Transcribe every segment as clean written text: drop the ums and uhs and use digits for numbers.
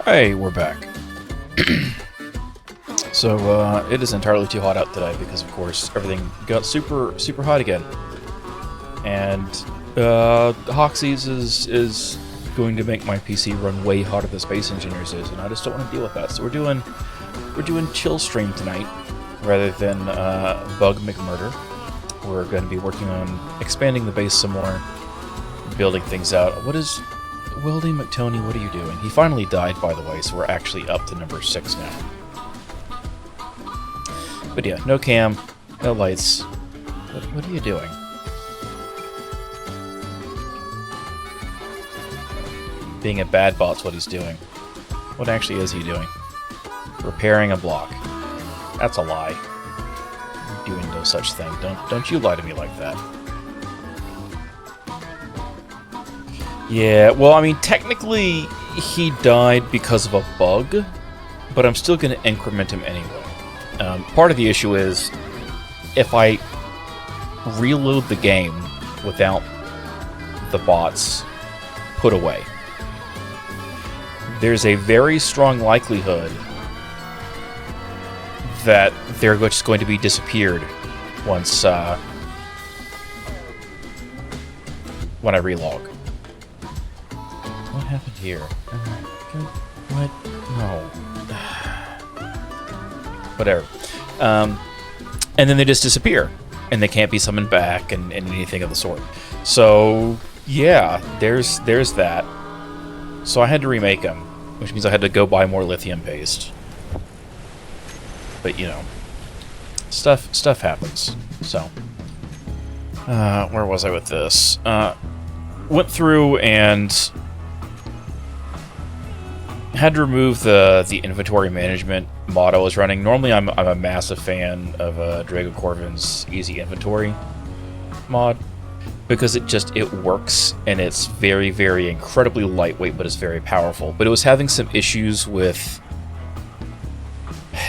Hey, we're back. So, it is entirely too hot out today because, of course, everything got super hot again. And, Hoxie's is going to make my PC run way hotter than Space Engineers is, and I just don't want to deal with that. So we're doing chill stream tonight, rather than, Bug McMurder. We're going to be working on expanding the base some more, building things out. What is... Wildy McTony, what are you doing? He finally died, by the way, so we're actually up to number 6 now. But yeah, no cam, no lights. What are you doing? Being a bad bot's what he's doing. What actually is he doing? Repairing a block. That's a lie. You're doing no such thing. Don't you lie to me like that. Yeah, well, I mean, technically, he died because of a bug, but I'm still going to increment him anyway. Part of the issue is, if I reload the game without the bots put away. There's a very strong likelihood that they're just going to be disappeared once when I relog. What happened here? What? No. Whatever. And then they just disappear, and they can't be summoned back, and anything of the sort. So yeah, there's that. So I had to remake them, which means I had to go buy more lithium paste. But you know, stuff happens. So where was I with this? Went through and had to remove the inventory management mod I was running. Normally, I'm a massive fan of Drago Corvin's Easy Inventory mod because it works, and it's very, very incredibly lightweight, but it's very powerful. But it was having some issues with.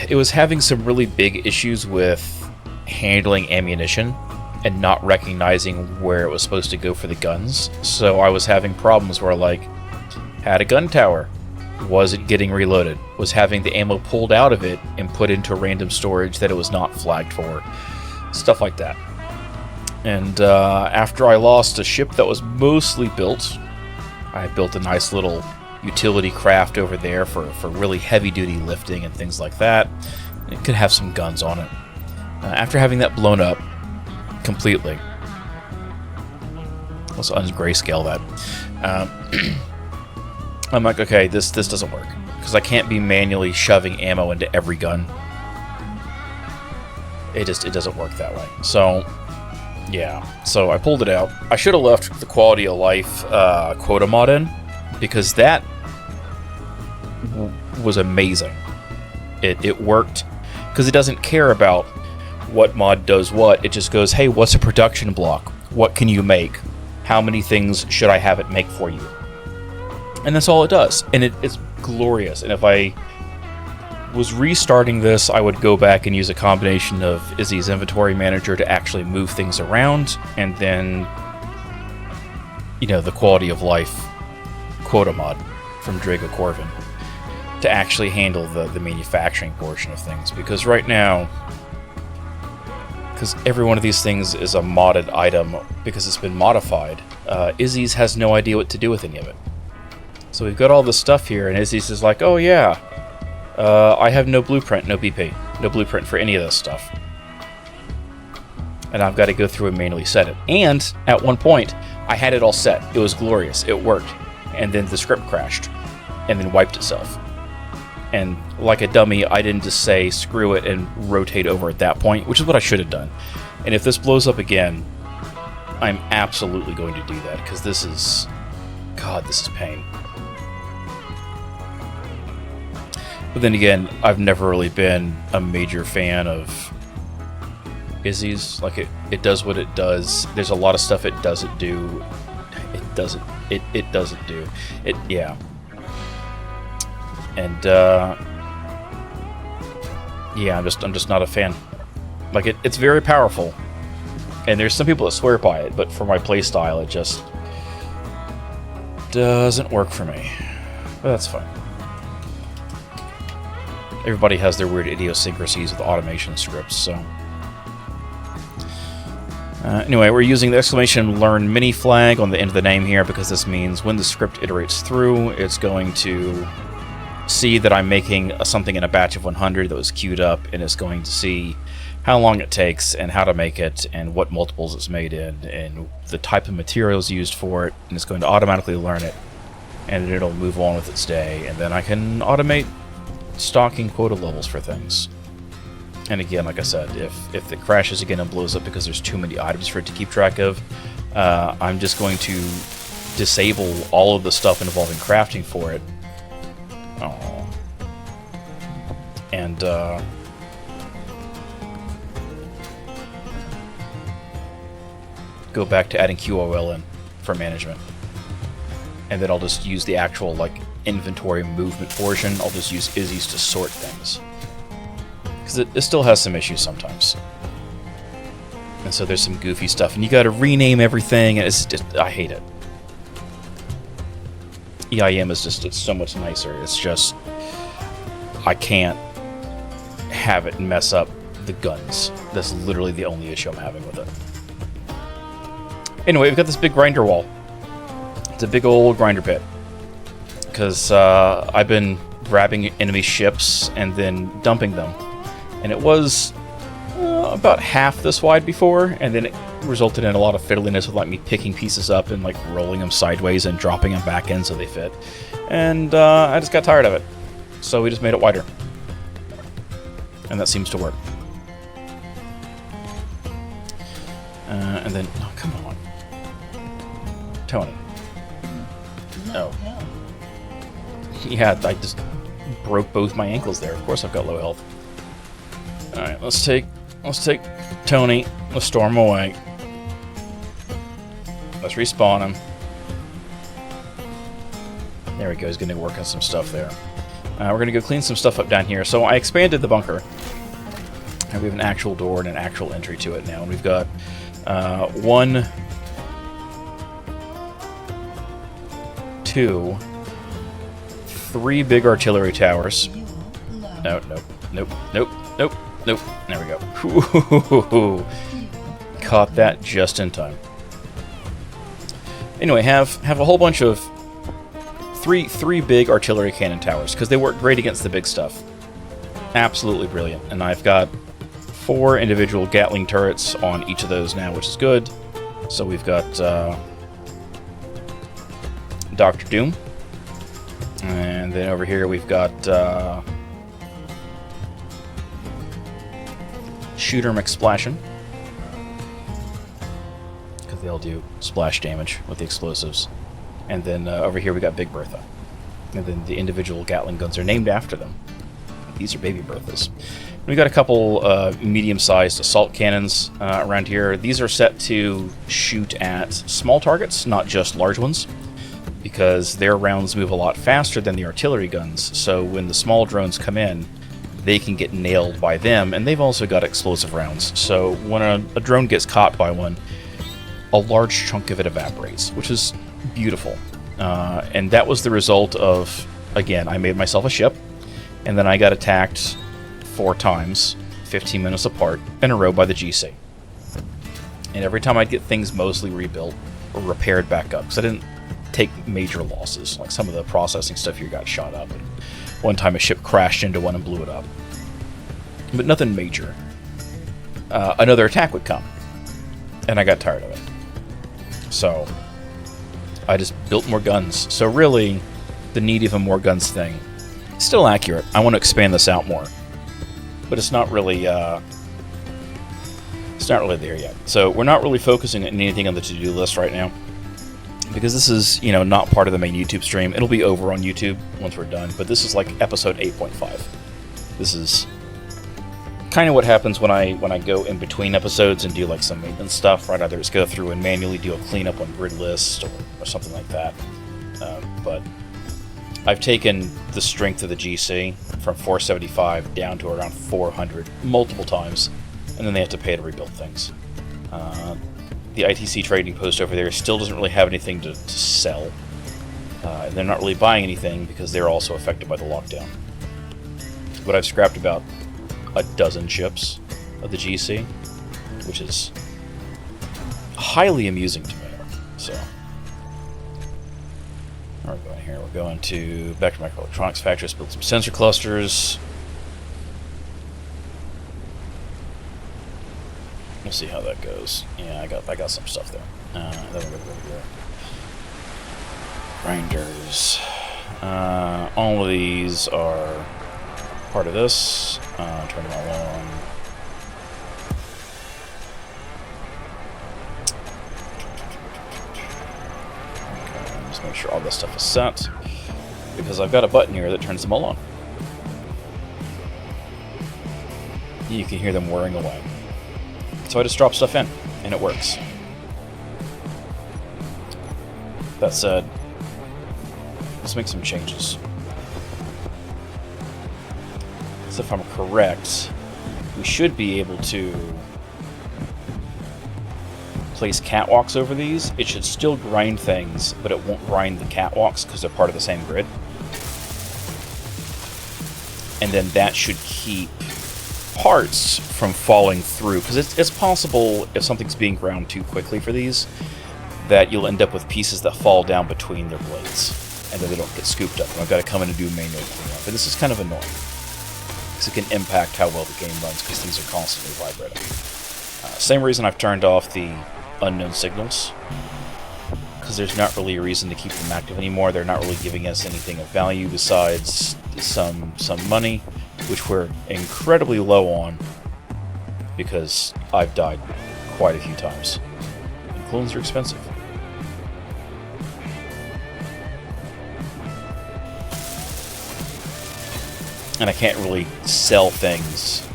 It was having some really big issues with handling ammunition and not recognizing where it was supposed to go for the guns. So I was having problems where, like, had a gun tower, wasn't getting reloaded, was having the ammo pulled out of it and put into random storage that it was not flagged for. Stuff like that. And after I lost a ship that was mostly built, I built a nice little utility craft over there for really heavy-duty lifting and things like that. It could have some guns on it. After having that blown up completely, let's ungrayscale that. I'm like, okay, this doesn't work because I can't be manually shoving ammo into every gun. It doesn't work that way. So yeah, so I pulled it out. I should have left the quality of life quota mod in because that was amazing. It worked because it doesn't care about what mod does what. It just goes, hey, what's a production block? What can you make? How many things should I have it make for you? And that's all it does. And it's glorious. And if I was restarting this, I would go back and use a combination of Izzy's inventory manager to actually move things around, and then, you know, the quality of life quota mod from Drago Corvin to actually handle the manufacturing portion of things. Because right now, because every one of these things is a modded item because it's been modified, Izzy's has no idea what to do with any of it. So we've got all this stuff here, and Izzy's is like, oh yeah, I have no blueprint, no BP, no blueprint for any of this stuff. And I've got to go through and manually set it. And at one point, I had it all set. It was glorious. It worked. And then the script crashed and then wiped itself. And like a dummy, I didn't just say screw it and rotate over at that point, which is what I should have done. And if this blows up again, I'm absolutely going to do that because this is... God, this is pain. But then again, I've never really been a major fan of Izzy's. Like, it does what it does. There's a lot of stuff it doesn't do. It doesn't do. Yeah. And, yeah, I'm just not a fan. Like, it's very powerful. And there's some people that swear by it, but for my playstyle, it just doesn't work for me. But that's fine. Everybody has their weird idiosyncrasies with automation scripts, so... anyway, we're using the exclamation learn mini flag on the end of the name here because this means when the script iterates through, it's going to see that I'm making something in a batch of 100 that was queued up, and it's going to see how long it takes and how to make it and what multiples it's made in and the type of materials used for it, and it's going to automatically learn it, and it'll move on with its day, and then I can automate stocking quota levels for things. And again, like I said, if it crashes again and blows up because there's too many items for it to keep track of, I'm just going to disable all of the stuff involving crafting for it. Oh. And go back to adding QOL in for management. And then I'll just use the actual, like, inventory movement portion. I'll just use Izzy's to sort things. Because it still has some issues sometimes. And so there's some goofy stuff. And you gotta rename everything, and it's just... I hate it. EIM is just, it's so much nicer. It's just, I can't have it mess up the guns. That's literally the only issue I'm having with it. Anyway, we've got this big grinder wall. It's a big old grinder pit. Because I've been grabbing enemy ships and then dumping them. And it was about half this wide before, and then it resulted in a lot of fiddliness with like me picking pieces up and like rolling them sideways and dropping them back in so they fit. And I just got tired of it. So we just made it wider. And that seems to work. And then, oh, come on. Tony. No. Yeah, I just broke both my ankles there. Of course I've got low health. Alright, let's take Tony. Let's store him away. Let's respawn him. There we go, he's going to work on some stuff there. We're going to go clean some stuff up down here. So I expanded the bunker. And we have an actual door and an actual entry to it now. And we've got 1, 2, 3 big artillery towers. No, nope, nope, nope, nope, nope. There we go. Ooh, caught that just in time. Anyway, have a whole bunch of three big artillery cannon towers because they work great against the big stuff. Absolutely brilliant. And I've got 4 individual Gatling turrets on each of those now, which is good. So we've got Dr. Doom. And then over here we've got Shooter McSplashin'. Because they'll do splash damage with the explosives. And then over here we got Big Bertha. And then the individual Gatling guns are named after them. These are Baby Berthas. We got a couple medium-sized assault cannons around here. These are set to shoot at small targets, not just large ones, because their rounds move a lot faster than the artillery guns. So when the small drones come in, they can get nailed by them, and they've also got explosive rounds. So when a drone gets caught by one, a large chunk of it evaporates, which is beautiful. And that was the result of, again, I made myself a ship, and then I got attacked 4 times, 15 minutes apart, in a row by the GC. And every time I'd get things mostly rebuilt or repaired back up, because I didn't take major losses. Like some of the processing stuff here got shot up, and one time a ship crashed into one and blew it up. But nothing major. Another attack would come, and I got tired of it. So I just built more guns. So really, the need of a more guns thing is still accurate. I want to expand this out more, but it's not really there yet. So we're not really focusing on anything on the to-do list right now, because this is, you know, not part of the main YouTube stream. It'll be over on YouTube once we're done, but this is like episode 8.5. This is kind of what happens when I go in between episodes and do like some maintenance stuff, right? Either just go through and manually do a cleanup on grid list or something like that. But I've taken the strength of the GC from 475 down to around 400 multiple times, and then they have to pay to rebuild things. The ITC trading post over there still doesn't really have anything to sell. They're not really buying anything because they're also affected by the lockdown. But I've scrapped about a dozen ships of the GC, which is highly amusing to me. So, where are we going here? We're going to back to microelectronics factories, build some sensor clusters. We'll see how that goes. Yeah, I got some stuff there. Then we're gonna go over here. Grinders. All of these are part of this. Turn them all on. Okay, just make sure all this stuff is set, because I've got a button here that turns them all on. You can hear them whirring away. So I just drop stuff in, and it works. That said, let's make some changes. So if I'm correct, we should be able to place catwalks over these, it should still grind things, but it won't grind the catwalks because they're part of the same grid. And then that should keep parts from falling through, because it's possible, if something's being ground too quickly for these, that you'll end up with pieces that fall down between their blades, and then they don't get scooped up, and I've got to come in and do manual cleanup. And this is kind of annoying, because it can impact how well the game runs, because things are constantly vibrating. Same reason I've turned off the unknown signals, because there's not really a reason to keep them active anymore. They're not really giving us anything of value besides some money, which we're incredibly low on, because I've died quite a few times. And clones are expensive. And I can't really sell things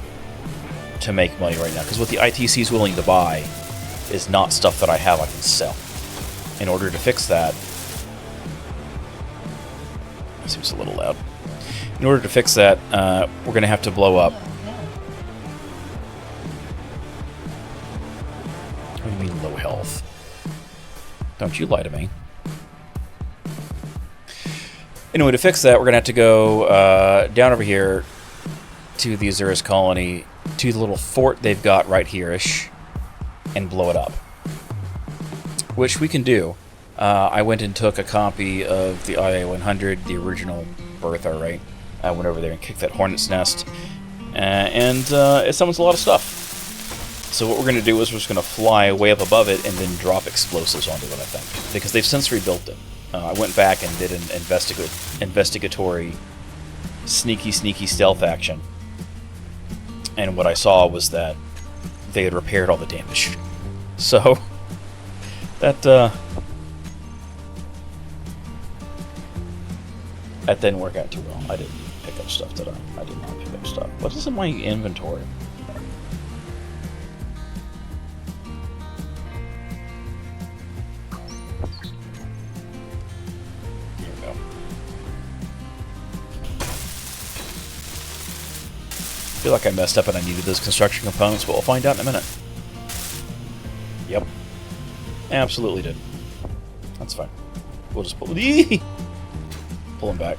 to make money right now, because what the ITC is willing to buy is not stuff that I have I can sell. In order to fix that, it seems a little loud. In order to fix that, we're going to have to blow up. What do you mean low health? Don't you lie to me. Anyway, to fix that, we're going to have to go down over here to the Azurus colony, to the little fort they've got right here-ish, and blow it up. Which we can do. I went and took a copy of the IA-100, the original Bertha, right? I went over there and kicked that hornet's nest, and it summons a lot of stuff. So what we're going to do is we're just going to fly way up above it and then drop explosives onto it, I think. Because they've since rebuilt it. I went back and did an investigatory, sneaky stealth action. And what I saw was that they had repaired all the damage. So, that didn't work out too well. I didn't pick up stuff, did I? I did not pick up stuff. What is in my inventory? Here we go. I feel like I messed up and I needed those construction components, but we'll find out in a minute. Yep. Absolutely did. That's fine. We'll just pull them back.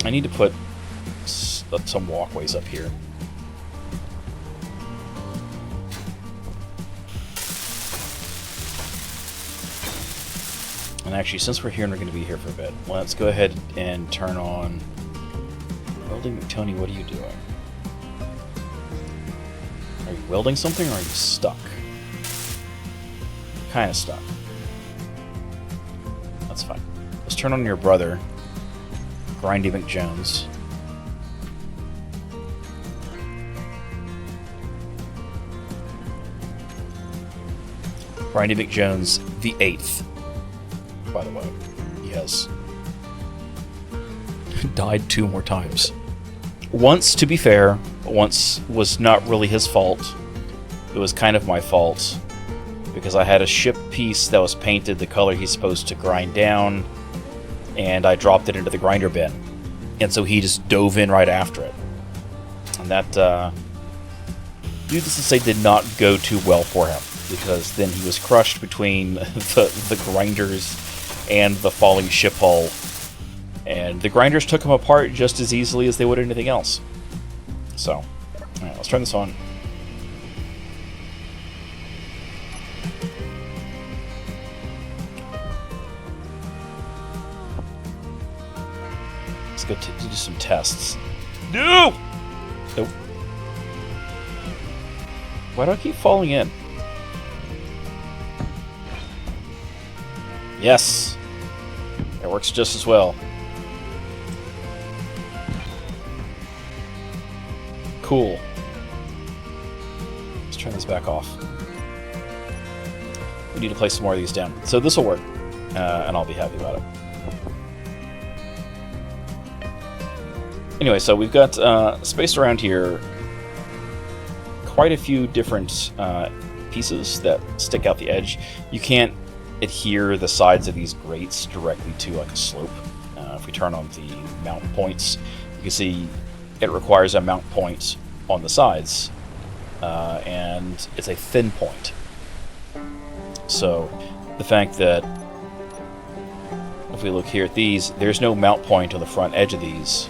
I need to put some walkways up here. And actually, since we're here and we're going to be here for a bit, let's go ahead and turn on... Welding, Tony, what are you doing? Are you welding something or are you stuck? Kind of stuck. That's fine. Let's turn on your brother, Grindy McJones. Grindy McJones the 8th, by the way. He has died 2 more times. Once, to be fair, once was not really his fault. It was kind of my fault, because I had a ship piece that was painted the color he's supposed to grind down, and I dropped it into the grinder bin. And so he just dove in right after it. And that, needless to say, did not go too well for him, because then he was crushed between the grinders and the falling ship hull. And the grinders took him apart just as easily as they would anything else. So, alright, let's turn this on. Let's go do some tests. No! Nope. Why do I keep falling in? Yes! It works just as well. Cool. Let's turn this back off. We need to place some more of these down. So this will work, and I'll be happy about it. Anyway, so we've got spaced around here quite a few different pieces that stick out the edge. You can't adhere the sides of these grates directly to like a slope. If we turn on the mount points, you can see it requires a mount point on the sides, and it's a thin point. So the fact that if we look here at these, there's no mount point on the front edge of these,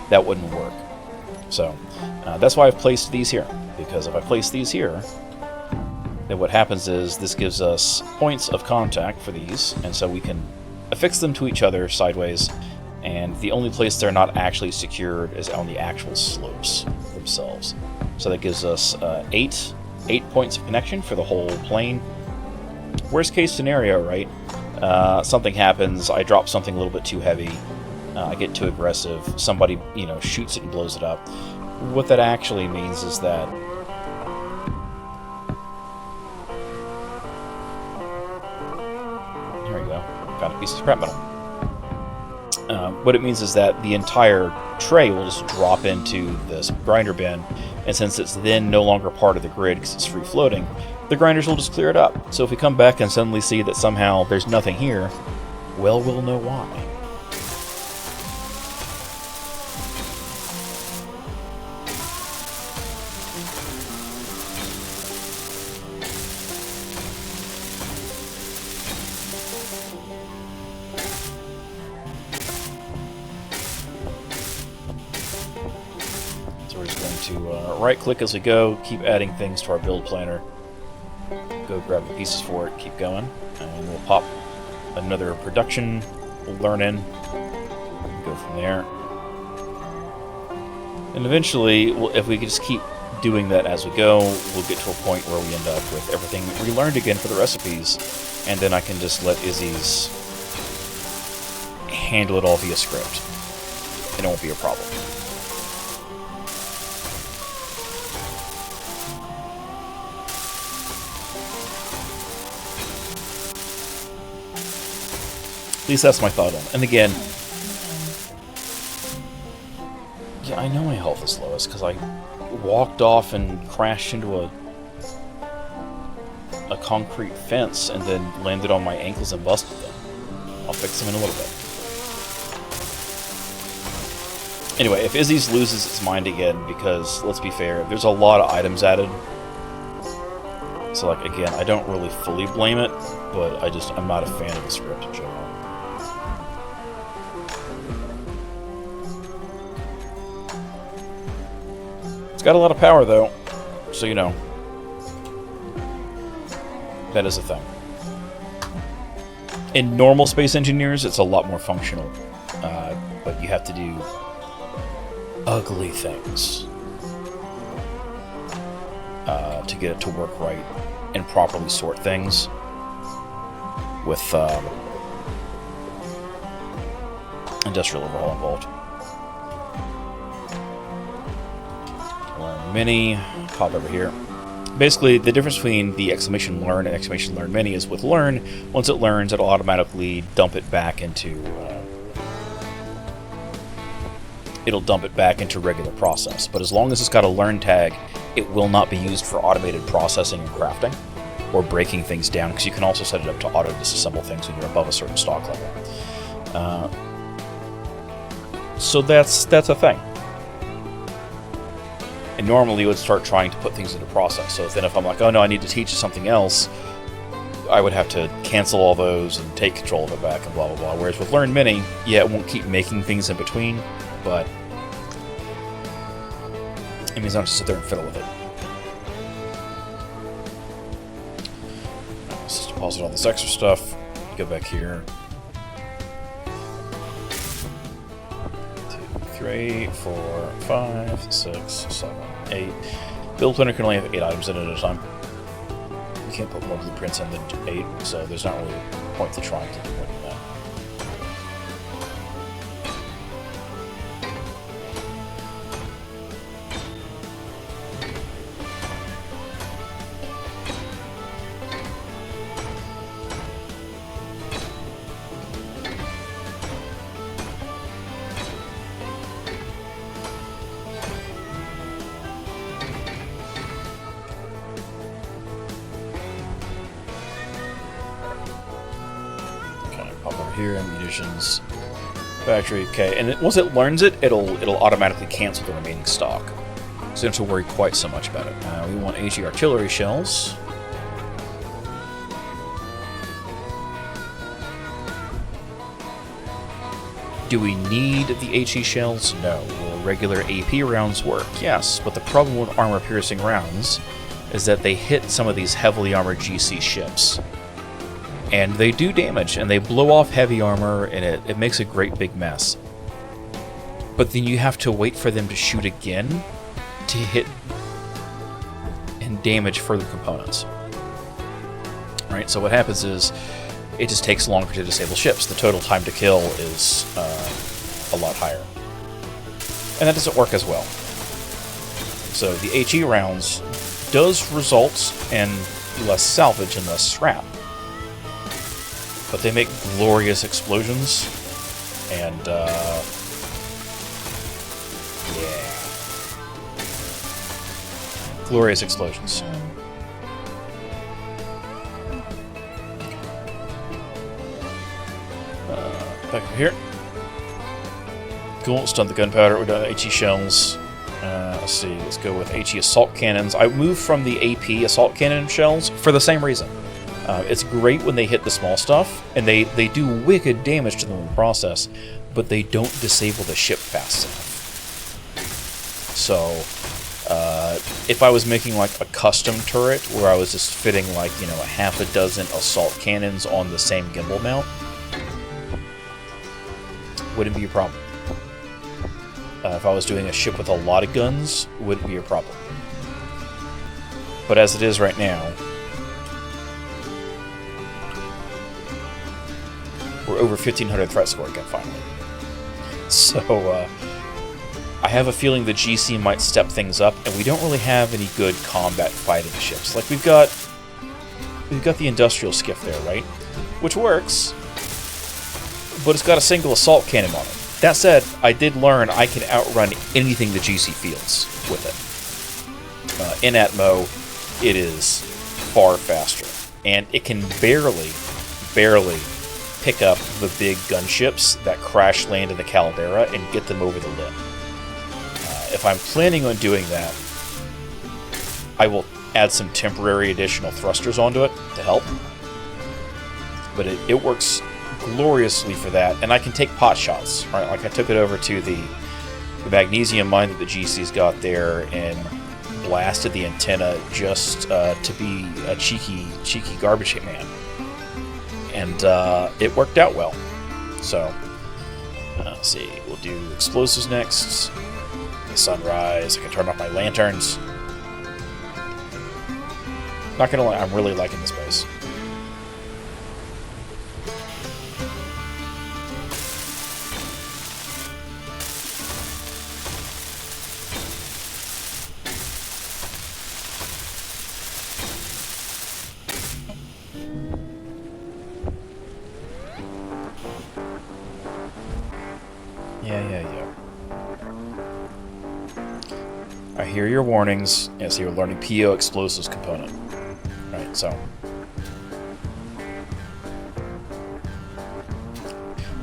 that wouldn't work. So that's why I've placed these here, because if I place these here, then what happens is this gives us points of contact for these, and so we can affix them to each other sideways, and the only place they're not actually secured is on the actual slopes themselves. So that gives us 8 points of connection for the whole plane. Worst case scenario, right? Something happens, I drop something a little bit too heavy, I get too aggressive, somebody, shoots it and blows it up. What that actually means is that here we go, found a piece of scrap metal. What it means is that the entire tray will just drop into this grinder bin, and since it's then no longer part of the grid because it's free floating, the grinders will just clear it up. So if we come back and suddenly see that somehow there's nothing here, well, we'll know why. So we're just going to right-click as we go, keep adding things to our build planner. Go grab the pieces for it, keep going, and we'll pop another production, we'll learn in, go from there. And eventually, if we just keep doing that as we go, we'll get to a point where we end up with everything relearned again for the recipes, and then I can just let Izzy's handle it all via script, and it won't be a problem. At least that's my thought on it. And again, yeah, I know my health is lowest because I walked off and crashed into a concrete fence and then landed on my ankles and busted them. I'll fix them in a little bit. Anyway, if Izzy's loses its mind again, because, let's be fair, there's a lot of items added. So, like, again, I don't really fully blame it, but I'm not a fan of the script in general. It's got a lot of power, though, so you know. That is a thing. In normal Space Engineers, it's a lot more functional, but you have to do ugly things to get it to work right and properly sort things with industrial overhaul involved. Learn Mini, pop over here. Basically, the difference between the exclamation learn and exclamation learn mini is with learn, once it learns, it'll automatically dump it back into regular process. But as long as it's got a learn tag, it will not be used for automated processing and crafting or breaking things down, because you can also set it up to auto disassemble things when you're above a certain stock level. So that's a thing. And normally you would start trying to put things into process. So then if I'm like, oh no, I need to teach something else, I would have to cancel all those and take control of it back and blah, blah, blah. Whereas with Learn Mini, yeah, it won't keep making things in between, but it means I don't have to sit there and fiddle with it. Let's just deposit all this extra stuff. Go back here. 3, 4, 5, 6, 7, 8. Build planner can only have 8 items in it at a time. You can't put more blueprints in than 8, so there's not really a point to trying to do more than that. Here, munitions, factory, okay, and once it learns it, it'll automatically cancel the remaining stock, so you don't have to worry quite so much about it. We want AG artillery shells. Do we need the HE shells? No. Will regular AP rounds work? Yes, but the problem with armor-piercing rounds is that they hit some of these heavily armored GC ships. And they do damage, and they blow off heavy armor, and it makes a great big mess. But then you have to wait for them to shoot again to hit and damage further components. Right? So what happens is, it just takes longer to disable ships. The total time to kill is a lot higher. And that doesn't work as well. So the HE rounds does result in less salvage and less scrap. But they make glorious explosions, and yeah. Glorious explosions. Back over here. Cool, stun the gunpowder. We're done HE shells. Let's see, let's go with HE assault cannons. I moved from the AP assault cannon shells for the same reason. It's great when they hit the small stuff, and they do wicked damage to them in the process, but they don't disable the ship fast enough. So, if I was making like a custom turret where I was just fitting like, you know, a half a dozen assault cannons on the same gimbal mount, wouldn't be a problem. If I was doing a ship with a lot of guns, wouldn't be a problem. But as it is right now, we're over 1500 threat score again, finally. So, I have a feeling the GC might step things up, and we don't really have any good combat fighting ships. Like, we've got the industrial skiff there, right? Which works, but it's got a single assault cannon on it. That said, I did learn I can outrun anything the GC fields with it. In Atmo, it is far faster, and it can barely pick up the big gunships that crash land in the Caldera and get them over the lip. If I'm planning on doing that, I will add some temporary additional thrusters onto it to help. But it works gloriously for that, and I can take pot shots, right? Like I took it over to the magnesium mine that the GC's got there and blasted the antenna just to be a cheeky garbage hit man. And it worked out well. So, let's see, we'll do explosives next. The sunrise, I can turn off my lanterns. Not gonna lie, I'm really liking this base. Yeah. I hear your warnings. Yeah, so you're learning PO explosives component. Right, so.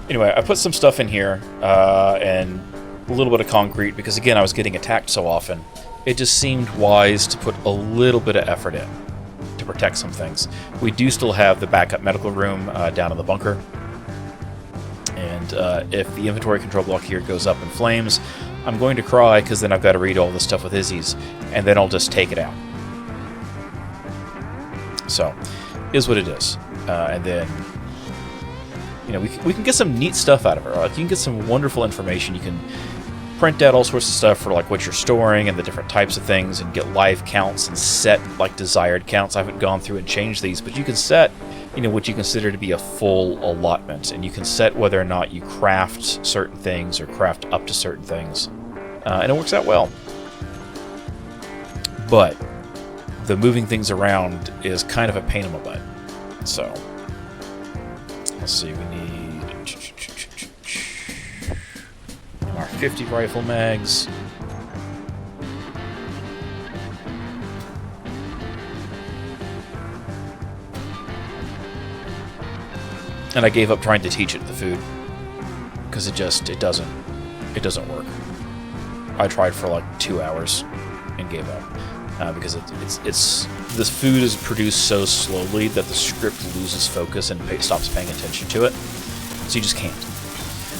Anyway, I put some stuff in here, and a little bit of concrete, because again, I was getting attacked so often. It just seemed wise to put a little bit of effort in to protect some things. We do still have the backup medical room down in the bunker. And if the inventory control block here goes up in flames, I'm going to cry, because then I've got to read all this stuff with Izzy's, and then I'll just take it out. So, is what it is. And then, you know, we can get some neat stuff out of it. Like, you can get some wonderful information. You can print out all sorts of stuff for like what you're storing and the different types of things, and get live counts and set like desired counts. I haven't gone through and changed these, but you can set, you know, what you consider to be a full allotment, and you can set whether or not you craft certain things or craft up to certain things, and it works out well. But the moving things around is kind of a pain in the butt. So let's see, we need our 50 rifle mags. And I gave up trying to teach it the food, because it doesn't work. I tried for like 2 hours and gave up, because this food is produced so slowly that the script loses focus and stops paying attention to it, so you just can't.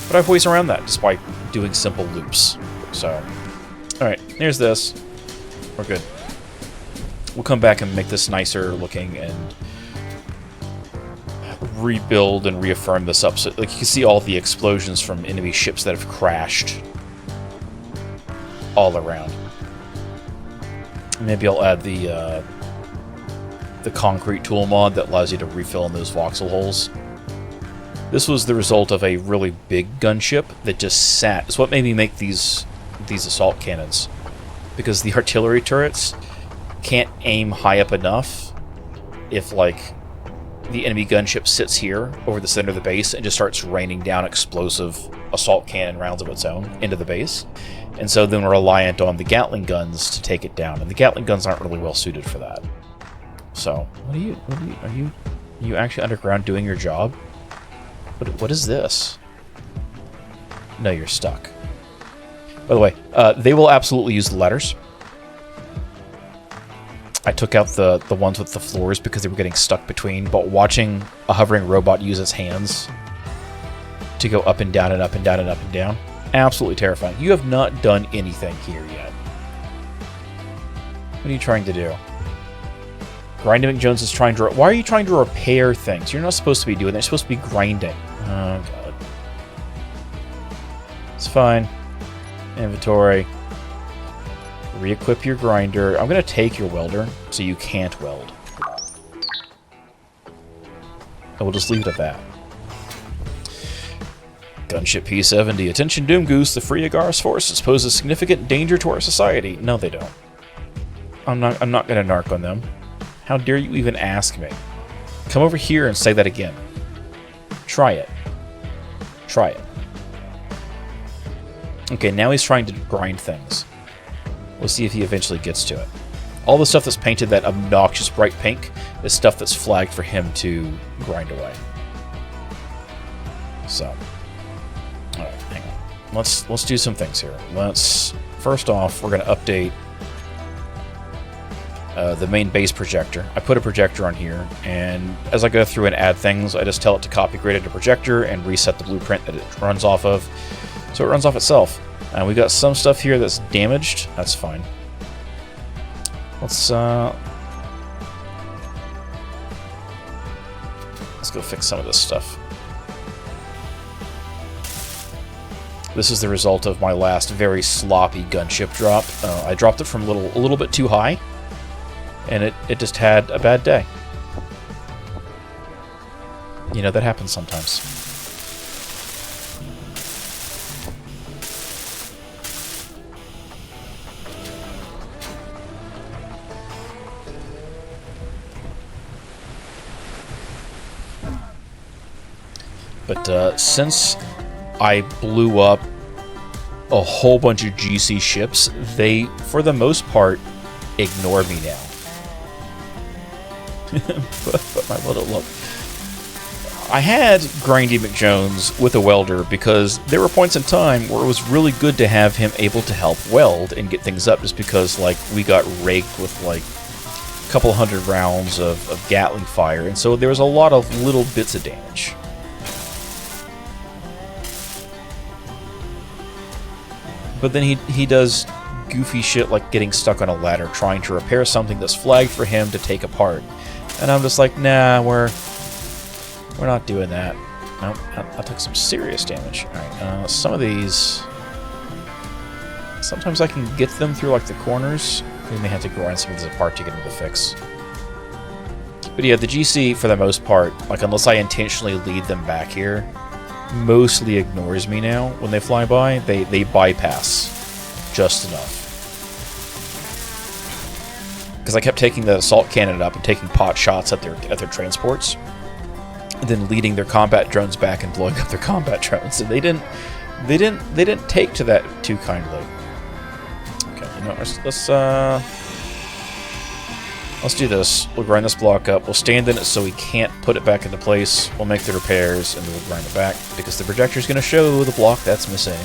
But I have ways around that just by doing simple loops. So, alright, here's this. We're good. We'll come back and make this nicer looking and rebuild and reaffirm this up. So, like, you can see all the explosions from enemy ships that have crashed all around. Maybe I'll add the concrete tool mod that allows you to refill in those voxel holes. This was the result of a really big gunship that just sat. It's what made me make these assault cannons, because the artillery turrets can't aim high up enough if, like, the enemy gunship sits here over the center of the base and just starts raining down explosive assault cannon rounds of its own into the base. And so then we're reliant on the Gatling guns to take it down, and the Gatling guns aren't really well suited for that. So, are you actually underground doing your job? What is this? No, you're stuck. By the way, they will absolutely use the ladders. I took out the ones with the floors because they were getting stuck between, but watching a hovering robot use its hands to go up and down and up and down and up and down, absolutely terrifying. You have not done anything here yet. What are you trying to do? Grinding McJones is trying to... Why are you trying to repair things? You're not supposed to be doing that. You're supposed to be grinding. Oh, God. It's fine. Inventory. Re-equip your grinder. I'm going to take your welder, so you can't weld. And we'll just leave it at that. Gunship P-70. Attention Doom Goose, the Free Agar's forces pose a significant danger to our society. No, they don't. I'm not going to narc on them. How dare you even ask me? Come over here and say that again. Try it. Try it. Okay, now he's trying to grind things. We'll see if he eventually gets to it. All the stuff that's painted that obnoxious bright pink is stuff that's flagged for him to grind away. So, alright, hang on. Let's do some things here. First off, we're going to update the main base projector. I put a projector on here, and as I go through and add things, I just tell it to copy grade it to projector and reset the blueprint that it runs off of, so it runs off itself. And we got some stuff here that's damaged. That's fine. Let's go fix some of this stuff. This is the result of my last very sloppy gunship drop. I dropped it from a little bit too high, and it just had a bad day. You know, that happens sometimes. But since I blew up a whole bunch of GC ships, they, for the most part, ignore me now. but my little look. I had Grindy McJones with a welder because there were points in time where it was really good to have him able to help weld and get things up, just because, like, we got raked with, like, a couple hundred rounds of Gatling fire, and so there was a lot of little bits of damage. But then he does goofy shit like getting stuck on a ladder trying to repair something that's flagged for him to take apart. And I'm just like, nah, we're not doing that. Nope, I took some serious damage. Alright, some of these... Sometimes I can get them through, like, the corners. We may have to grind some of these apart to get them to fix. But yeah, the GC, for the most part, like, unless I intentionally lead them back here, mostly ignores me now when they fly by. They bypass just enough. Because I kept taking the assault cannon up and taking pot shots at their transports, and then leading their combat drones back and blowing up their combat drones, and they didn't take to that too kindly. Okay, you know, let's do this. We'll grind this block up. We'll stand in it so we can't put it back into place. We'll make the repairs, and then we'll grind it back, because the projector's going to show the block that's missing.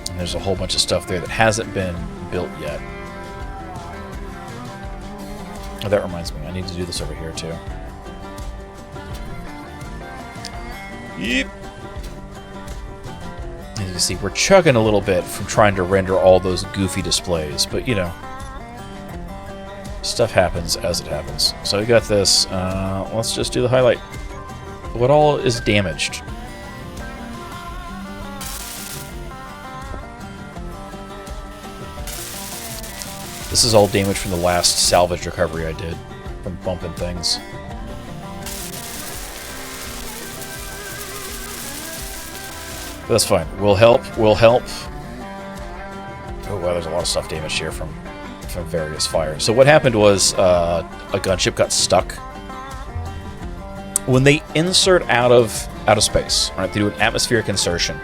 And there's a whole bunch of stuff there that hasn't been built yet. Oh, that reminds me, I need to do this over here too. Yep. As you can see, we're chugging a little bit from trying to render all those goofy displays, but you know, stuff happens as it happens. So we got this. Let's just do the highlight. What all is damaged? This is all damage from the last salvage recovery I did from bumping things. But that's fine. We'll help. We'll help. Oh wow, there's a lot of stuff damaged here from various fires. So what happened was a gunship got stuck. When they insert out of space, right? They do an atmospheric insertion.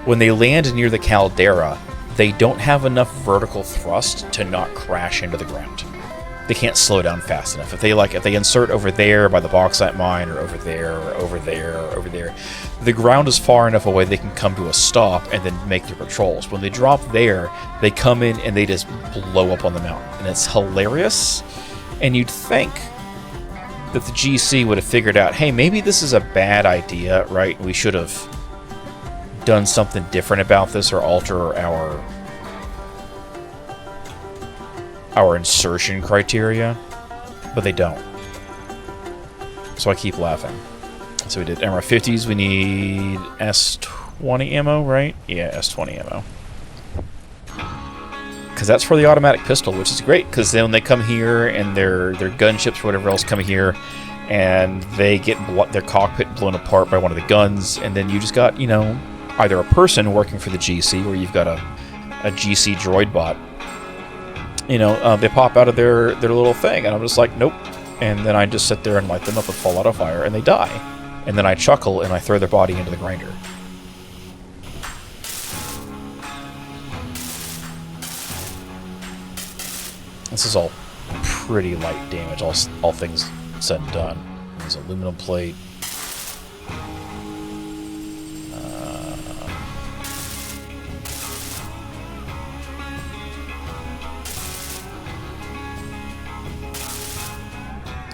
When they land near the caldera, they don't have enough vertical thrust to not crash into the ground. They can't slow down fast enough. If they insert over there by the bauxite mine, or over there, or over there, or over there, the ground is far enough away they can come to a stop and then make their patrols. When they drop there, they come in and they just blow up on the mountain. And it's hilarious. And you'd think that the GC would have figured out, hey, maybe this is a bad idea, right? We should have done something different about this, or alter our insertion criteria, but they don't. So I keep laughing. So we did MR50s. We need S20 ammo, right? Yeah, S20 ammo. Because that's for the automatic pistol, which is great, because then when they come here and their gunships or whatever else come here, and they get their cockpit blown apart by one of the guns, and then you just got, you know, either a person working for the GC, or you've got a GC droid bot. You know, they pop out of their little thing, and I'm just like, nope. And then I just sit there and light them up with full auto fire, and they die. And then I chuckle, and I throw their body into the grinder. This is all pretty light damage, all things said and done. There's aluminum plate.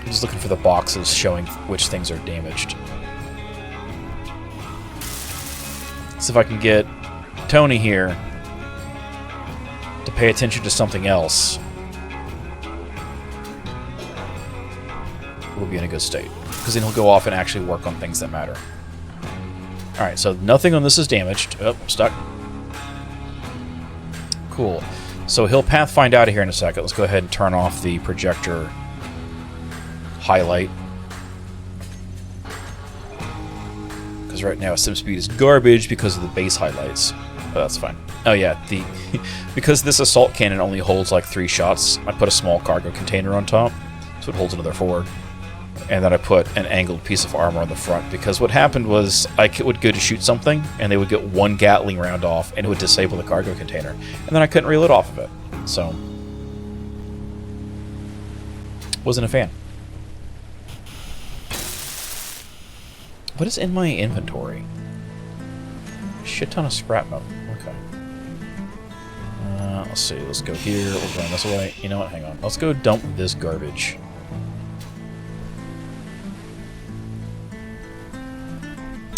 I'm just looking for the boxes showing which things are damaged. See if I can get Tony here to pay attention to something else. We'll be in a good state, because then he'll go off and actually work on things that matter. Alright, so nothing on this is damaged. Oh, I'm stuck. Cool. So he'll pathfind out of here in a second. Let's go ahead and turn off the projector highlight. Because right now sim speed is garbage because of the base highlights. But that's fine. Oh yeah, because this assault cannon only holds like 3 shots, I put a small cargo container on top, so it holds another 4. And then I put an angled piece of armor on the front, because what happened was I would go to shoot something, and they would get 1 Gatling round off, and it would disable the cargo container. And then I couldn't reload off of it. So, wasn't a fan. What is in my inventory? A shit ton of scrap metal. Okay. Let's see. Let's go here. We'll run this away. You know what? Hang on. Let's go dump this garbage.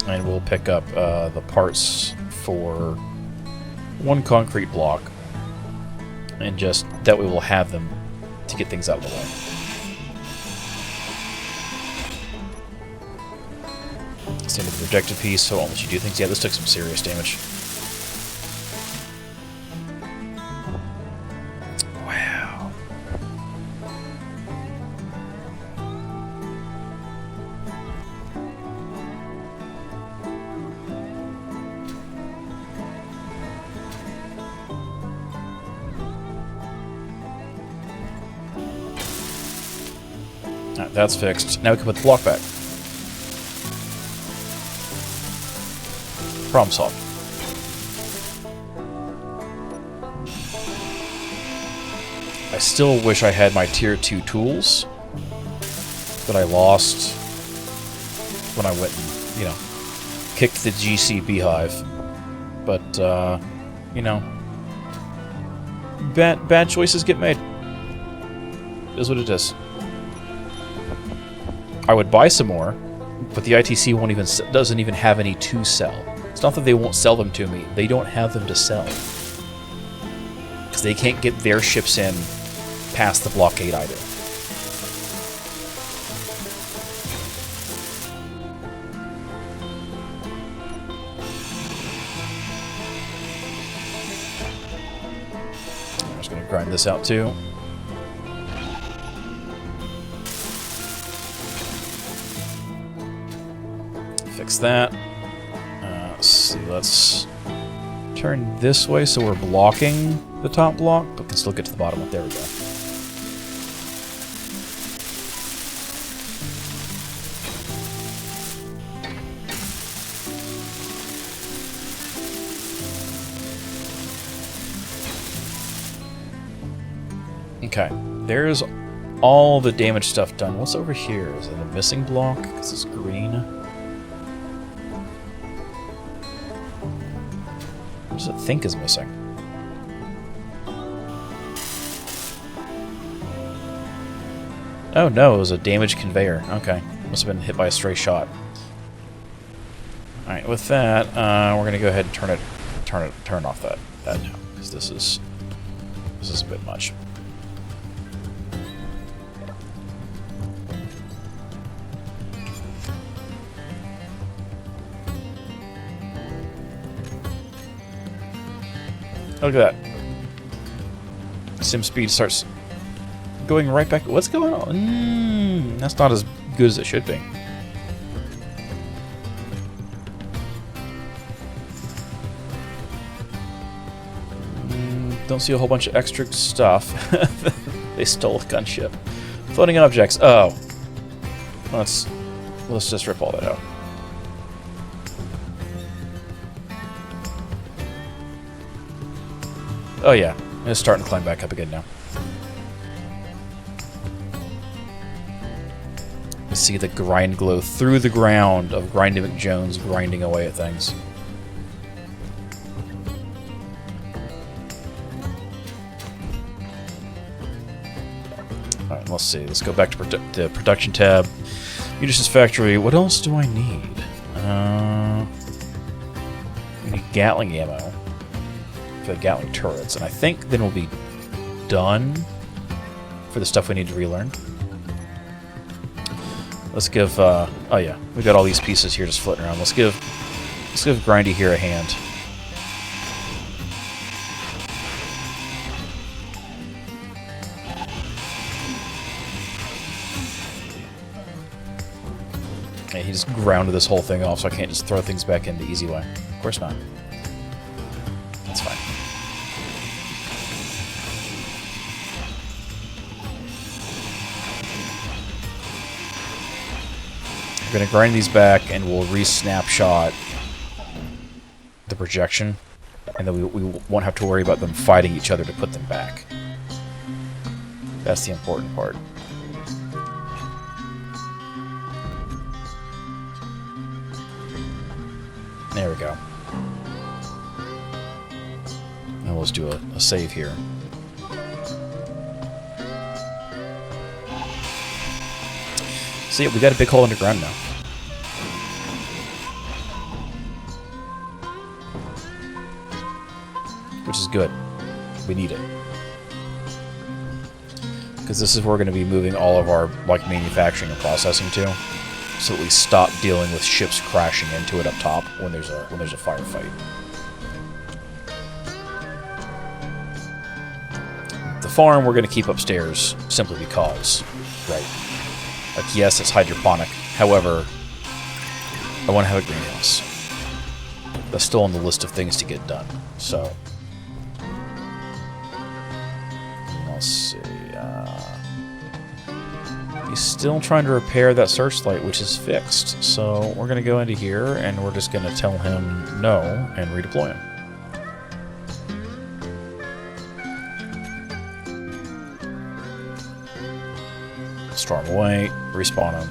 And we'll pick up the parts for 1 concrete block. And just that way we'll have them to get things out of the way. Stand to the projected piece, so it won't let you do things. Yeah, this took some serious damage. Wow. Alright, that's fixed. Now we can put the block back. Problem solved. I still wish I had my tier 2 tools that I lost when I went and, you know, kicked the GC beehive. But, you know, bad choices get made. Is what it is. I would buy some more, but the ITC doesn't even have any to sell. It's not that they won't sell them to me. They don't have them to sell. Because they can't get their ships in past the blockade either. I'm just going to grind this out too. Fix that. Let's see, let's turn this way so we're blocking the top block, but can still get to the bottom one. There we go. Okay, there's all the damage stuff done. What's over here? Is it a missing block? Because it's green. What does it think is missing? Oh no, it was a damaged conveyor. Okay, must have been hit by a stray shot. All right, with that, we're gonna go ahead and turn off that now, because this is a bit much. Look at that. Sim speed starts going right back. What's going on? That's not as good as it should be. Don't see a whole bunch of extra stuff. They stole a gunship. Floating objects. Oh. Let's just rip all that out. Oh yeah, it's starting to climb back up again now. You see the grind glow through the ground of Grindy McJones grinding away at things. Alright, let's see. Let's go back to the production tab. Munitions factory. What else do I need? I need Gatling ammo. For the Gatling turrets, and I think then we'll be done for the stuff we need to relearn. Let's give oh yeah, we got all these pieces here just floating around. Let's give Grindy here a hand. Okay, he just grounded this whole thing off, so I can't just throw things back in the easy way. Of course not. That's fine. We're going to grind these back and we'll re-snapshot the projection, and then we won't have to worry about them fighting each other to put them back. That's the important part. There we go. And we'll just do a save here. So yeah, we got a big hole underground now. Which is good. We need it. Because this is where we're going to be moving all of our manufacturing and processing to, so that we stop dealing with ships crashing into it up top when there's a firefight. The farm we're going to keep upstairs simply because, right? Like, yes, it's hydroponic. However, I want to have a greenhouse. That's still on the list of things to get done. So, let's see. He's still trying to repair that searchlight, which is fixed. So we're going to go into here, and we're just going to tell him no and redeploy him. Storm away, respawn him.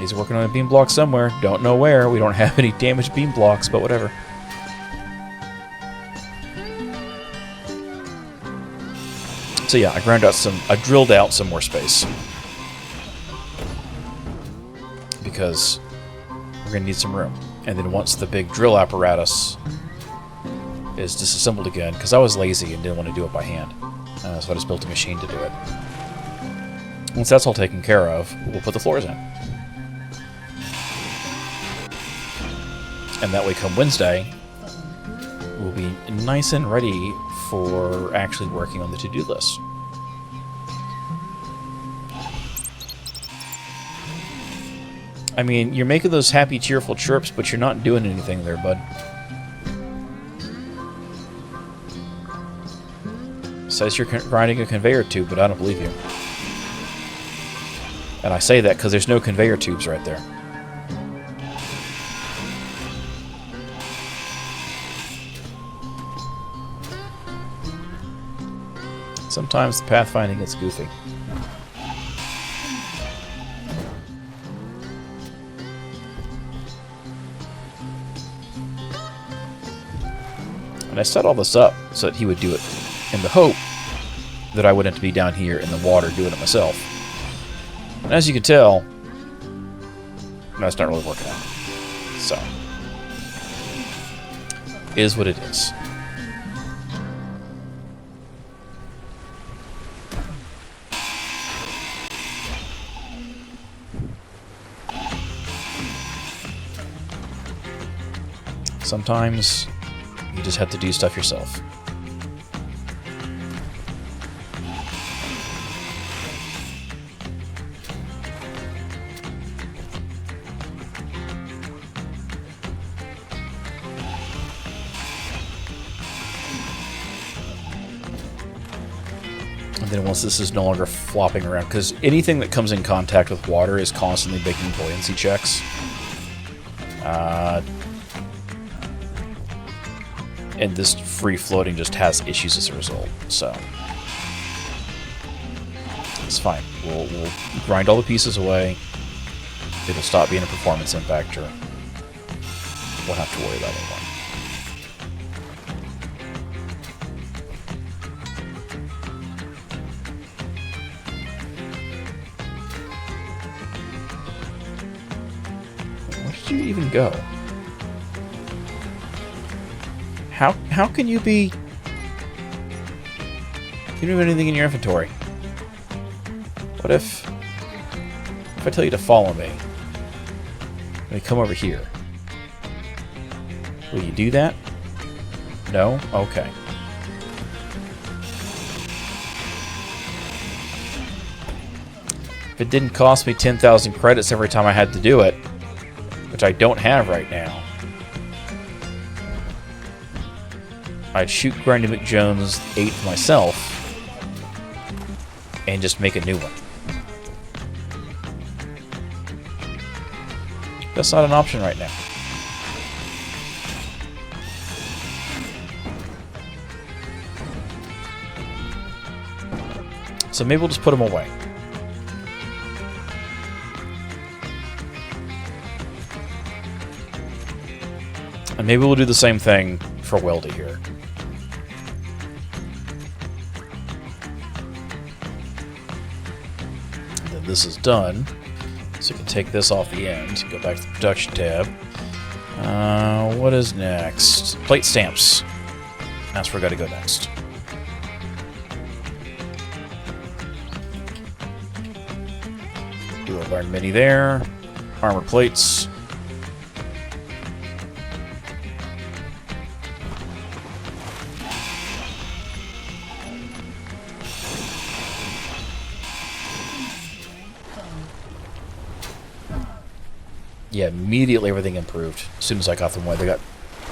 He's working on a beam block somewhere. Don't know where. We don't have any damaged beam blocks, but whatever. So yeah, I drilled out some more space. Because we're going to need some room. And then once the big drill apparatus is disassembled again, because I was lazy and didn't want to do it by hand, so I just built a machine to do it. Once that's all taken care of, we'll put the floors in. And that way, come Wednesday, we'll be nice and ready for actually working on the to-do list. I mean, you're making those happy, cheerful chirps, but you're not doing anything there, bud. Says you're grinding a conveyor tube, but I don't believe you. And I say that because there's no conveyor tubes right there. Sometimes the pathfinding gets goofy. And I set all this up so that he would do it in the hope that I wouldn't be down here in the water doing it myself. And as you can tell, that's not really working out. So, is what it is. Sometimes you just have to do stuff yourself. And then once this is no longer flopping around, because anything that comes in contact with water is constantly making buoyancy checks. And this free floating just has issues as a result, so it's fine. We'll grind all the pieces away. It'll stop being a performance impactor. Won't have to worry about it anymore. Where did you even go? How can you be... You don't have anything in your inventory. What if I tell you to follow me? Let me come over here. Will you do that? No? Okay. If it didn't cost me 10,000 credits every time I had to do it, which I don't have right now, I'd shoot Grindy McJones 8 myself and just make a new one. That's not an option right now. So maybe we'll just put them away. And maybe we'll do the same thing for Weldy here. This is done, so you can take this off the end, go back to the production tab. What is next? Plate stamps. That's where I gotta go next. Do a Learn Mini there. Armor plates. Yeah, immediately everything improved as soon as I got them away.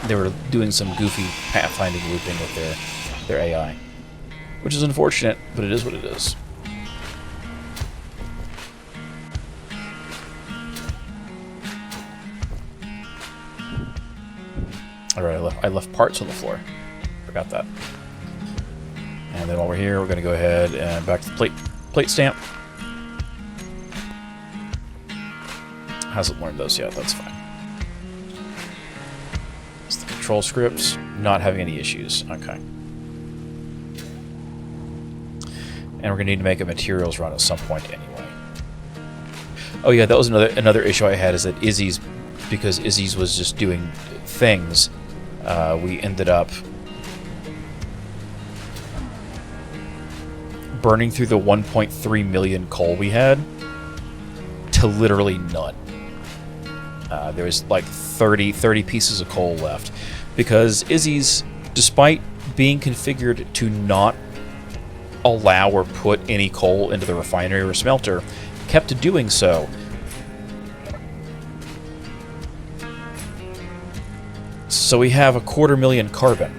They were doing some goofy pathfinding looping with their AI, which is unfortunate, but it is what it is. All right, I left parts on the floor. Forgot that. And then while we're here, we're going to go ahead and back to the plate stamp. Hasn't learned those yet, that's fine. It's the control scripts, not having any issues. Okay. And we're going to need to make a materials run at some point anyway. Oh yeah, that was another issue I had, is that Izzy's, because Izzy's was just doing things, we ended up burning through the 1.3 million coal we had to literally none. There was like 30 pieces of coal left, because Izzy's, despite being configured to not allow or put any coal into the refinery or smelter, kept doing so. So we have 250,000 carbon,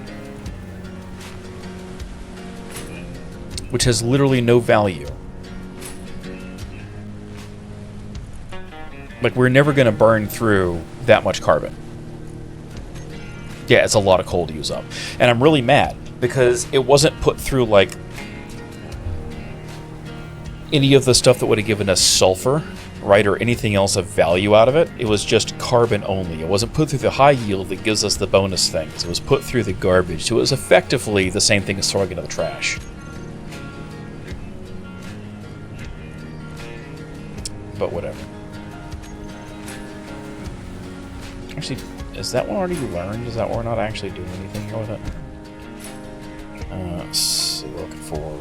which has literally no value. Like, we're never going to burn through that much carbon. Yeah, it's a lot of coal to use up. And I'm really mad, because it wasn't put through, like, any of the stuff that would have given us sulfur, right, or anything else of value out of it. It was just carbon only. It wasn't put through the high yield that gives us the bonus things. It was put through the garbage. So it was effectively the same thing as throwing it in the trash. But whatever. Actually, is that one already learned? Is that we're not actually doing anything here with it? So looking for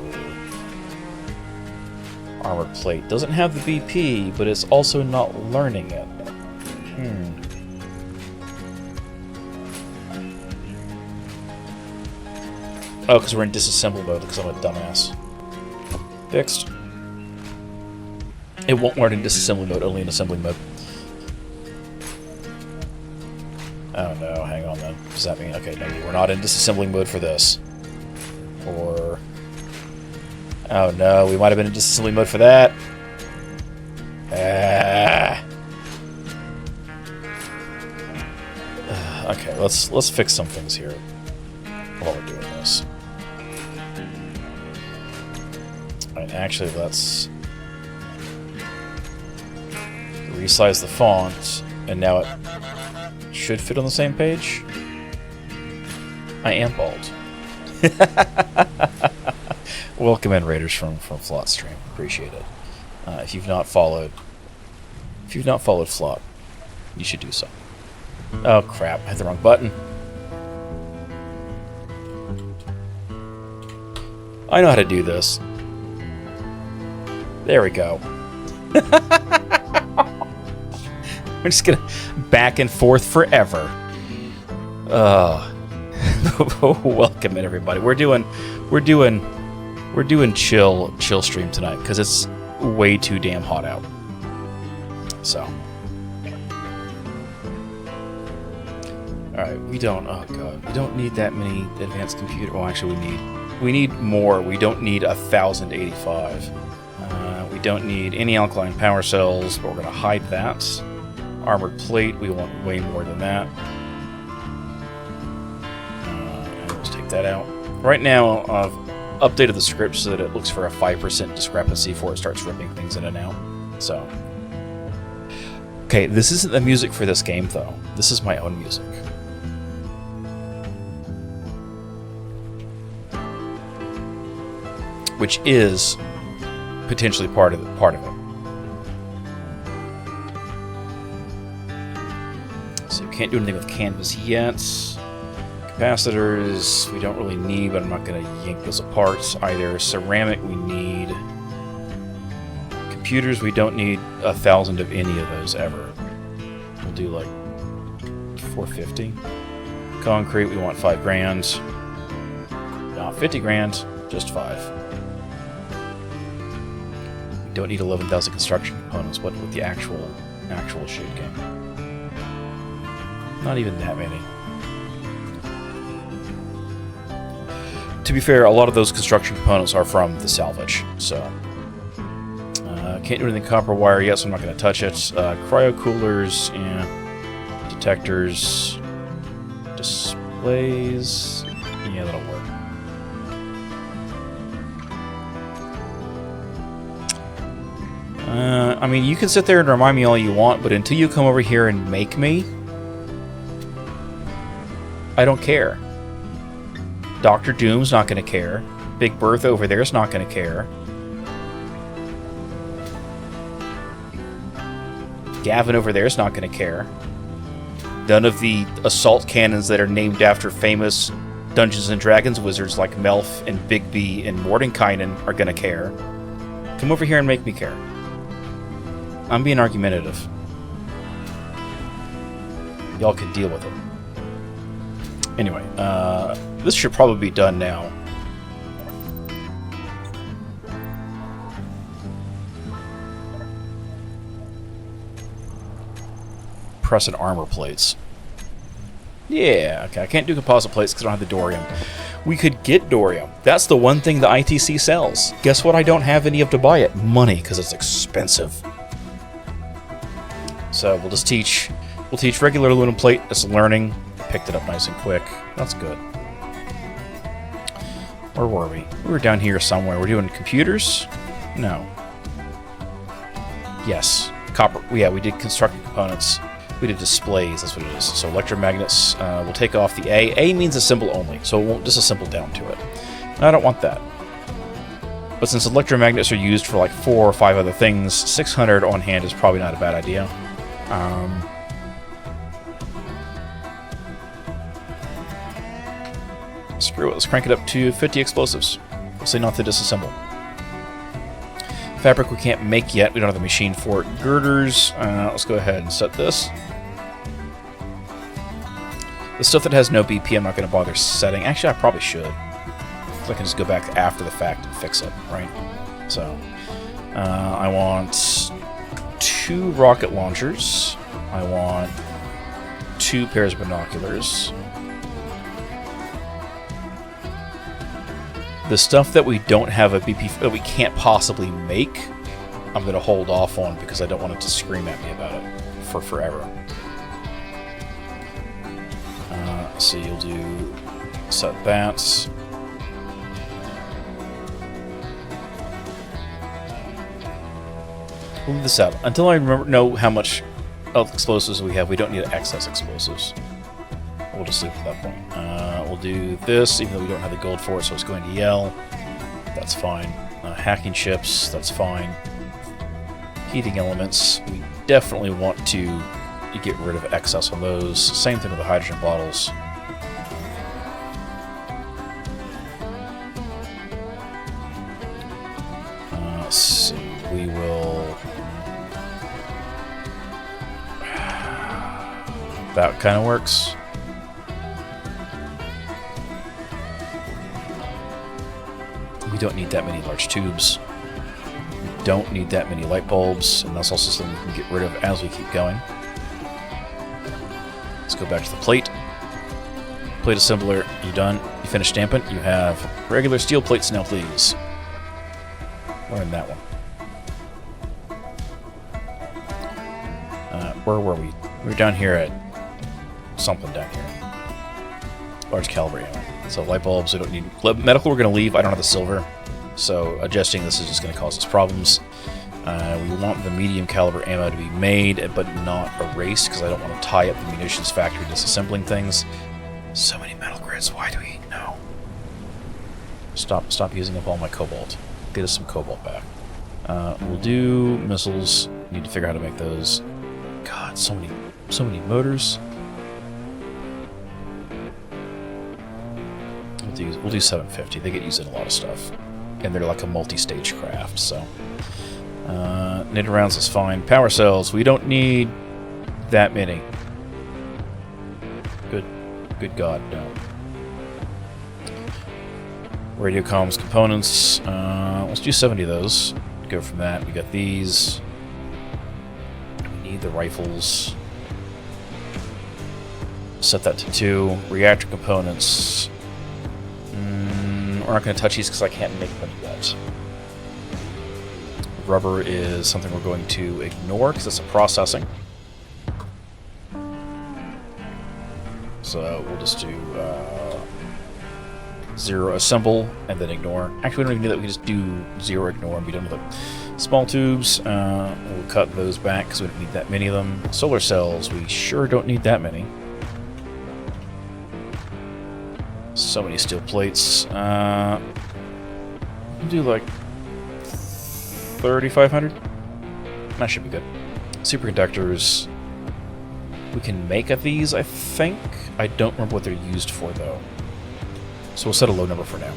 armored plate. Doesn't have the BP, but it's also not learning it. Oh, because we're in disassembly mode, because I'm a dumbass. Fixed. It won't learn in disassembly mode, only in assembly mode. Oh no, hang on then. Does that mean... Okay, no, we're not in disassembly mode for this. Or... Oh no, we might have been in disassembly mode for that. Okay, let's fix some things here while we're doing this. Alright, actually, let's resize the font, and now it should fit on the same page. I am bald. Welcome in, Raiders from Flot Stream. Appreciate it. If you've not followed Flot, you should do so. Oh crap! I hit the wrong button. I know how to do this. There we go. We're just gonna back and forth forever. Welcome in, everybody. We're doing chill stream tonight because it's way too damn hot out. So, all right, we don't. Oh god, we don't need that many advanced computer. Well, actually, we need more. We don't need 1,085. We don't need any alkaline power cells, but we're gonna hide that. Armored plate, we want way more than that. And let's take that out. Right now, I've updated the script so that it looks for a 5% discrepancy before it starts ripping things in and out. So, okay, this isn't the music for this game, though. This is my own music. Which is potentially part of it. So you can't do anything with canvas yet. Capacitors we don't really need, but I'm not going to yank those apart either. Ceramic we need. Computers we don't need 1,000 of any of those ever. We'll do like 450. Concrete we want 5 grand. Not 50 grand, just 5. We don't need 11,000 construction components. What with the actual shoot game? Not even that many. To be fair, a lot of those construction components are from the salvage, so... can't do anything copper wire yet, so I'm not going to touch it. Cryo coolers, yeah. Detectors. Displays. Yeah, that'll work. I mean, you can sit there and remind me all you want, but until you come over here and make me, I don't care. Dr. Doom's not going to care. Big Bertha over there is not going to care. Gavin over there is not going to care. None of the assault cannons that are named after famous Dungeons and Dragons wizards like Melf and Bigby and Mordenkainen are going to care. Come over here and make me care. I'm being argumentative. Y'all can deal with it. Anyway, this should probably be done now. Press and armor plates. Yeah, okay, I can't do composite plates because I don't have the Dorium. We could get Dorium. That's the one thing the ITC sells. Guess what I don't have any of to buy it? Money, because it's expensive. So we'll just teach... We'll teach regular aluminum plate. It's learning. Picked it up nice and quick. That's good. Where were we? We were down here somewhere. We're doing computers? No. Yes. Copper. Yeah, we did constructed components. We did displays, that's what it is. So electromagnets, we'll take off the A. A means a symbol only, so it won't disassemble down to it. I don't want that. But since electromagnets are used for like 4 or 5 other things, 600 on hand is probably not a bad idea. Screw it, let's crank it up to 50 explosives. We'll say not to disassemble. Fabric we can't make yet, we don't have the machine for it. Girders, let's go ahead and set this. The stuff that has no BP I'm not going to bother setting. Actually, I probably should. So I can just go back after the fact and fix it, right? So, I want 2 rocket launchers. I want 2 pairs of binoculars. The stuff that we don't have a BP, that we can't possibly make, I'm going to hold off on because I don't want it to scream at me about it for forever. So you'll do set that. We'll leave this out until I know how much of explosives we have. We don't need excess explosives. We'll just leave it at that point. We'll do this, even though we don't have the gold for it, so it's going to yell. That's fine. Hacking chips, that's fine. Heating elements, we definitely want to get rid of excess on those. Same thing with the hydrogen bottles. Let's see, we will... That kind of works. We don't need that many large tubes. We don't need that many light bulbs, and that's also something we can get rid of as we keep going. Let's go back to the plate. Plate assembler, you done? You finished stamping? You have regular steel plates now, please. Learn that one. Where were we? We were down here at something down here. Large caliber ammo. So light bulbs, we don't need. Medical, we're going to leave. I don't have the silver, so adjusting this is just going to cause us problems. We want the medium caliber ammo to be made, but not erased, because I don't want to tie up the munitions factory disassembling things. So many metal grids. Why do we? No. Stop using up all my cobalt. Get us some cobalt back. We'll do missiles. Need to figure out how to make those. God, so many motors. We'll do 750. They get used in a lot of stuff, and they're like a multi-stage craft. So, knitted rounds is fine. Power cells. We don't need that many. Good God, no. Radio comms components. Let's do 70 of those. Go from that. We got these. We need the rifles. Set that to 2. Reactor components. We're not going to touch these because I can't make them yet. Rubber is something we're going to ignore because it's a processing. So we'll just do 0 assemble and then ignore. Actually, we don't even do that. We can just do 0 ignore and be done with it. Small tubes, we'll cut those back because we don't need that many of them. Solar cells, we sure don't need that many. So many steel plates. do like 3,500. That should be good. Superconductors. We can make of these, I think. I don't remember what they're used for, though. So we'll set a low number for now.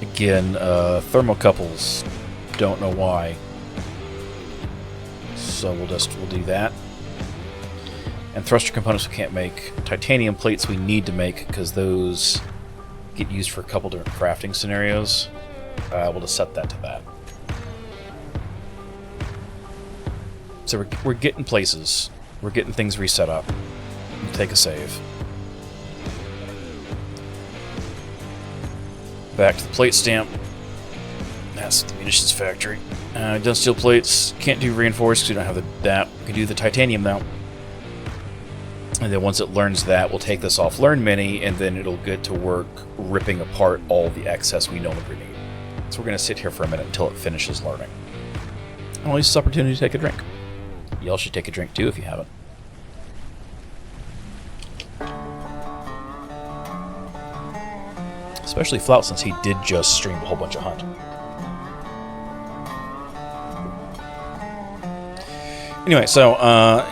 Again, thermocouples. Don't know why. So we'll do that. And thruster components we can't make. Titanium plates we need to make because those get used for a couple different crafting scenarios. We'll just set that to that. So we're getting places. We're getting things reset up. We'll take a save. Back to the plate stamp. That's the munitions factory. Done steel plates. Can't do reinforced because we don't have that. We can do the titanium now. And then once it learns that, we'll take this off Learn Mini, and then it'll get to work ripping apart all the excess we no longer need. So we're going to sit here for a minute until it finishes learning. And I'll use this opportunity to take a drink. Y'all should take a drink too if you haven't. Especially Flout, since he did just stream a whole bunch of Hunt. Anyway, so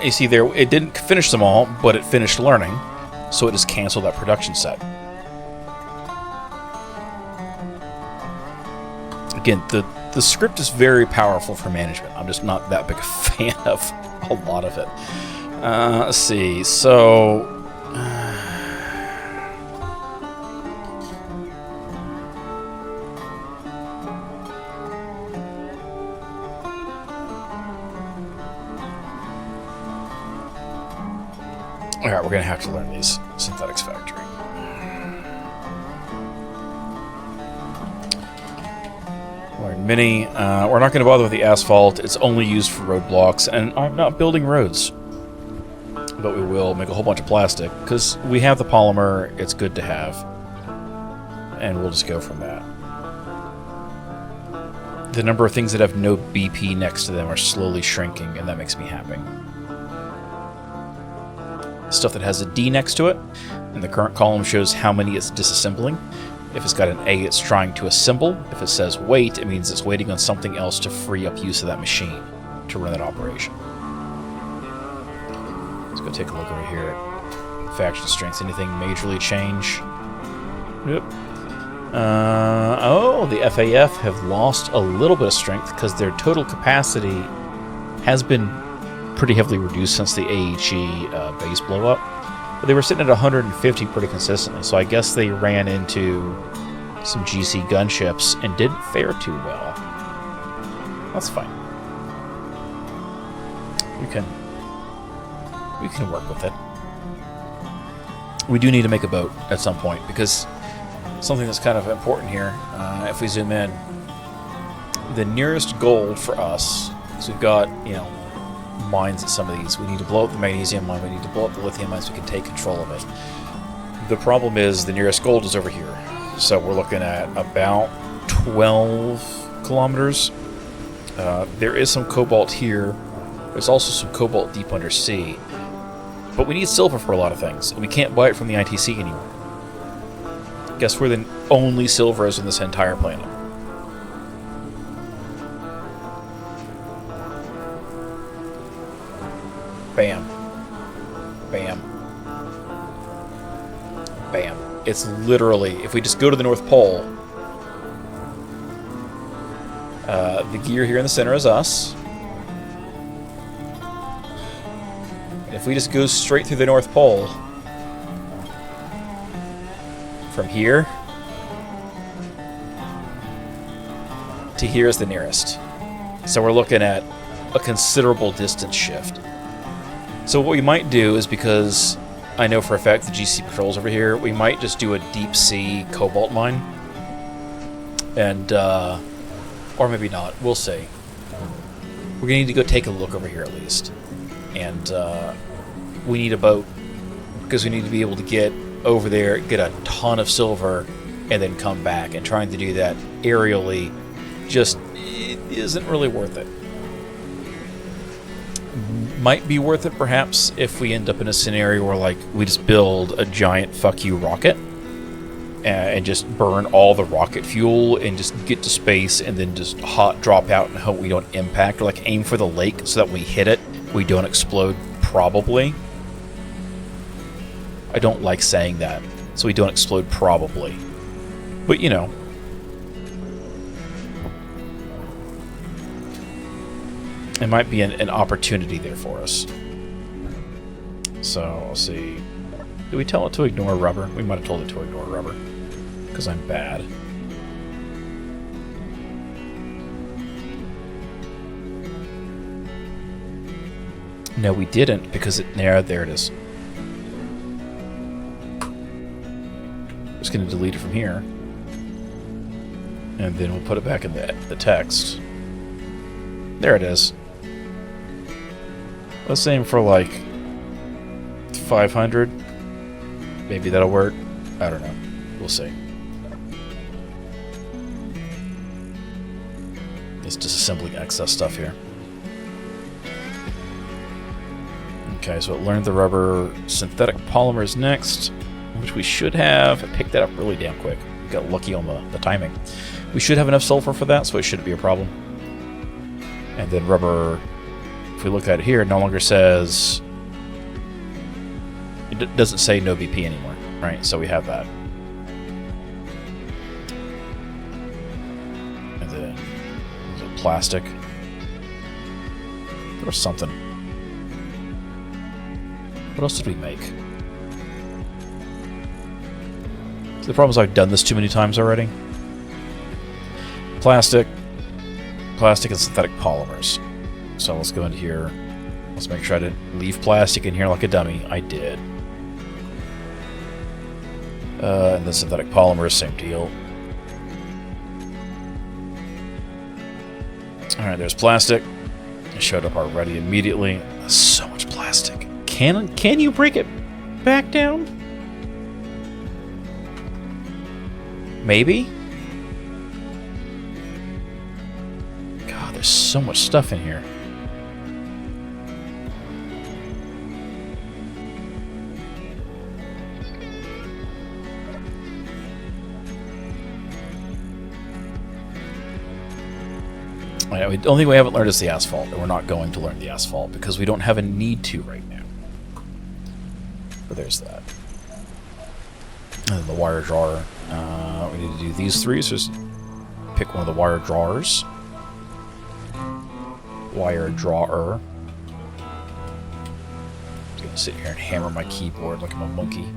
you see there, it didn't finish them all, but it finished learning, so it just canceled that production set. Again, the script is very powerful for management. I'm just not that big a fan of a lot of it. Let's see, so... Alright, we're going to have to learn these. Synthetics Factory. Learn Mini. We're not going to bother with the asphalt. It's only used for roadblocks, and I'm not building roads. But we will make a whole bunch of plastic, because we have the polymer, it's good to have. And we'll just go from that. The number of things that have no BP next to them are slowly shrinking, and that makes me happy. Stuff that has a D next to it, and the current column shows how many it's disassembling. If it's got an A, it's trying to assemble. If it says wait, it means it's waiting on something else to free up use of that machine to run that operation. Let's go take a look over here at faction strengths. Anything majorly change? Yep. Oh, the FAF have lost a little bit of strength because their total capacity has been pretty heavily reduced since the AHE base blow up. But they were sitting at 150 pretty consistently, so I guess they ran into some GC gunships and didn't fare too well. That's fine. We can work with it. We do need to make a boat at some point, because something that's kind of important here, if we zoom in, the nearest goal for us is we've got, you know, mines at some of these. We need to blow up the magnesium mine, we need to blow up the lithium mine so we can take control of it. The problem is the nearest gold is over here. So we're looking at about 12 kilometers. There is some cobalt here. There's also some cobalt deep undersea. But we need silver for a lot of things, and we can't buy it from the ITC anymore. Guess where the only silver is on this entire planet? Bam. Bam. Bam. It's literally, if we just go to the North Pole, the gear here in the center is us. And if we just go straight through the North Pole, from here to here is the nearest. So we're looking at a considerable distance shift. So what we might do is, because I know for a fact the GC patrol's over here, we might just do a deep sea cobalt mine. And, or maybe not. We'll see. We're going to need to go take a look over here at least. And we need a boat, because we need to be able to get over there, get a ton of silver, and then come back. And trying to do that aerially just isn't really worth it. Might be worth it, perhaps, if we end up in a scenario where, like, we just build a giant fuck you rocket. and just burn all the rocket fuel and just get to space and then just hot drop out and hope we don't impact, or like aim for the lake so that we hit it, we don't explode, probably. I don't like saying that, so we don't explode, probably. But, you know. It might be an opportunity there for us. So, let's see. Did we tell it to ignore rubber? We might have told it to ignore rubber. Because I'm bad. No, we didn't, because there it is. Just going to delete it from here. And then we'll put it back in the text. There it is. Let's aim for like 500. Maybe that'll work. I don't know. We'll see. It's just assembling excess stuff here. Okay, so it learned the rubber. Synthetic polymers next, which we should have. I picked that up really damn quick. We got lucky on the timing. We should have enough sulfur for that, so it shouldn't be a problem. And then rubber, if we look at it here, it no longer says... It doesn't say no BP anymore, right? So we have that. And then there's a plastic. There was something. What else did we make? So the problem is I've done this too many times already. Plastic and synthetic polymers. So let's go into here. Let's make sure I didn't leave plastic in here like a dummy. I did. And then synthetic polymers, same deal. Alright, there's plastic. It showed up already immediately. So much plastic. Can you break it back down? Maybe? God, there's so much stuff in here. The only thing we haven't learned is the asphalt, and we're not going to learn the asphalt because we don't have a need to right now. But there's that. And then the wire drawer. We need to do these three, so just pick one of the wire drawers. Wire drawer. I'm going to sit here and hammer my keyboard like I'm a monkey.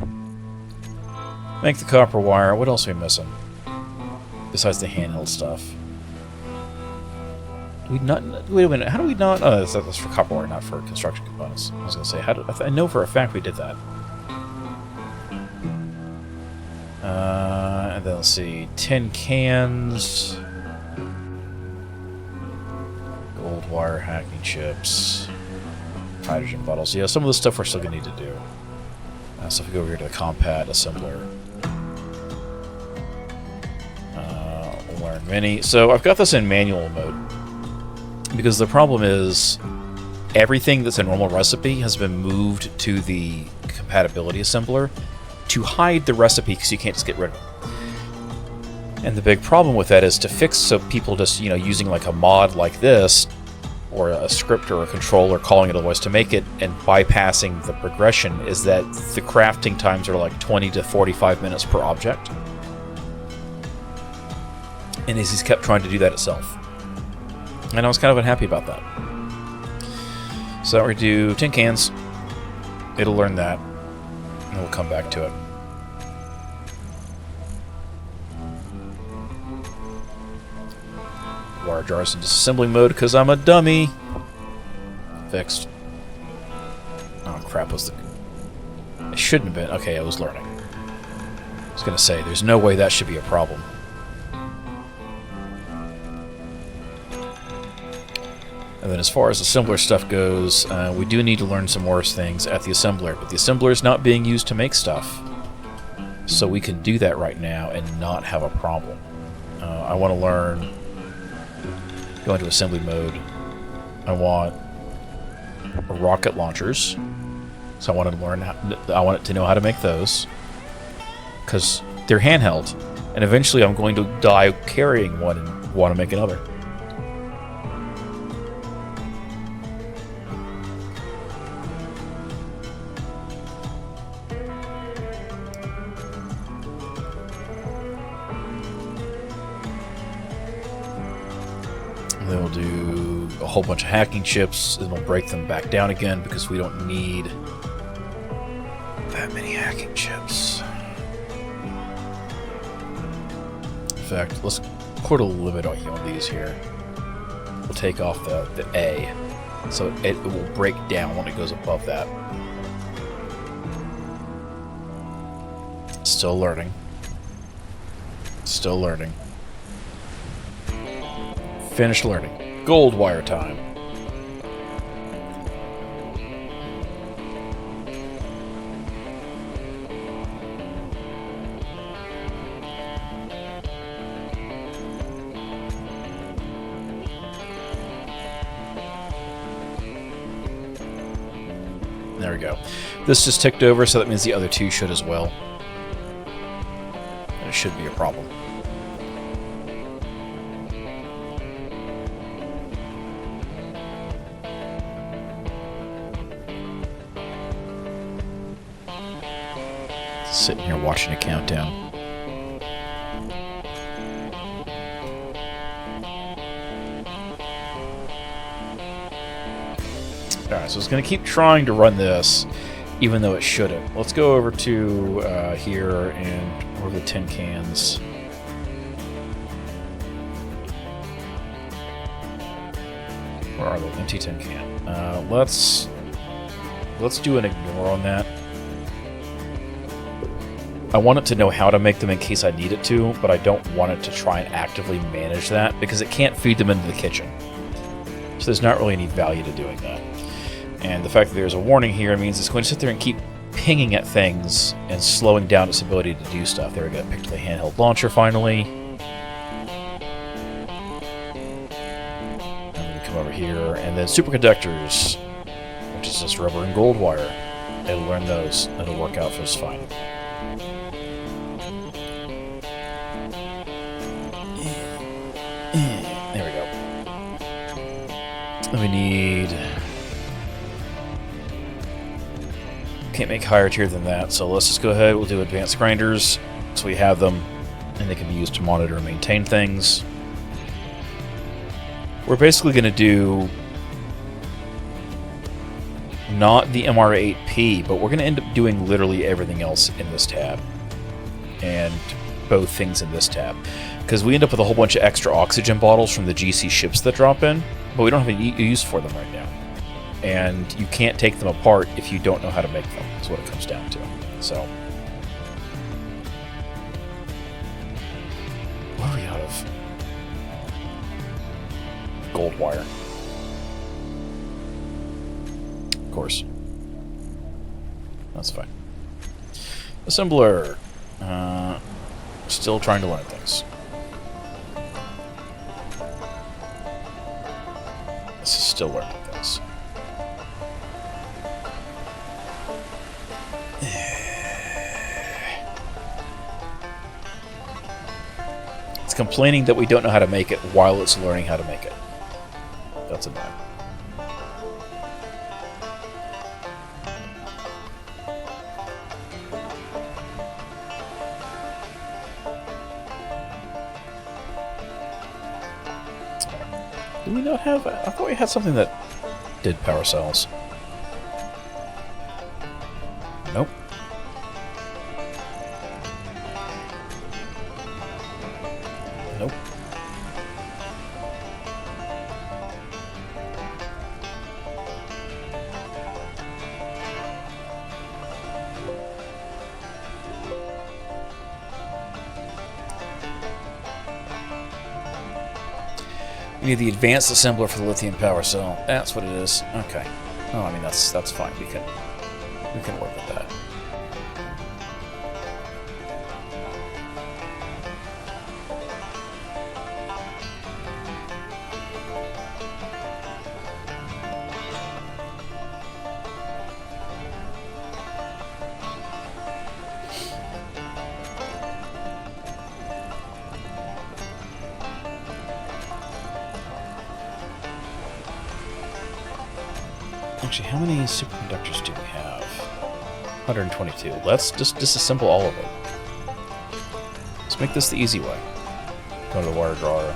Make the copper wire. What else are we missing? Besides the handheld stuff. Wait a minute, how do we not... Oh, that's for copper wire, not for construction components. I was going to say, I know for a fact we did that. And then let's see, tin cans, gold wire, hacking chips, hydrogen bottles. Yeah, some of the stuff we're still going to need to do. So if we go over here to the compat assembler, learn mini. So I've got this in manual mode. Because the problem is, everything that's a normal recipe has been moved to the compatibility assembler to hide the recipe because you can't just get rid of it. And the big problem with that is to fix so people just, using like a mod like this, or a script or a controller, calling it otherwise to make it, and bypassing the progression, is that the crafting times are like 20 to 45 minutes per object. And he's kept trying to do that itself. And I was kind of unhappy about that. So we're going to do tin cans. It'll learn that. And we'll come back to it. Wire jars in disassembling mode because I'm a dummy. Fixed. Oh crap, was the... It shouldn't have been. Okay, I was learning. I was going to say, there's no way that should be a problem. And then as far as assembler stuff goes, we do need to learn some more things at the assembler, but the assembler is not being used to make stuff. So we can do that right now and not have a problem. I want to learn, go into assembly mode. I want rocket launchers. So I want to learn, I want it to know how to make those. Because they're handheld, and eventually I'm going to die carrying one and want to make another. They'll do a whole bunch of hacking chips, and we'll break them back down again because we don't need that many hacking chips. In fact, let's put a limit on these here. We'll take off the A, so it will break down when it goes above that. Still learning. Still learning. Finished learning. Gold wire time. There we go. This just ticked over, so that means the other two should as well. And it should be a problem. Sitting here watching a countdown. Alright, so it's going to keep trying to run this, even though it shouldn't. Let's go over to here and where are the tin cans? Where are they? Empty tin can. Let's do an ignore on that. I want it to know how to make them in case I need it to, but I don't want it to try and actively manage that because it can't feed them into the kitchen. So there's not really any value to doing that. And the fact that there's a warning here means it's going to sit there and keep pinging at things and slowing down its ability to do stuff. There we go, picked up the handheld launcher finally. And we come over here, and then superconductors, which is just rubber and gold wire. It'll learn those. It'll work out for us fine. There we go. We need... Can't make higher tier than that, so let's just go ahead. We'll do advanced grinders, so we have them, and they can be used to monitor and maintain things. We're basically going to do not the MR8P, but we're going to end up doing literally everything else in this tab, and both things in this tab, because we end up with a whole bunch of extra oxygen bottles from the GC ships that drop in, but we don't have any use for them right now. And you can't take them apart if you don't know how to make them, is what it comes down to. So, what are we out of? Gold wire. Of course. That's fine. Assembler. Still trying to learn things. This is still learning things. It's complaining that we don't know how to make it while it's learning how to make it. That's annoying. Do we not have... I thought we had something that did power cells. Nope. Nope. We need the advanced assembler for the lithium power cell. That's what it is. Okay. Oh, I mean that's fine. We can work with that. Actually, how many superconductors do we have? 122. Let's just disassemble all of them. Let's make this the easy way. Go to the wire drawer.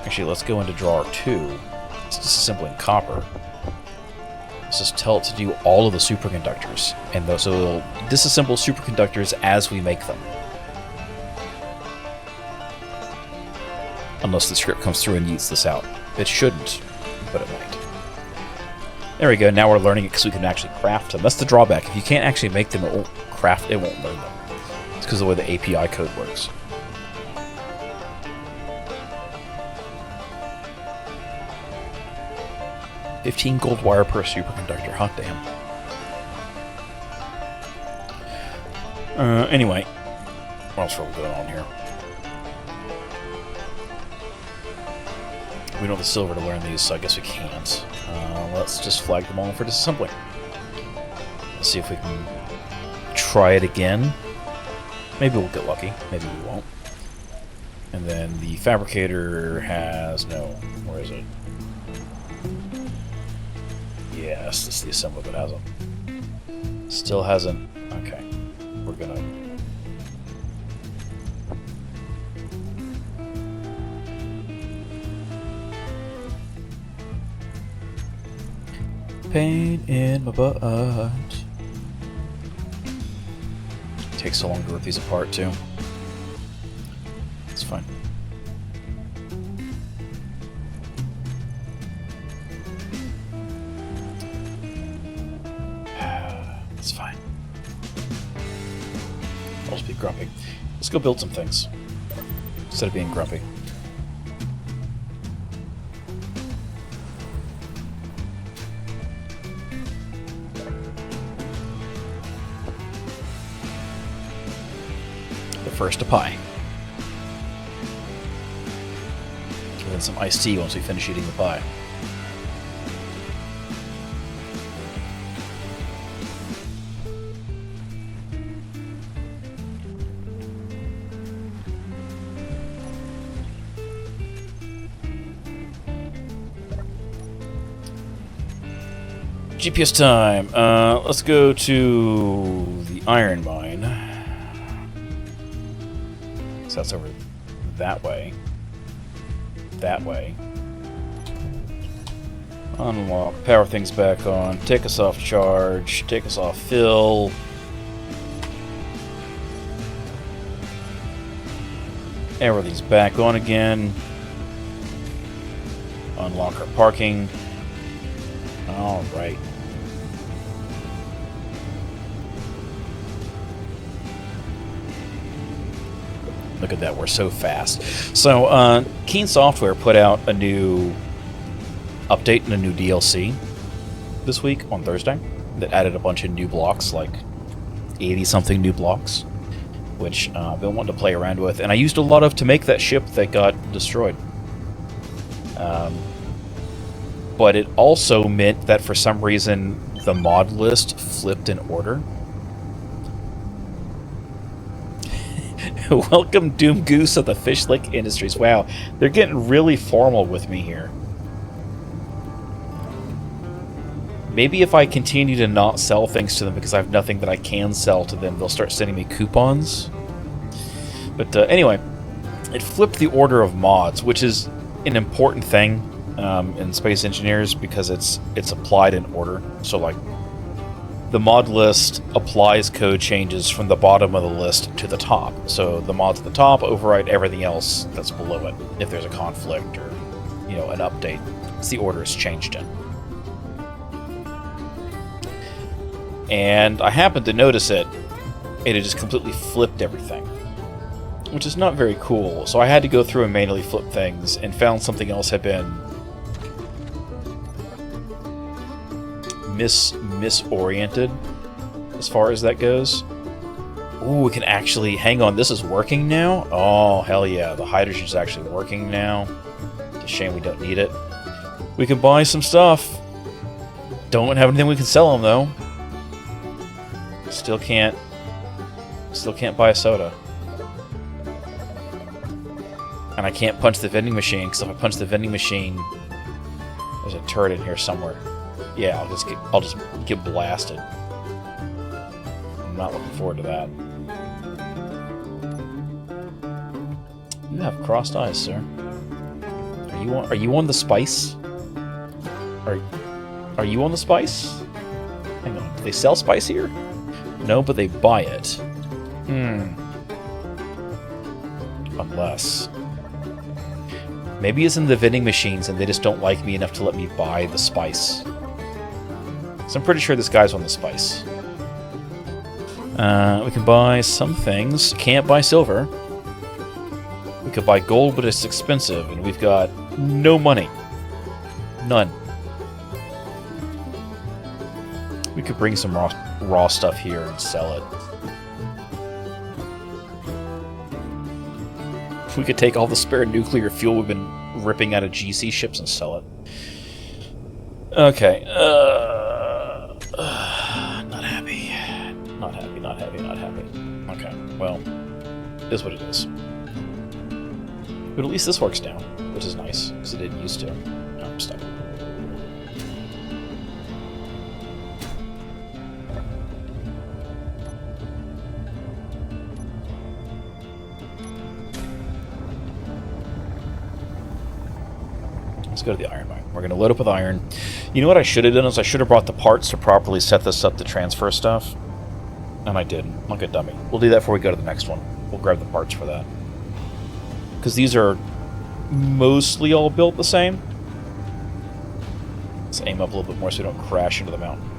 Actually, let's go into drawer 2. It's disassembling copper. Let's just tell it to do all of the superconductors. And so it'll disassemble superconductors as we make them. Unless the script comes through and yeets this out. It shouldn't, but it might. There we go, now we're learning it because we can actually craft them. That's the drawback. If you can't actually make them, it won't learn them. It's because of the way the API code works. $15 gold wire per superconductor, hot damn. Anyway, what else are we going on here? We don't have the silver to learn these, so I guess we can't. Let's just flag them all for disassembly. Let's see if we can try it again. Maybe we'll get lucky. Maybe we won't. And then the fabricator has no... Where is it? Yes, this is the assembly that hasn't. Still hasn't. Okay. We're gonna... Pain in my butt. Takes so long to rip these apart, too. It's fine. It's fine. I'll just be grumpy. Let's go build some things. Instead of being grumpy. First a pie. And then some iced tea once we finish eating the pie. GPS time. Let's go to the iron mine. That's over that way. That way. Unlock. Power things back on. Take us off charge. Take us off fill. Everything's back on again. Unlock our parking. Alright. Look at that, we're so fast. So, Keen Software put out a new update and a new DLC this week on Thursday that added a bunch of new blocks, like 80-something new blocks, which I've been wanting to play around with. And I used a lot of to make that ship that got destroyed. But it also meant that for some reason the mod list flipped in order. Welcome, Doom Goose of the Fish Lick Industries. Wow, they're getting really formal with me here. Maybe if I continue to not sell things to them because I have nothing that I can sell to them, they'll start sending me coupons. But anyway, it flipped the order of mods, which is an important thing in Space Engineers because it's applied in order. So, like, the mod list applies code changes from the bottom of the list to the top. So the mods at the top override everything else that's below it. If there's a conflict or, you know, an update, it's the order it's changed in. And I happened to notice it, and it just completely flipped everything, which is not very cool. So I had to go through and manually flip things, and found something else had been misoriented as far as that goes. Ooh, we can actually... Hang on, this is working now? Oh, hell yeah. The hydrogen's actually working now. It's a shame we don't need it. We can buy some stuff. Don't have anything we can sell them, though. Still can't buy a soda. And I can't punch the vending machine, because if I punch the vending machine, there's a turret in here somewhere. Yeah, I'll just get blasted. I'm not looking forward to that. You have crossed eyes, sir. Are you on the spice? Are you on the spice? Hang on, do they sell spice here? No, but they buy it. Unless... maybe it's in the vending machines and they just don't like me enough to let me buy the spice. So I'm pretty sure this guy's on the spice. We can buy some things. Can't buy silver. We could buy gold, but it's expensive, and we've got no money. None. We could bring some raw stuff here and sell it. We could take all the spare nuclear fuel we've been ripping out of GC ships and sell it. Okay. Not happy. Not happy, not happy, not happy. Okay, well, it is what it is. But at least this works now, which is nice, because it didn't used to. No, I'm stuck. Let's go to the iron mine. We're going to load up with iron. You know what I should have done is I should have brought the parts to properly set this up to transfer stuff. And I didn't. Like a dummy. We'll do that before we go to the next one. We'll grab the parts for that. Because these are mostly all built the same. Let's aim up a little bit more so we don't crash into the mountain.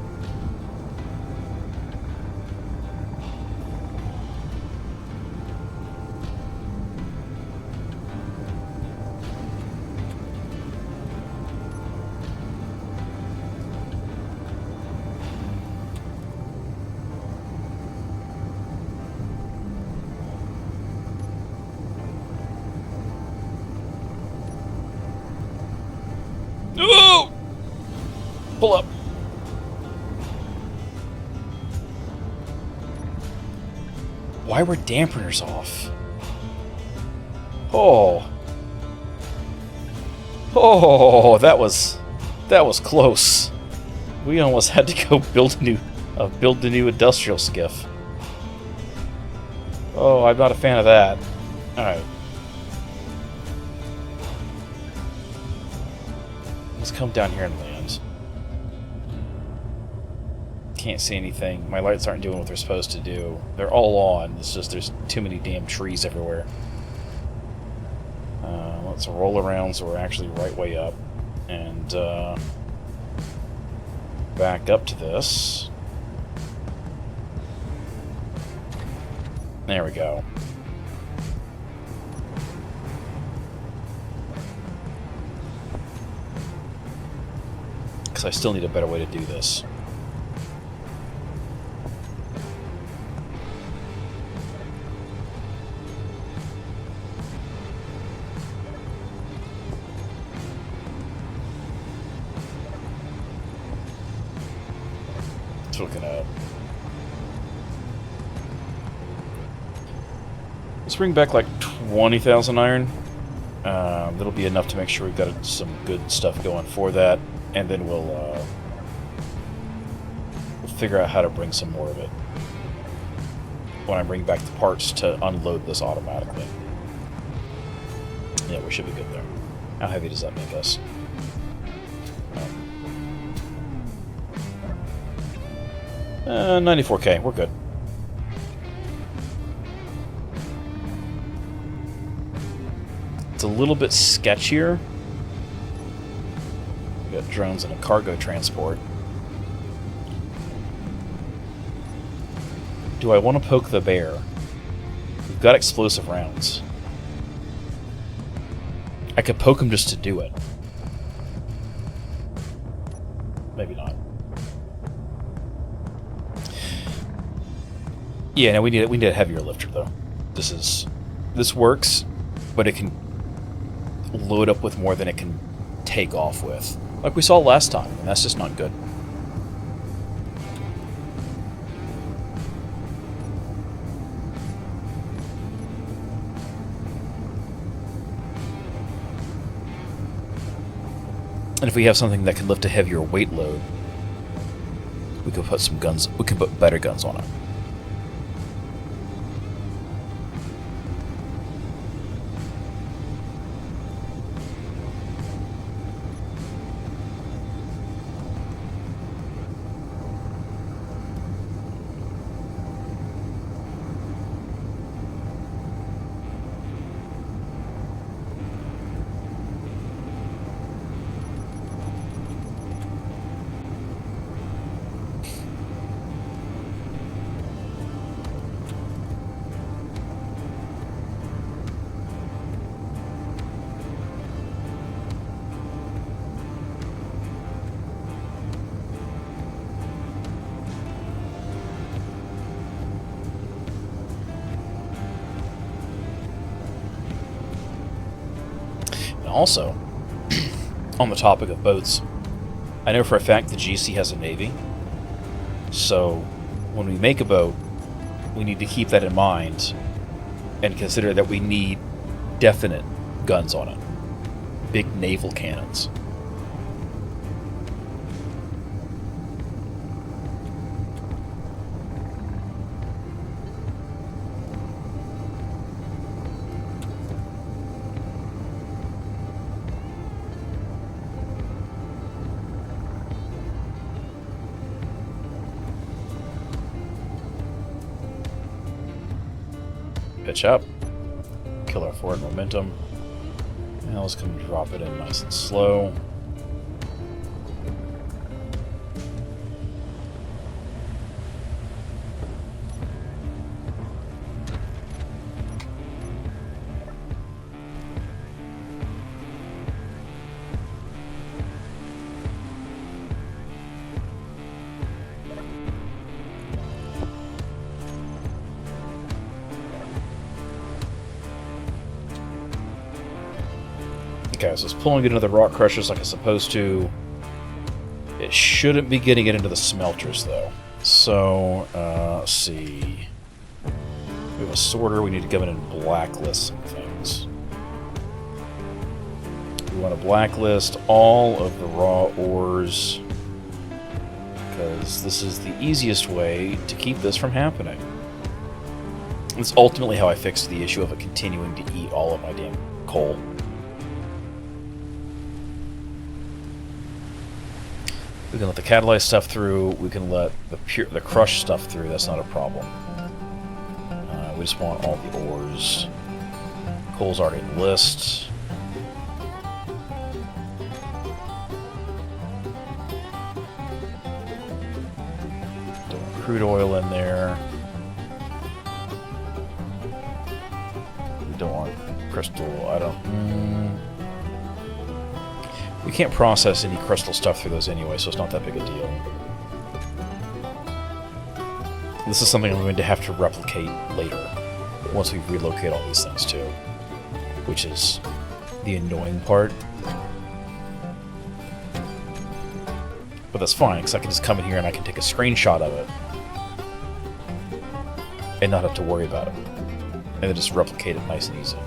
Oh! Pull up. Why were dampeners off? Oh. Oh, that was close. We almost had to go build a new industrial skiff. Oh, I'm not a fan of that. All right. Let's come down here and land. Can't see anything. My lights aren't doing what they're supposed to do. They're all on. It's just there's too many damn trees everywhere. Let's roll around so we're actually right way up. And back up to this. There we go. Because I still need a better way to do this. Let's look it up. Let's bring back like 20,000 iron. That'll be enough to make sure we've got some good stuff going for that. And then we'll figure out how to bring some more of it when I bring back the parts to unload this automatically. Yeah, we should be good there. How heavy does that make us? 94k, we're good. It's a little bit sketchier. We got drones and a cargo transport. Do I want to poke the bear? We've got explosive rounds. I could poke him just to do it. Maybe not. Yeah, no, we need a heavier lifter though. This works, but it can load up with more than it can take off with. Like we saw last time, and that's just not good. And if we have something that can lift a heavier weight load, we could put some guns. We can put better guns on it. Also, on the topic of boats, I know for a fact the GC has a navy, so when we make a boat, we need to keep that in mind and consider that we need definite guns on it. Big naval cannons. Pitch up, kill our forward momentum. Now let's come drop it in nice and slow. Okay, so it's pulling it into the rock crushers like it's supposed to. It shouldn't be getting it into the smelters, though. So, let's see. We have a sorter. We need to go in and blacklist some things. We want to blacklist all of the raw ores, because this is the easiest way to keep this from happening. It's ultimately how I fixed the issue of it continuing to eat all of my damn coal. We can let the catalyzed stuff through. We can let the crushed stuff through. That's not a problem. We just want all the ores. Coal's already in the list. Don't want crude oil in there. We don't want crystal. I don't. We can't process any crystal stuff through those anyway, so it's not that big a deal. This is something I'm going to have to replicate later, once we relocate all these things too, which is the annoying part. But that's fine, because I can just come in here and I can take a screenshot of it and not have to worry about it, and then just replicate it nice and easy.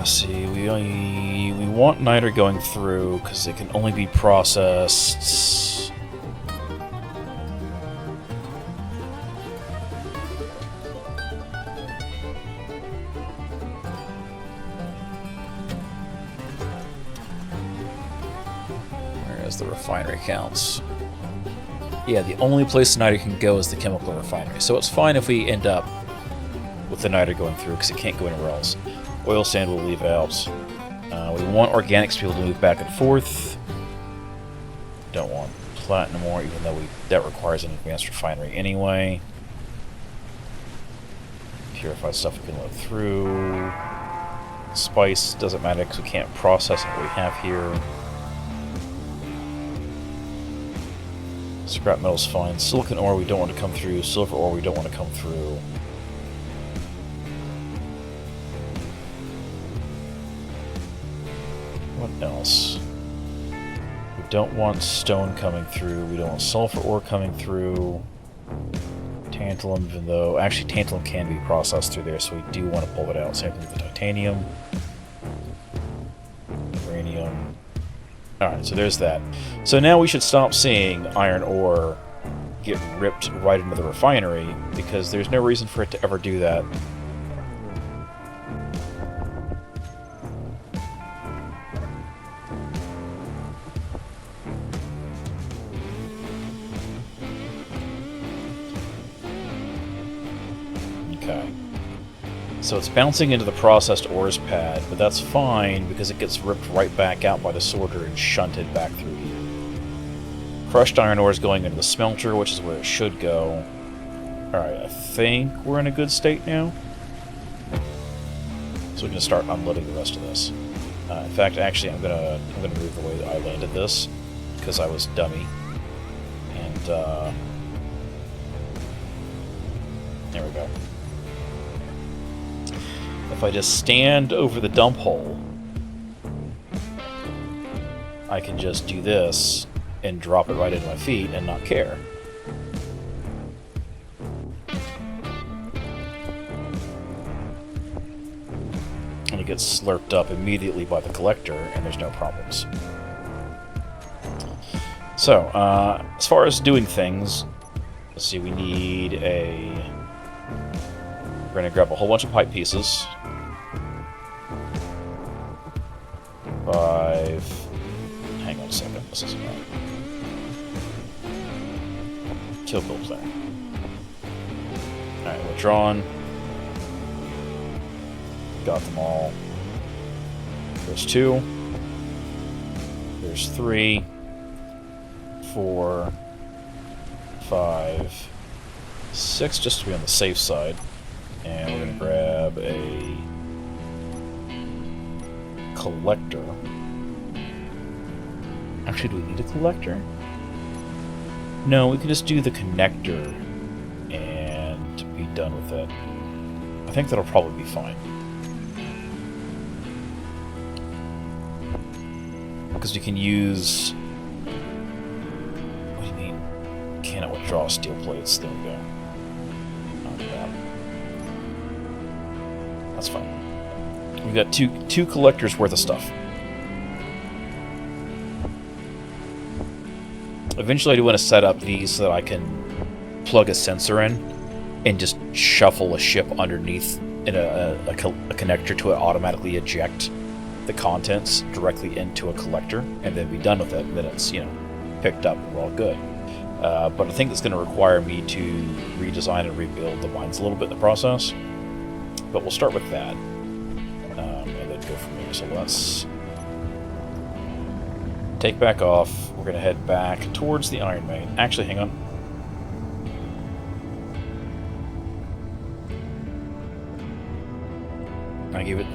See, we want niter going through because it can only be processed. Whereas the refinery counts. Yeah, the only place the niter can go is the chemical refinery. So it's fine if we end up with the niter going through because it can't go anywhere else. Oil sand will leave out. We want organics to be able to move back and forth. Don't want platinum ore, even though that requires an advanced refinery anyway. Purified stuff we can let through. Spice doesn't matter because we can't process what we have here. Scrap metal's fine. Silicon ore we don't want to come through. Silver ore we don't want to come through. What else? don't want stone coming through. We don't want sulfur ore coming through. Tantalum, even though... Actually, tantalum can be processed through there, so we do want to pull it out. Same thing with the titanium. Uranium. Alright, so there's that. So now we should stop seeing iron ore get ripped right into the refinery, because there's no reason for it to ever do that. Okay. So it's bouncing into the processed ores pad, but that's fine because it gets ripped right back out by the sorter and shunted back through here. Crushed iron ore is going into the smelter, which is where it should go. Alright, I think we're in a good state now. So we can start unloading the rest of this. In fact, actually, I'm gonna move the way that I landed this, because I was dummy. And there we go. If I just stand over the dump hole, I can just do this and drop it right into my feet and not care. And it gets slurped up immediately by the collector, and there's no problems. So, as far as doing things, let's see, we need a... We're going to grab a whole bunch of pipe pieces. 5... Hang on a second, this isn't right. Kill builds there. Alright, withdrawn. Got them all. There's 2. There's 3. 4. 5. 6, just to be on the safe side. And we're going to grab a collector. Actually, do we need a collector? No, we can just do the connector and be done with it. I think that'll probably be fine. Because we can use... What do you mean? Cannot withdraw steel plates. There we go. Not bad. That's fine. We've got two collectors worth of stuff. Eventually I do want to set up these so that I can plug a sensor in and just shuffle a ship underneath in a connector to automatically eject the contents directly into a collector and then be done with it. And then it's, you know, picked up and we're all good. But I think it's going to require me to redesign and rebuild the mines a little bit in the process. But we'll start with that and then go from there. So let's take back off. We're going to head back towards the Iron Main. Actually, hang on.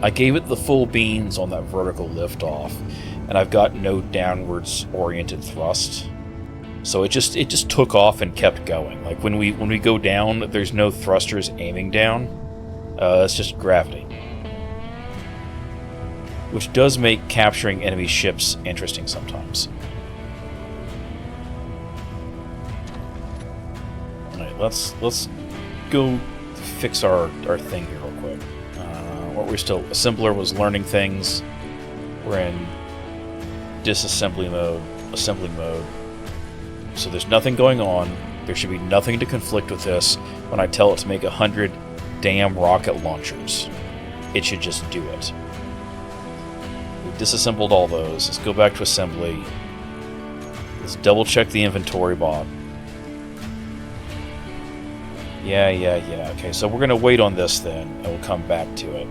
I gave it the full beans on that vertical lift off, and I've got no downwards oriented thrust. So it just took off and kept going. Like when we go down, there's no thrusters aiming down. It's just gravity. Which does make capturing enemy ships interesting sometimes. Alright, let's go fix our thing here real quick. What we're still... Assembler was learning things. We're in disassembly mode, assembling mode. So there's nothing going on. There should be nothing to conflict with this when I tell it to make 100 damn rocket launchers. It should just do it. We've disassembled all those. Let's go back to assembly. Let's double check the inventory bot. Yeah. Okay, so we're going to wait on this then, and we'll come back to it.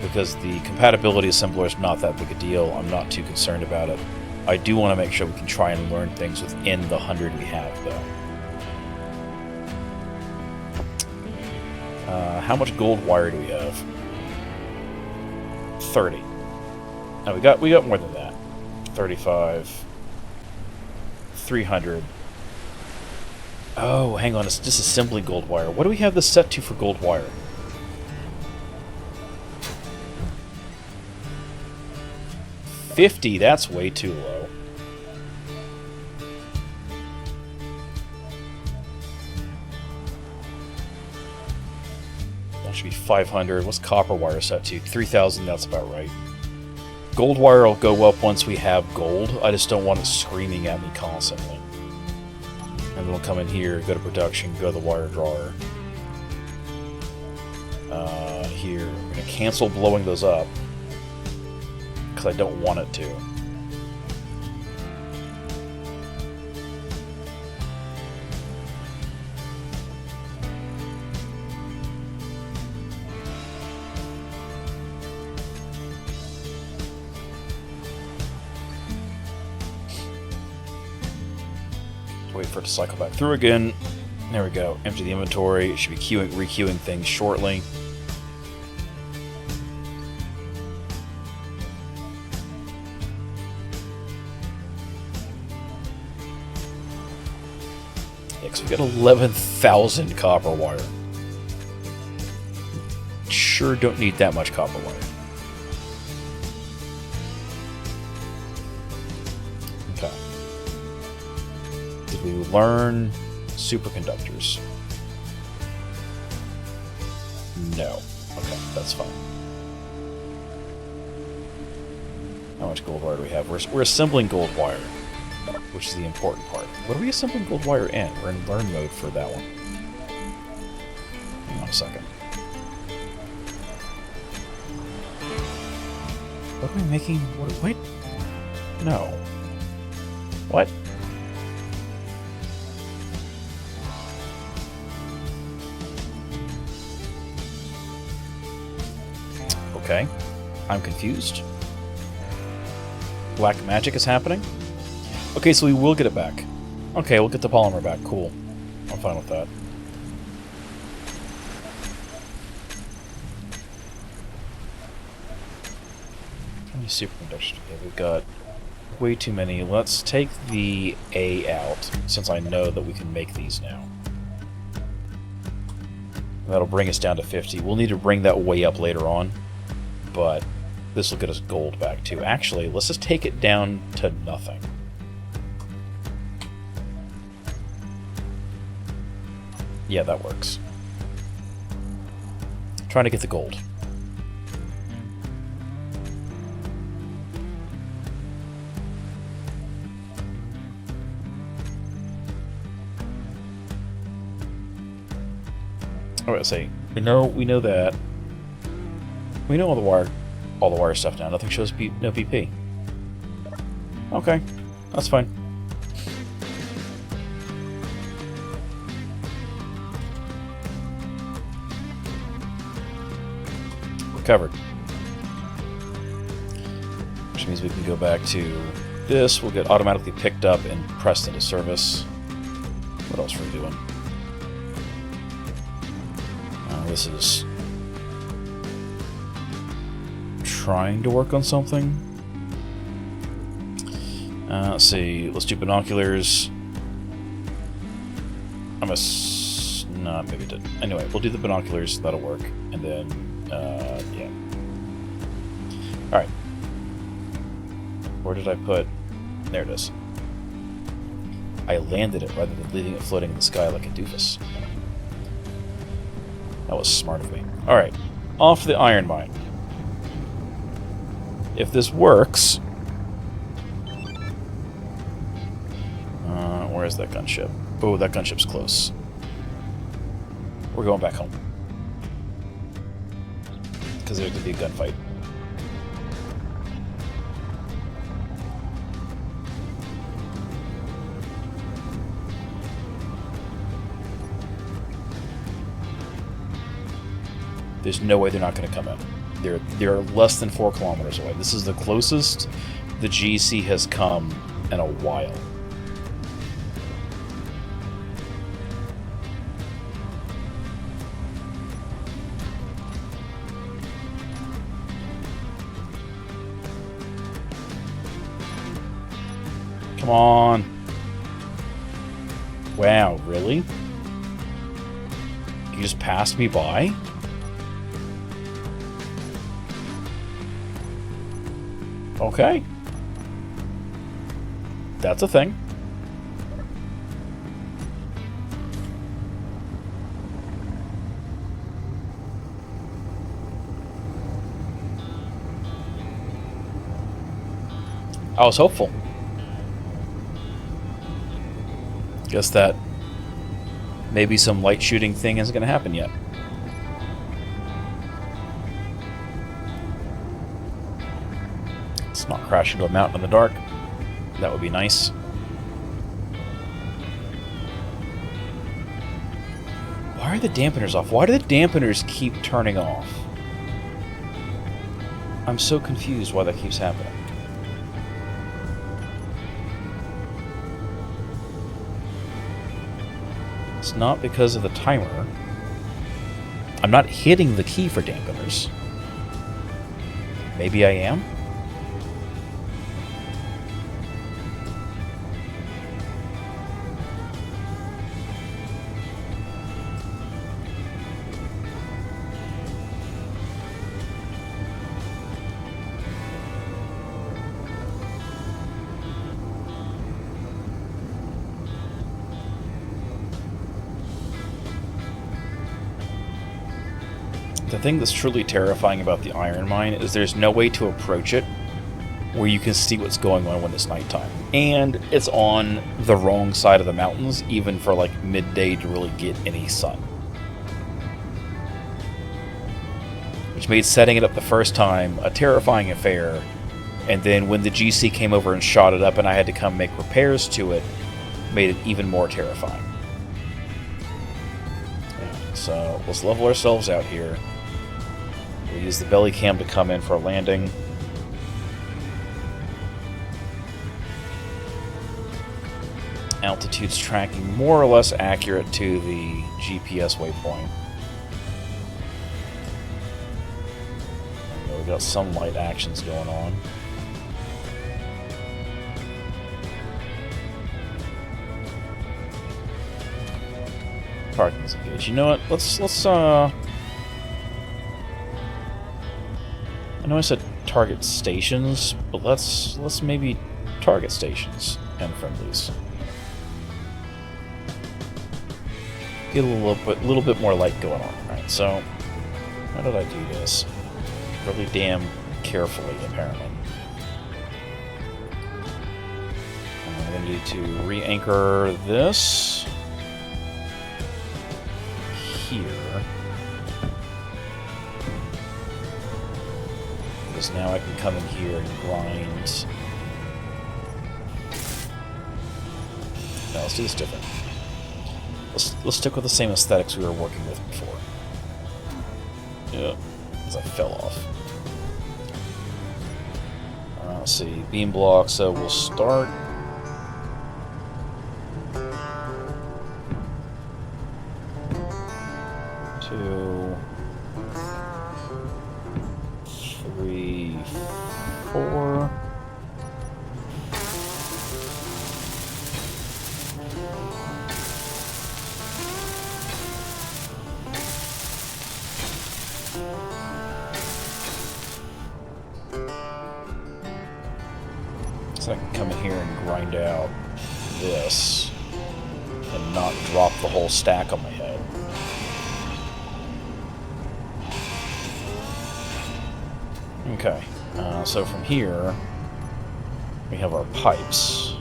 Because the compatibility assembler is not that big a deal. I'm not too concerned about it. I do want to make sure we can try and learn things within the 100 we have, though. How much gold wire do we have? 30. No, we got more than that. 35. 300. Oh, hang on, it's disassembly gold wire. What do we have this set to for gold wire? 50, that's way too low. That should be 500. What's copper wire set to? 3,000, that's about right. Gold wire will go up once we have gold. I just don't want it screaming at me constantly. And then we'll come in here, go to production, go to the wire drawer. Here, I'm going to cancel blowing those up, because I don't want it to. Wait for it to cycle back through again. There we go. Empty the inventory. It should be re-queuing things shortly. Yeah, because we got 11,000 copper wire. Sure don't need that much copper wire. Okay. Did we learn superconductors? No. Okay, that's fine. How much gold wire do we have? We're assembling gold wire, which is the important part. What are we assembling gold wire in? We're in learn mode for that one. Hang on a second. What am I making? What? No. What? Okay. I'm confused. Black magic is happening? Okay, so we will get it back. Okay, we'll get the polymer back. Cool. I'm fine with that. How many superconductors do we have? We've got way too many. Let's take the A out, since I know that we can make these now. That'll bring us down to 50. We'll need to bring that way up later on, but this will get us gold back too. Actually, let's just take it down to nothing. Yeah, that works. Trying to get the gold. Oh, I say we know that. We know all the wire stuff now. Nothing shows no PP. Okay, that's fine. We're covered. Which means we can go back to this. We'll get automatically picked up and pressed into service. What else are we doing? This is trying to work on something. Let's see. Let's do binoculars. No, maybe it didn't. Anyway, we'll do the binoculars. That'll work. And then, yeah. Alright. Where did I put... There it is. I landed it rather than leaving it floating in the sky like a doofus. That was smart of me. Alright. Off the iron mine. If this works... where is that gunship? Oh, that gunship's close. We're going back home. Because there's going to be a gunfight. There's no way they're not going to come in. They're less than 4 kilometers away. This is the closest the GC has come in a while. Come on. Wow, really? You just passed me by? Okay. That's a thing. I was hopeful. Guess that maybe some light shooting thing isn't going to happen yet. Let's not crash into a mountain in the dark. That would be nice. Why are the dampeners off? Why do the dampeners keep turning off? I'm so confused why that keeps happening. It's not because of the timer. I'm not hitting the key for dampeners. Maybe I am? The thing that's truly terrifying about the iron mine is there's no way to approach it where you can see what's going on when it's nighttime. And it's on the wrong side of the mountains, even for like midday to really get any sun. Which made setting it up the first time a terrifying affair. And then when the GC came over and shot it up and I had to come make repairs to it, made it even more terrifying. Yeah, so let's level ourselves out here. We'll use the belly cam to come in for a landing. Altitude's tracking more or less accurate to the GPS waypoint. We've got some light actions going on. Parking's engaged. You know what? Let's I know I said target stations, but let's maybe target stations and friendlies. Get a little bit more light going on. Alright, so how did I do this? Really damn carefully, apparently. I'm going to need to re-anchor this here. Because now I can come in here and grind. No, let's do this different. Let's stick with the same aesthetics we were working with before. Yep, because I fell off. Let's see, beam block, so we'll start. Two, three, four. So I can come in here and grind out this and not drop the whole stack on my head. Okay, so from here we have our pipes.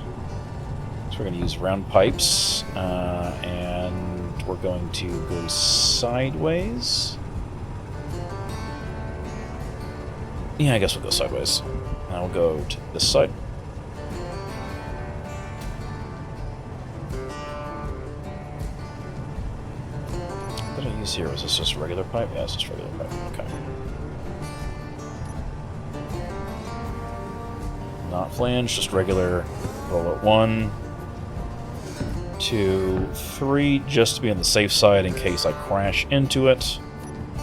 So we're going to use round pipes, and we're going to go sideways. Yeah, I guess we'll go sideways. Now we'll go to this side. What did I use here? Was this just regular pipe? Yeah, it's just regular pipe. Okay. Not flange, just regular. Roll it 1, 2, 3, just to be on the safe side in case I crash into it.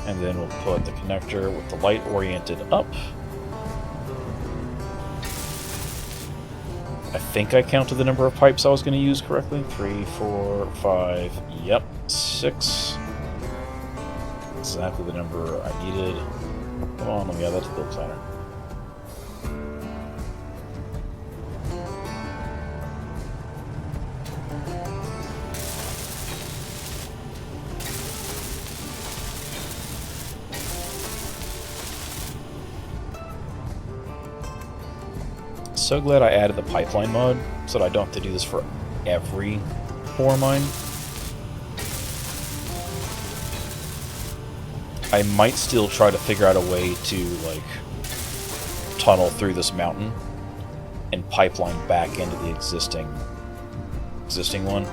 And then we'll put the connector with the light oriented up. I think I counted the number of pipes I was going to use correctly. 3, 4, 5, yep, 6. Exactly the number I needed. Come on, let me add that to the build designer. so glad I added the pipeline mod so that I don't have to do this for every ore mine. I might still try to figure out a way to, like, tunnel through this mountain and pipeline back into the existing one.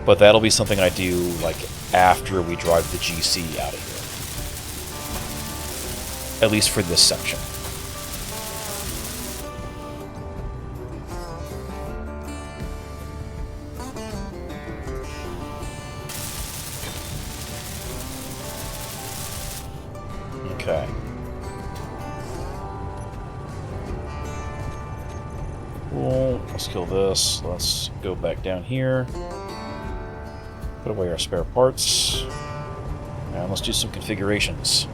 But that'll be something I do, like, after we drive the GC out of here. At least for this section. Okay. Cool. Let's kill this. Let's go back down here. Put away our spare parts. And let's do some configurations.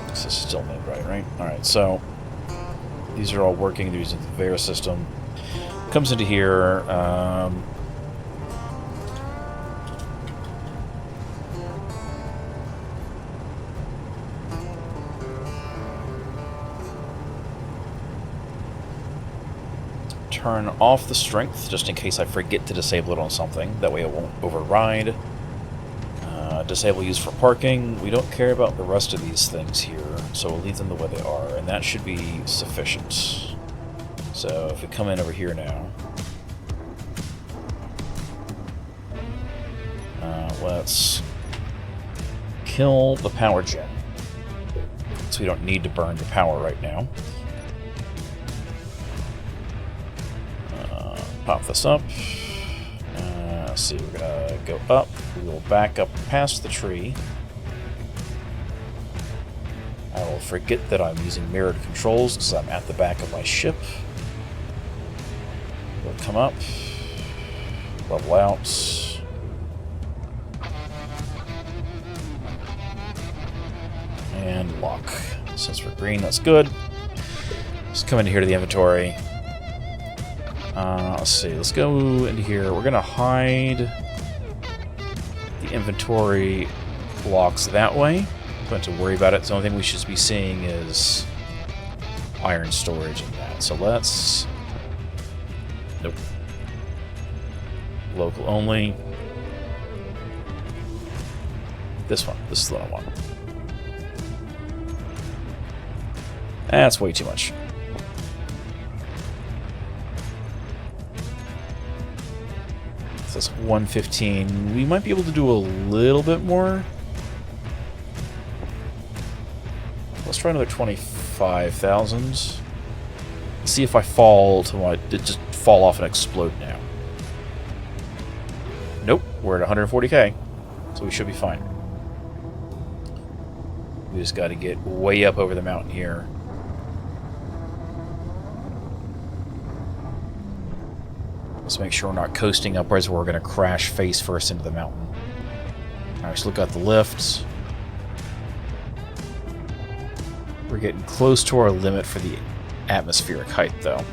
This is still mid, right? Alright, so these are all working. They're using the conveyor system. Comes into here. Turn off the strength, just in case I forget to disable it on something. That way it won't override. Disable use for parking. We don't care about the rest of these things here, so we'll leave them the way they are, and that should be sufficient. So if we come in over here now, let's kill the power gen, so we don't need to burn the power right now. Pop this up. Let's see, we're gonna go up. We will back up past the tree. I will forget that I'm using mirrored controls because I'm at the back of my ship. We'll come up, level out. And lock. Since we're green, that's good. Let's come into here to the inventory. Let's see, let's go into here. We're going to hide the inventory blocks that way. Don't have to worry about it. The only thing we should be seeing is iron storage and that. So let's... Nope. Local only. This one. This is the one I want. That's way too much. So that's 115. We might be able to do a little bit more. Let's try another 25,000. See if I fall to what? Did just fall off and explode now. Nope, we're at 140k, so we should be fine. We just got to get way up over the mountain here. Let's make sure we're not coasting upwards where we're going to crash face first into the mountain. Alright, let's look at the lifts. We're getting close to our limit for the atmospheric height, though.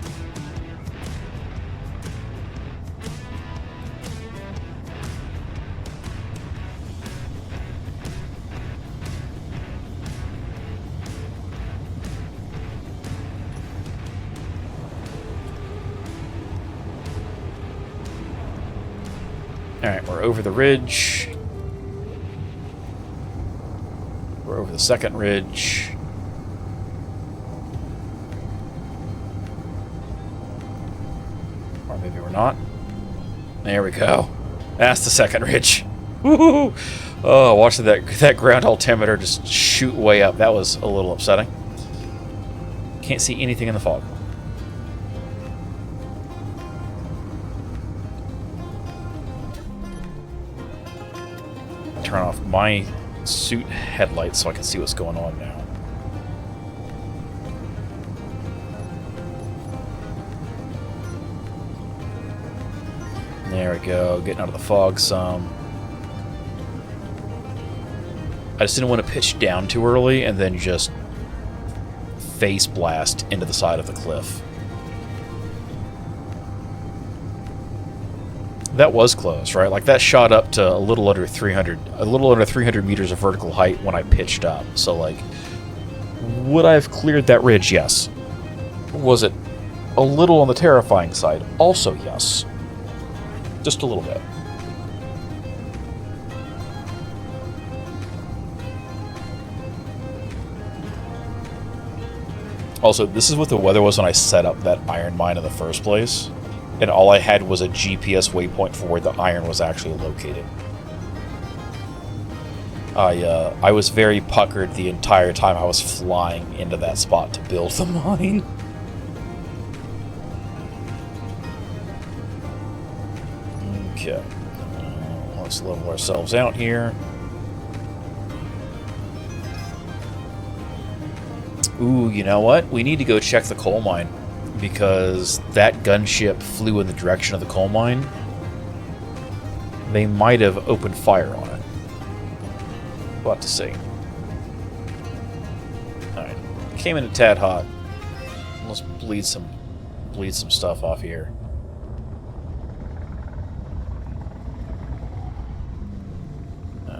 Alright, we're over the ridge. We're over the second ridge. Or maybe we're not. There we go. That's the second ridge. Woohoo! Oh, watching that ground altimeter just shoot way up. That was a little upsetting. Can't see anything in the fog. Turn off my suit headlights so I can see what's going on now. There we go, getting out of the fog some. I just didn't want to pitch down too early and then just face blast into the side of the cliff. That was close, right? Like that shot up to a little under 300 meters of vertical height when I pitched up. So like, would I have cleared that ridge? Yes. Was it a little on the terrifying side. Also, yes. Just a little bit. Also, this is what the weather was when I set up that iron mine in the first place. And all I had was a GPS waypoint for where the iron was actually located. I was very puckered the entire time I was flying into that spot to build the mine. Okay. Let's level ourselves out here. Ooh, you know what? We need to go check the coal mine, because that gunship flew in the direction of the coal mine. They might have opened fire on it. We'll have to see. Alright. Came in a tad hot. Let's bleed some stuff off here. We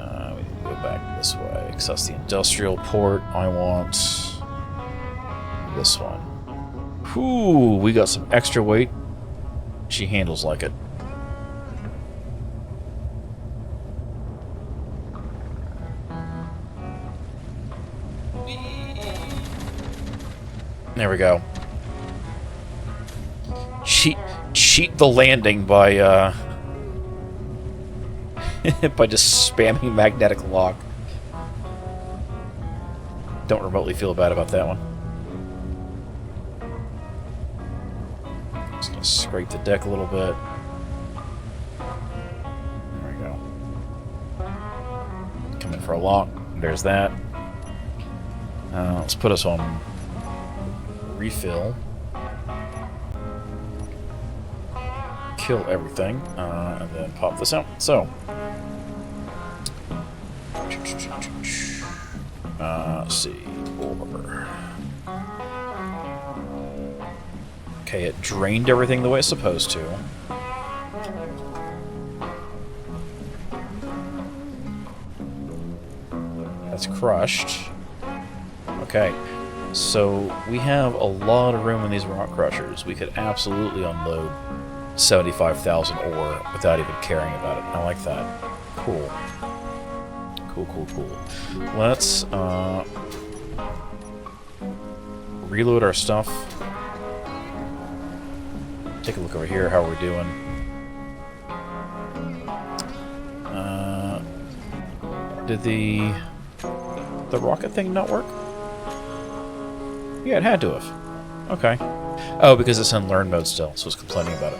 need to go back this way. Access the industrial port. I want this one. Whew, we got some extra weight. She handles like it. There we go. Cheat the landing by by just spamming magnetic lock. Don't remotely feel bad about that one. Just gonna scrape the deck a little bit. There we go. Coming for a lock. There's that. Let's put us on refill. Kill everything. And then pop this out. So. Let's see. Ore. Okay, it drained everything the way it's supposed to. That's crushed. Okay, so we have a lot of room in these rock crushers. We could absolutely unload 75,000 ore without even caring about it. I like that. Cool. Cool. Let's reload our stuff. Take a look over here, how we're doing. Did the rocket thing not work? Yeah, it had to have. Okay. Oh, because it's in learn mode still, so it's complaining about it.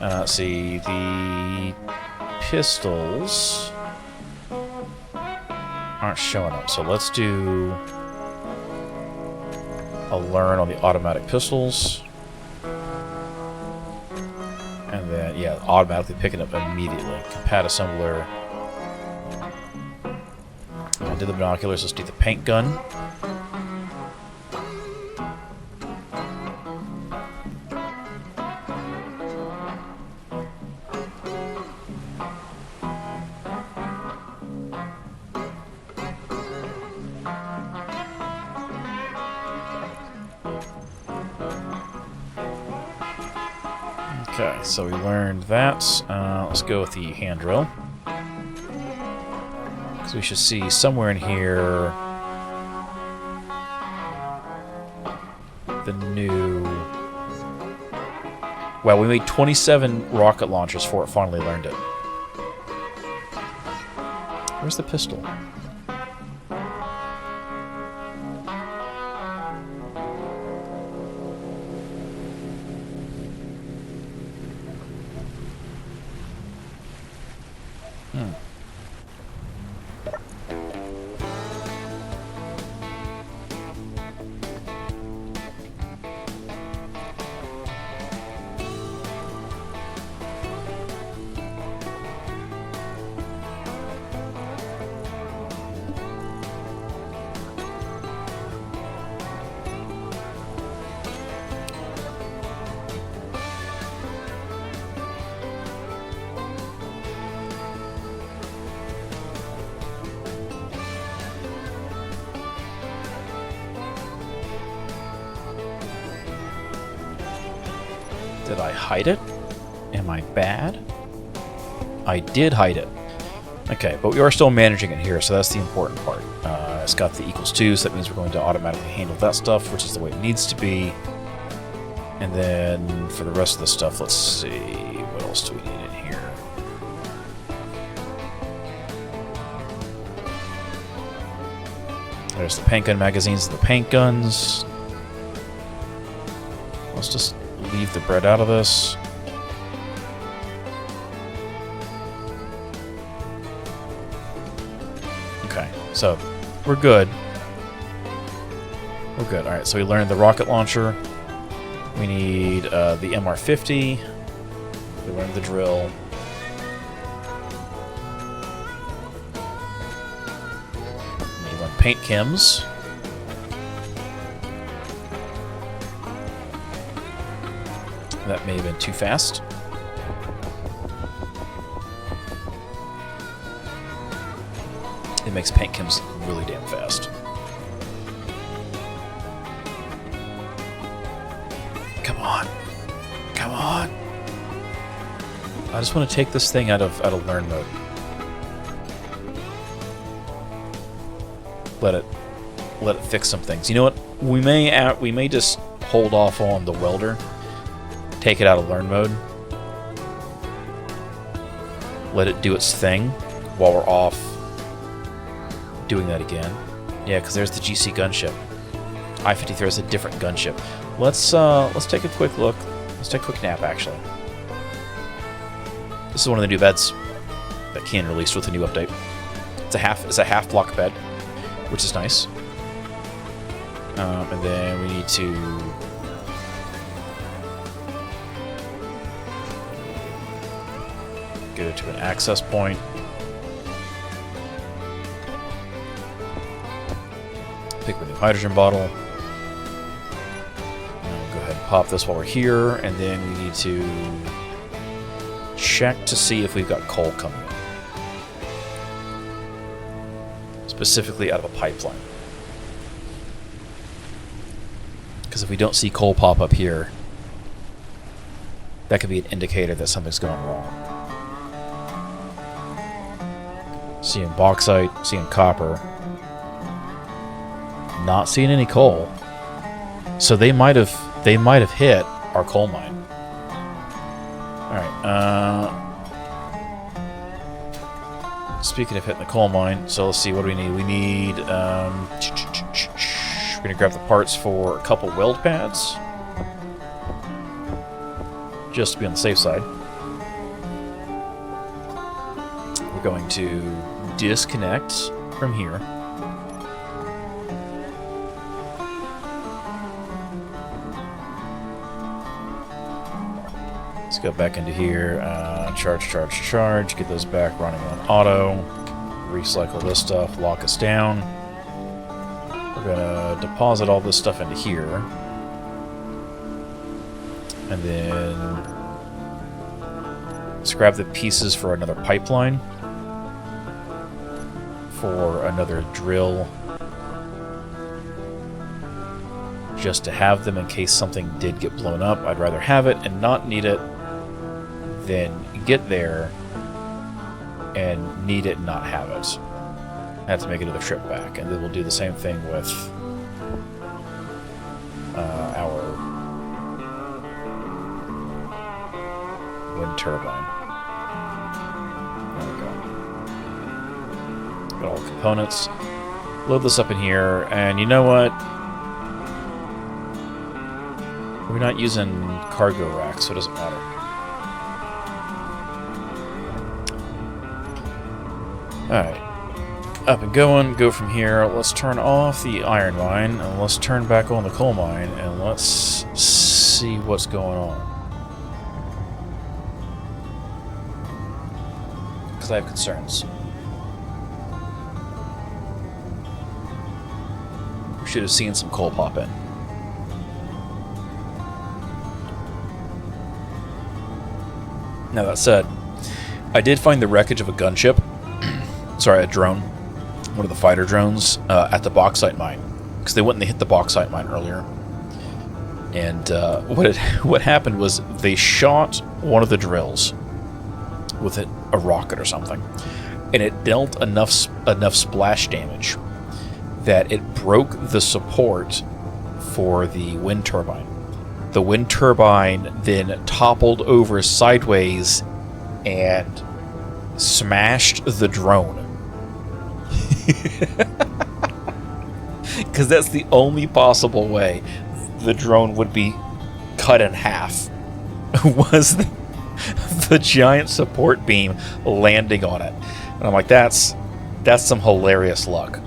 Let's see, the pistols aren't showing up, so let's do a learn on the automatic pistols. And then, yeah, automatically picking up immediately. Compat assembler. I did the binoculars, let's do the paint gun. Okay, so we learned that. Let's go with the hand drill. Because we should see somewhere in here the new... Well, we made 27 rocket launchers before it finally learned it. Where's the pistol? Did I hide it? Am I bad? I did hide it. Okay, but we are still managing it here, so that's the important part. It's got the =2, so that means we're going to automatically handle that stuff, which is the way it needs to be. And then for the rest of the stuff, let's see, what else do we need in here? There's the paint gun magazines and the paint guns. Let's just leave the bread out of this. Okay, so we're good. We're good. Alright, so we learned the rocket launcher. We need the MR50. We learned the drill. We learned paint chems. That may have been too fast. It makes paint chems really damn fast. Come on. Come on. I just want to take this thing out of learn mode. Let it fix some things. You know what? We may just hold off on the welder. Take it out of learn mode. Let it do its thing while we're off doing that again. Yeah, because there's the GC gunship. I-53 is a different gunship. Let's take a quick look. Let's take a quick nap, actually. This is one of the new beds that Ken released with a new update. It's a half block bed, which is nice. And then we need to go to an access point. Pick up a new hydrogen bottle. Go ahead and pop this while we're here, and then we need to check to see if we've got coal coming in. Specifically out of a pipeline. Because if we don't see coal pop up here, that could be an indicator that something's going wrong. Seeing bauxite, seeing copper. Not seeing any coal. So they might have hit our coal mine. Alright, speaking of hitting the coal mine, so let's see, what do we need? We need, we're gonna grab the parts for a couple weld pads. Just to be on the safe side. We're going to disconnect from here. Let's go back into here, charge, get those back running on auto, recycle this stuff, lock us down. We're gonna deposit all this stuff into here, and then let's grab the pieces for another pipeline, for another drill, just to have them in case something did get blown up. I'd rather have it and not need it than get there and need it and not have it. I have to make another trip back, and then we'll do the same thing with our wind turbine. There we go. Got all the components. Load this up in here, and you know what? We're not using cargo racks, so it doesn't matter. Alright. Up and going, go from here. Let's turn off the iron mine, and let's turn back on the coal mine, and let's see what's going on. Because I have concerns. We should have seen some coal pop in. Now that said, I did find the wreckage of a gunship. Sorry, a drone. One of the fighter drones at the bauxite mine. Because they went and they hit the bauxite mine earlier. And what happened was they shot one of the drills with a rocket or something, and it dealt enough splash damage that it broke the support for the wind turbine. The wind turbine then toppled over sideways and smashed the drone. Because that's the only possible way the drone would be cut in half, was the giant support beam landing on it. And I'm like, that's some hilarious luck.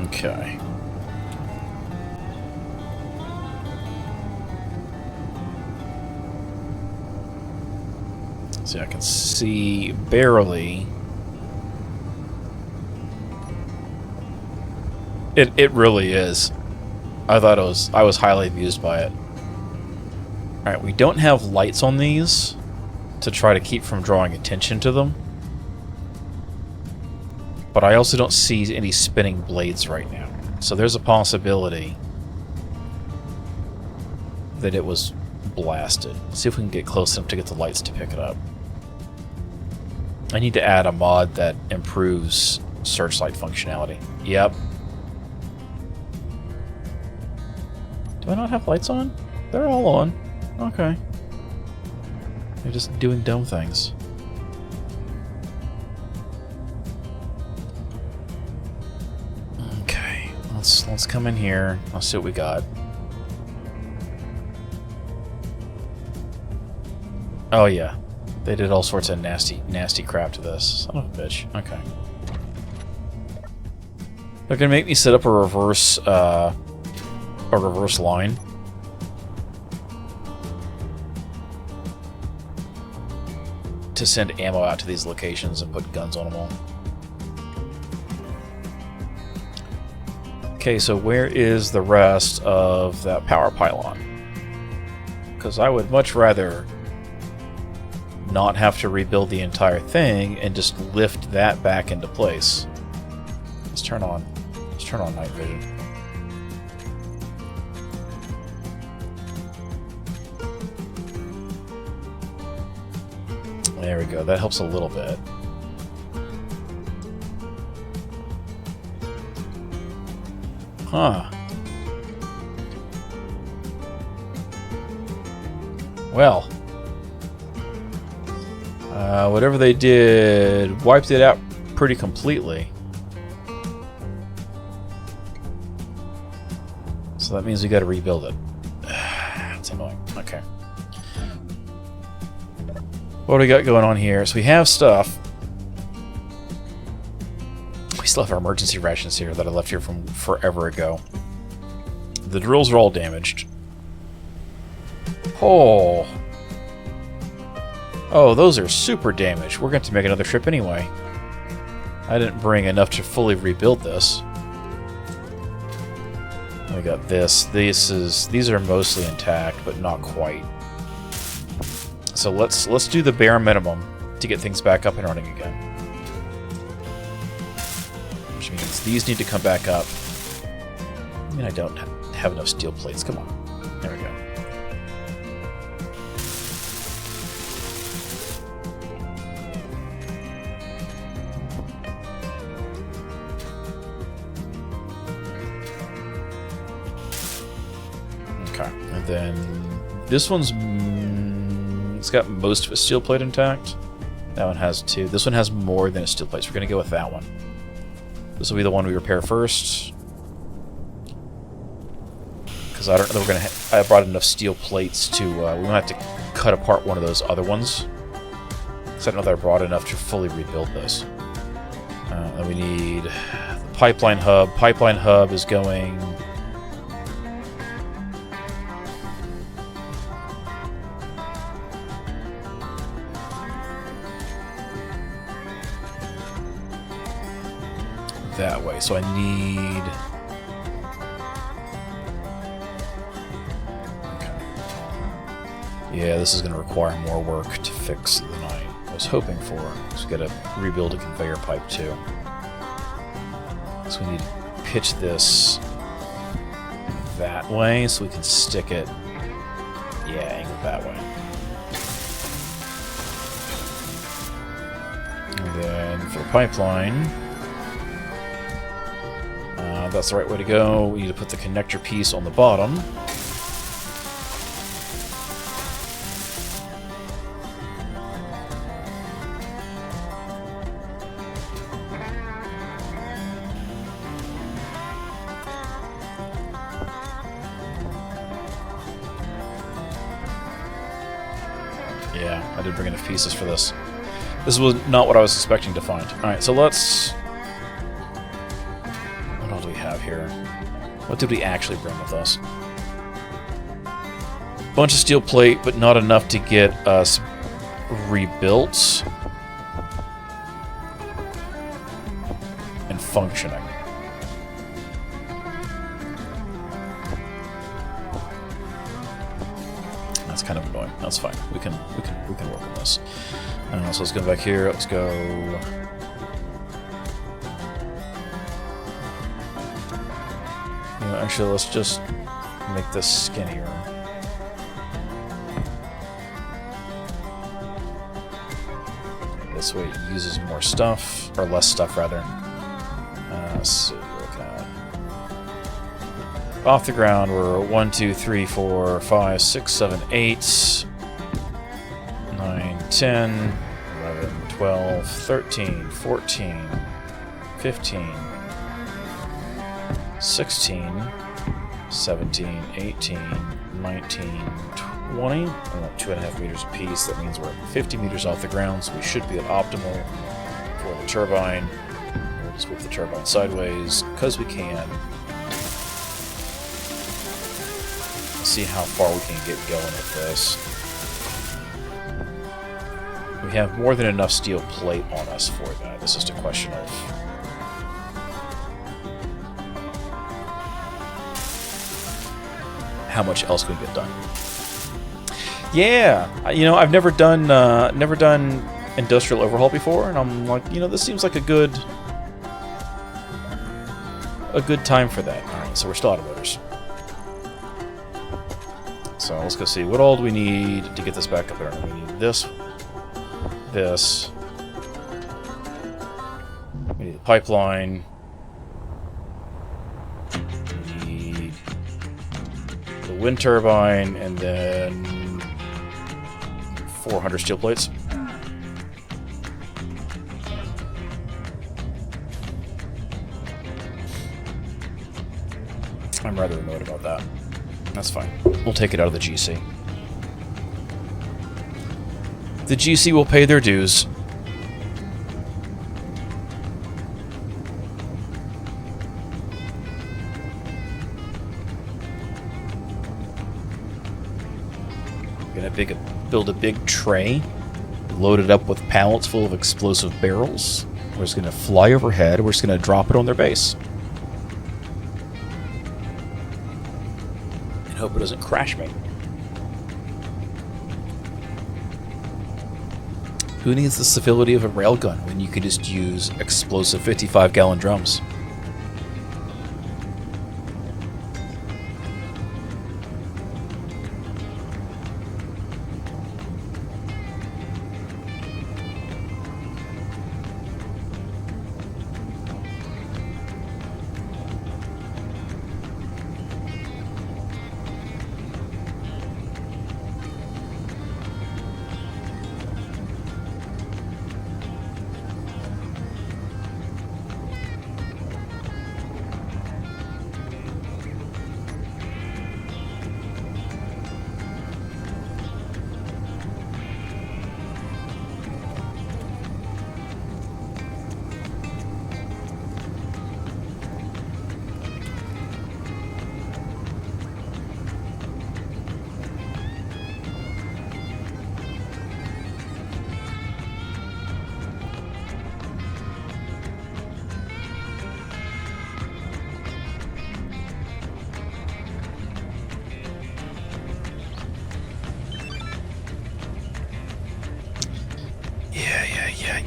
Okay. See, I can see barely. It really is. I was highly amused by it. Alright, we don't have lights on these to try to keep from drawing attention to them. But I also don't see any spinning blades right now. So there's a possibility that it was blasted. See if we can get close enough to get the lights to pick it up. I need to add a mod that improves searchlight functionality. Yep. Do I not have lights on? They're all on. Okay. They're just doing dumb things. Okay, let's come in here. Let's see what we got. Oh yeah, they did all sorts of nasty crap to this. Son of a bitch. Okay. They're gonna make me set up a reverse line. To send ammo out to these locations and put guns on them all. Okay, so where is the rest of that power pylon? Because I would much rather not have to rebuild the entire thing and just lift that back into place. Let's turn on night vision. There we go. That helps a little bit. Huh. Well. Whatever they did wiped it out pretty completely. So that means we gotta rebuild it. That's annoying. Okay. What do we got going on here? So we have stuff. We still have our emergency rations here that I left here from forever ago. The drills are all damaged. Oh, those are super damaged. We're going to make another trip anyway. I didn't bring enough to fully rebuild this. We got this. These are mostly intact, but not quite. So let's do the bare minimum to get things back up and running again. Which means these need to come back up. I mean, I don't have enough steel plates. Come on. There we go. Okay. And then this one's... It's got most of its steel plate intact. That one has 2. This one has more than its steel plates. We're going to go with that one. This will be the one we repair first. Because I don't know if I brought enough steel plates to... we might have to cut apart one of those other ones. Because I don't know that I brought enough to fully rebuild this. Then we need the pipeline hub. Pipeline hub is going... that way. So I need... Okay. Yeah, this is going to require more work to fix than I was hoping for. So we got to rebuild a conveyor pipe too. So we need to pitch this that way so we can stick it, yeah, angled that way. And then for the pipeline, that's the right way to go. We need to put the connector piece on the bottom. Yeah, I didn't bring enough pieces for this. This was not what I was expecting to find. Alright, so let's... What else do we have here? What did we actually bring with us? Bunch of steel plate, but not enough to get us rebuilt and functioning. That's kind of annoying. That's fine. We can work on this. So let's go back here. Let's go. You know, actually, let's just make this skinnier. This way it uses more stuff, or less stuff rather. Let's see, look at off the ground. We're 1, 2, 3, 4, 5, 6, 7, 8, 9, 10, 11, 12, 13, 14, 15, 16, 17, 18, 19, 20, and 2.5 meters apiece. That means we're 50 meters off the ground, so we should be at optimal for the turbine. We'll just whip the turbine sideways, because we can. See how far we can get going with this. We have more than enough steel plate on us for that. This is just a question of how much else can we get done. Yeah, you know, I've never done industrial overhaul before, and I'm like, you know, this seems like a good time for that. All right, so we're still out of motors. So let's go see, what all do we need to get this back up there? We need this, we need the pipeline, we need the wind turbine, and then 400 steel plates. I'm rather annoyed about that. That's fine. We'll take it out of the GC. The GC will pay their dues. We're gonna build a big tray, load it up with pallets full of explosive barrels. We're just gonna fly overhead. We're just gonna drop it on their base. Hope it doesn't crash me. Who needs the civility of a railgun when you can just use explosive 55-gallon drums?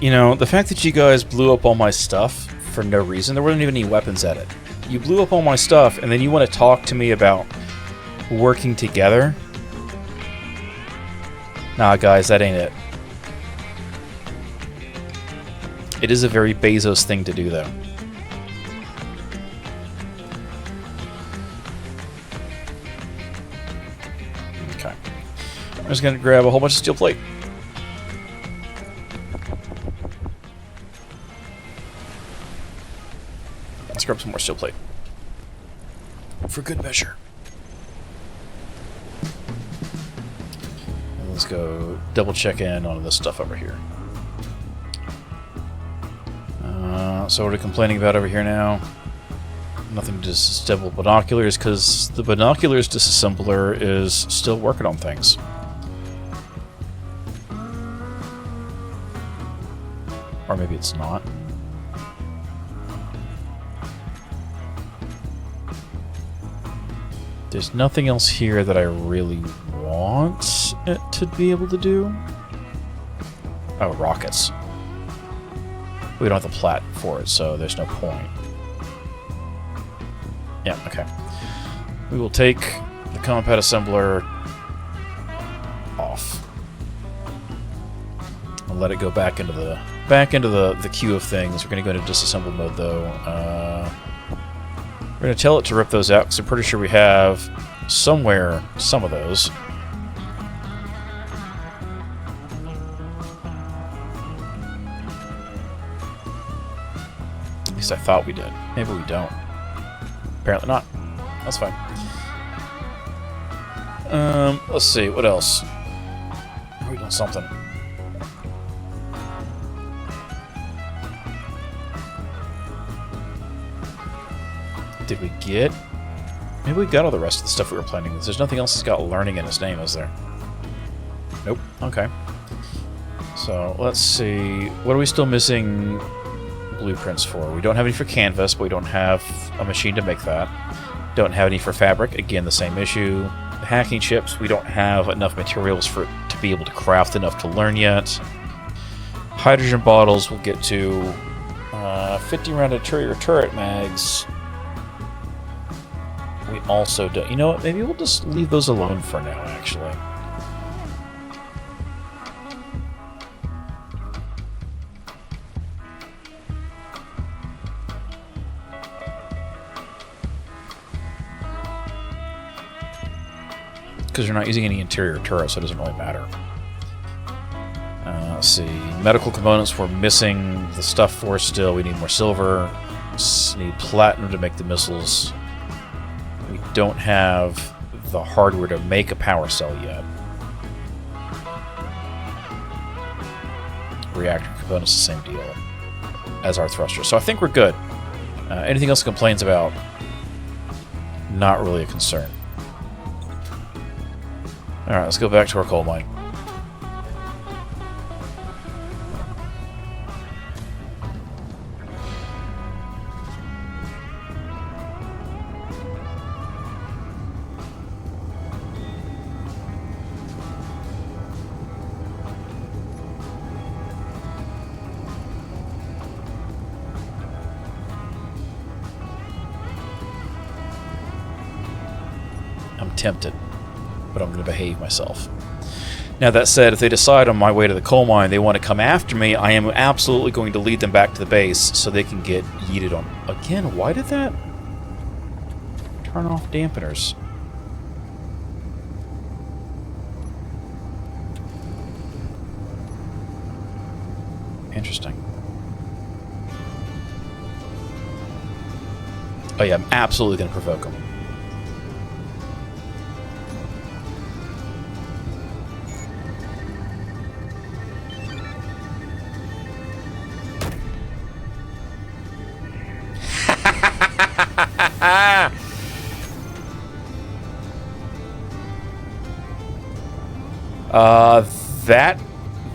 You know, the fact that you guys blew up all my stuff for no reason. There weren't even any weapons at it. You blew up all my stuff, and then you want to talk to me about working together? Nah, guys, that ain't it. It is a very Bezos thing to do, though. Okay. I'm just going to grab a whole bunch of steel plate. Let's grab some more steel plate. For good measure. And let's go double check in on this stuff over here. So what are we complaining about over here now? Nothing to disassemble binoculars, because the binoculars disassembler is still working on things. Or maybe it's not. There's nothing else here that I really want it to be able to do. Oh, rockets. We don't have the plat for it, so there's no point. Yeah, okay. We will take the combat assembler off. I'll let it go back into the queue of things. We're going to go into disassemble mode, though. We're going to tell it to rip those out, because I'm pretty sure we have somewhere some of those. At least I thought we did. Maybe we don't. Apparently not. That's fine. Let's see. What else? Are we doing something? Did we get... Maybe we got all the rest of the stuff we were planning. There's nothing else that's got learning in its name, is there? Nope. Okay. So, let's see. What are we still missing blueprints for? We don't have any for canvas, but we don't have a machine to make that. Don't have any for fabric. Again, the same issue. The hacking chips, we don't have enough materials for it to be able to craft enough to learn yet. Hydrogen bottles we'll get to. 50 round interior turret mags. We also don't. You know what? Maybe we'll just leave those alone for now, actually. Because you're not using any interior turrets, so it doesn't really matter. Let's see. Medical components we're missing the stuff for still. We need more silver. Need platinum to make the missiles. We don't have the hardware to make a power cell yet. Reactor components, the same deal as our thruster. So I think we're good. Anything else it complains about? Not really a concern. Alright, let's go back to our coal mine. I'm tempted, but I'm going to behave myself. Now, that said, if they decide on my way to the coal mine they want to come after me, I am absolutely going to lead them back to the base so they can get yeeted on. Again, why did that turn off dampeners? Interesting. Oh yeah, I'm absolutely going to provoke them.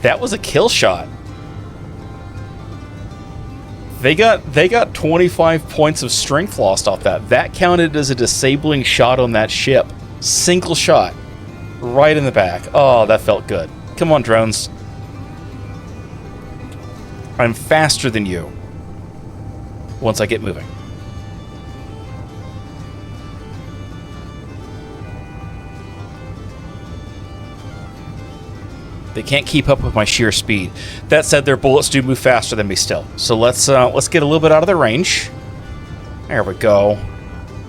That was a kill shot. They got 25 points of strength lost off that. That counted as a disabling shot on that ship. Single shot. Right in the back. Oh, that felt good. Come on, drones. I'm faster than you. once I get moving. They can't keep up with my sheer speed. That said, their bullets do move faster than me still. So let's get a little bit out of their range. There we go.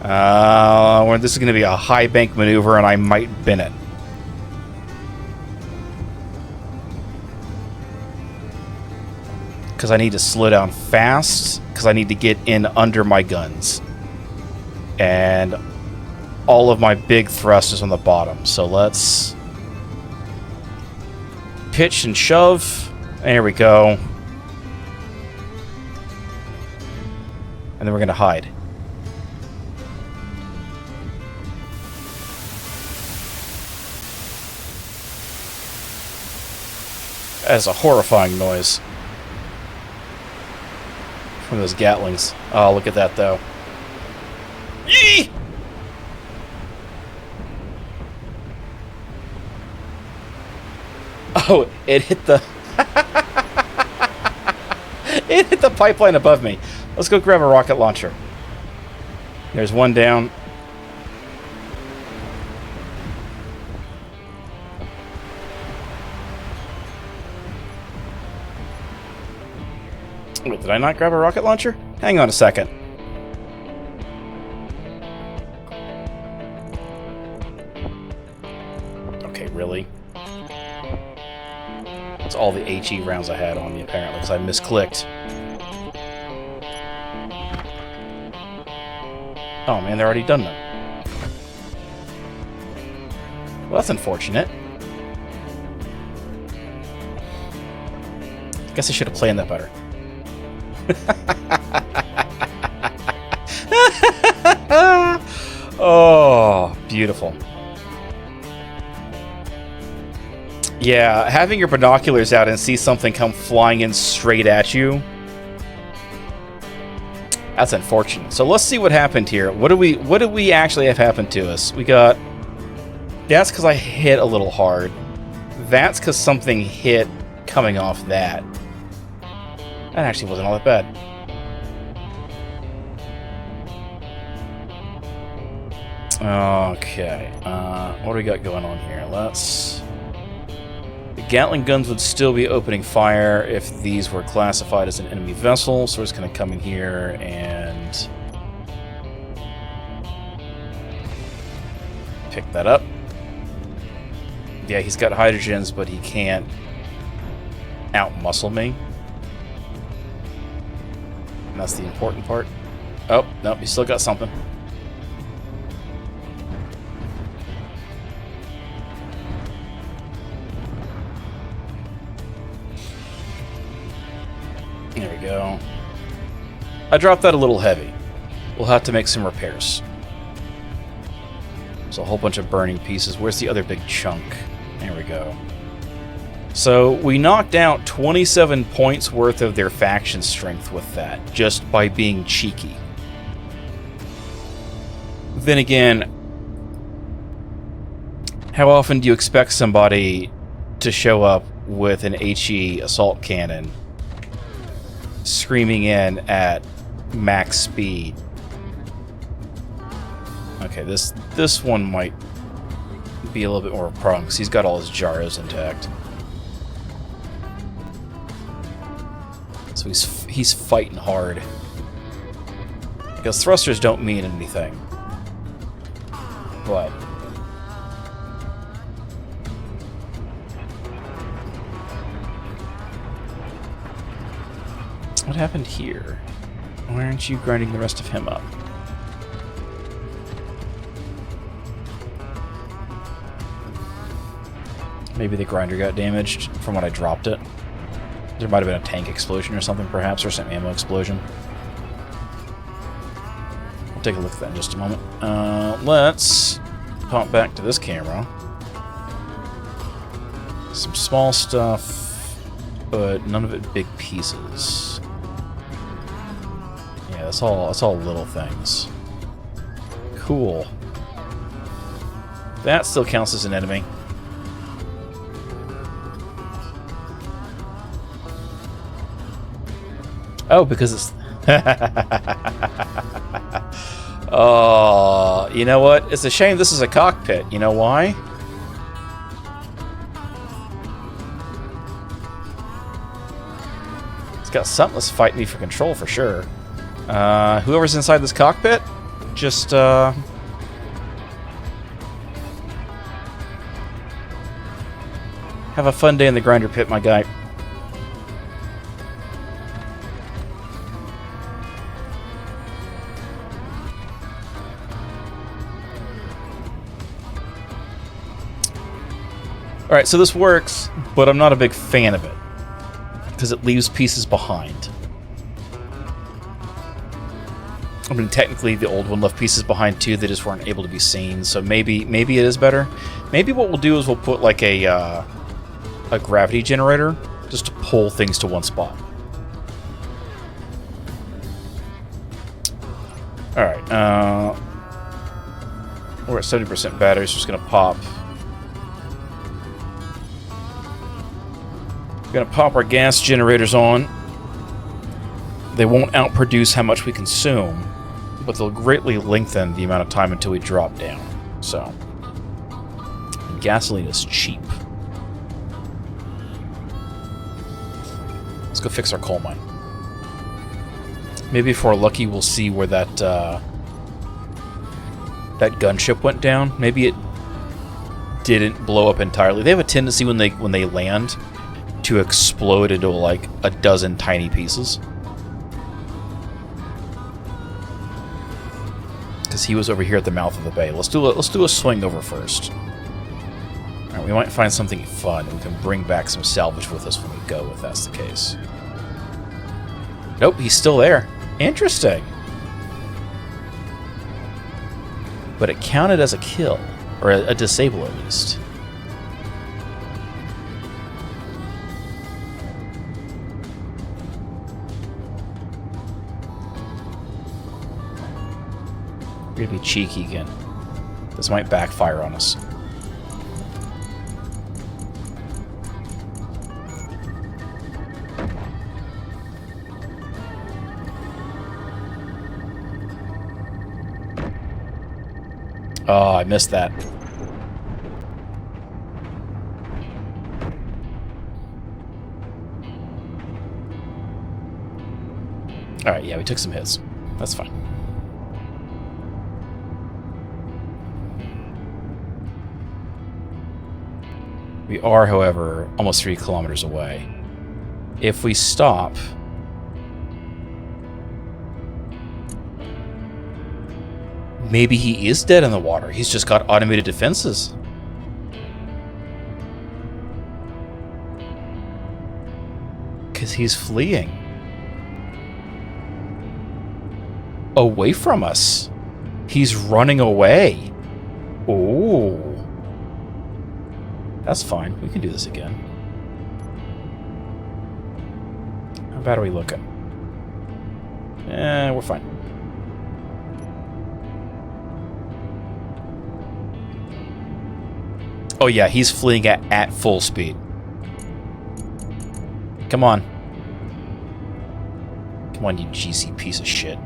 This is going to be a high bank maneuver, and I might bin it. Because I need to slow down fast, because I need to get in under my guns. And all of my big thrust is on the bottom. So let's pitch and shove. There we go. And then we're going to hide. That is a horrifying noise from those Gatlings. Oh, look at that, though. Yee! Oh, it hit the... it hit the pipeline above me. Let's go grab a rocket launcher. There's one down. Wait, did I not grab a rocket launcher? Hang on a second. Okay, really? That's all the HE rounds I had on me, apparently, because I misclicked. Oh man, they're already done them. Well, that's unfortunate. Guess I should have planned that better. Oh, beautiful. Yeah, having your binoculars out and see something come flying in straight at you. That's unfortunate. So let's see what happened here. What do we actually have happened to us? We got... That's because I hit a little hard. That's because something hit coming off that. That actually wasn't all that bad. Okay. What do we got going on here? Let's... The Gatling guns would still be opening fire if these were classified as an enemy vessel, so we're just going to come in here and pick that up. Yeah, he's got hydrogens, but he can't out-muscle me. And that's the important part. Oh, no, he still got something. There we go. I dropped that a little heavy. We'll have to make some repairs. There's a whole bunch of burning pieces. Where's the other big chunk? There we go. So we knocked out 27 points worth of their faction strength with that, just by being cheeky. Then again, how often do you expect somebody to show up with an HE assault cannon screaming in at max speed? Okay, this one might be a little bit more prone because he's got all his gyros intact. So he's fighting hard. Because thrusters don't mean anything. But what happened here? Why aren't you grinding the rest of him up? Maybe the grinder got damaged from when I dropped it. There might have been a tank explosion or something, perhaps, or some ammo explosion. I'll take a look at that in just a moment. Let's pop back to this camera. Some small stuff, but none of it big pieces. Yeah, that's all little things. Cool. That still counts as an enemy. Oh, because it's Oh, you know what? It's a shame this is a cockpit. You know why? It's got something that's fighting me for control for sure. Whoever's inside this cockpit, just have a fun day in the grinder pit, my guy. Alright, so this works, but I'm not a big fan of it. Because it leaves pieces behind. I mean, technically the old one left pieces behind too, they just weren't able to be seen, so maybe it is better. Maybe what we'll do is we'll put like a gravity generator just to pull things to one spot. Alright, we're at 70% battery, so it's going to pop. We're going to pop our gas generators on. They won't outproduce how much we consume, but they'll greatly lengthen the amount of time until we drop down. So, gasoline is cheap. Let's go fix our coal mine. Maybe if we're lucky, we'll see where that gunship went down. Maybe it didn't blow up entirely. They have a tendency when they land to explode into like a dozen tiny pieces. Because he was over here at the mouth of the bay. Let's do a swing over first. All right, we might find something fun, and we can bring back some salvage with us when we go, if that's the case. Nope, he's still there. Interesting. But it counted as a kill, or a disable at least. We're gonna be cheeky again. This might backfire on us. Oh, I missed that. Alright, yeah, we took some hits. That's fine. We are, however, almost 3 kilometers away. If we stop... maybe he is dead in the water. He's just got automated defenses. Because he's fleeing. Away from us. He's running away. Ooh. That's fine. We can do this again. How bad are we looking? We're fine. Oh yeah, he's fleeing at full speed. Come on. Come on, you GC piece of shit.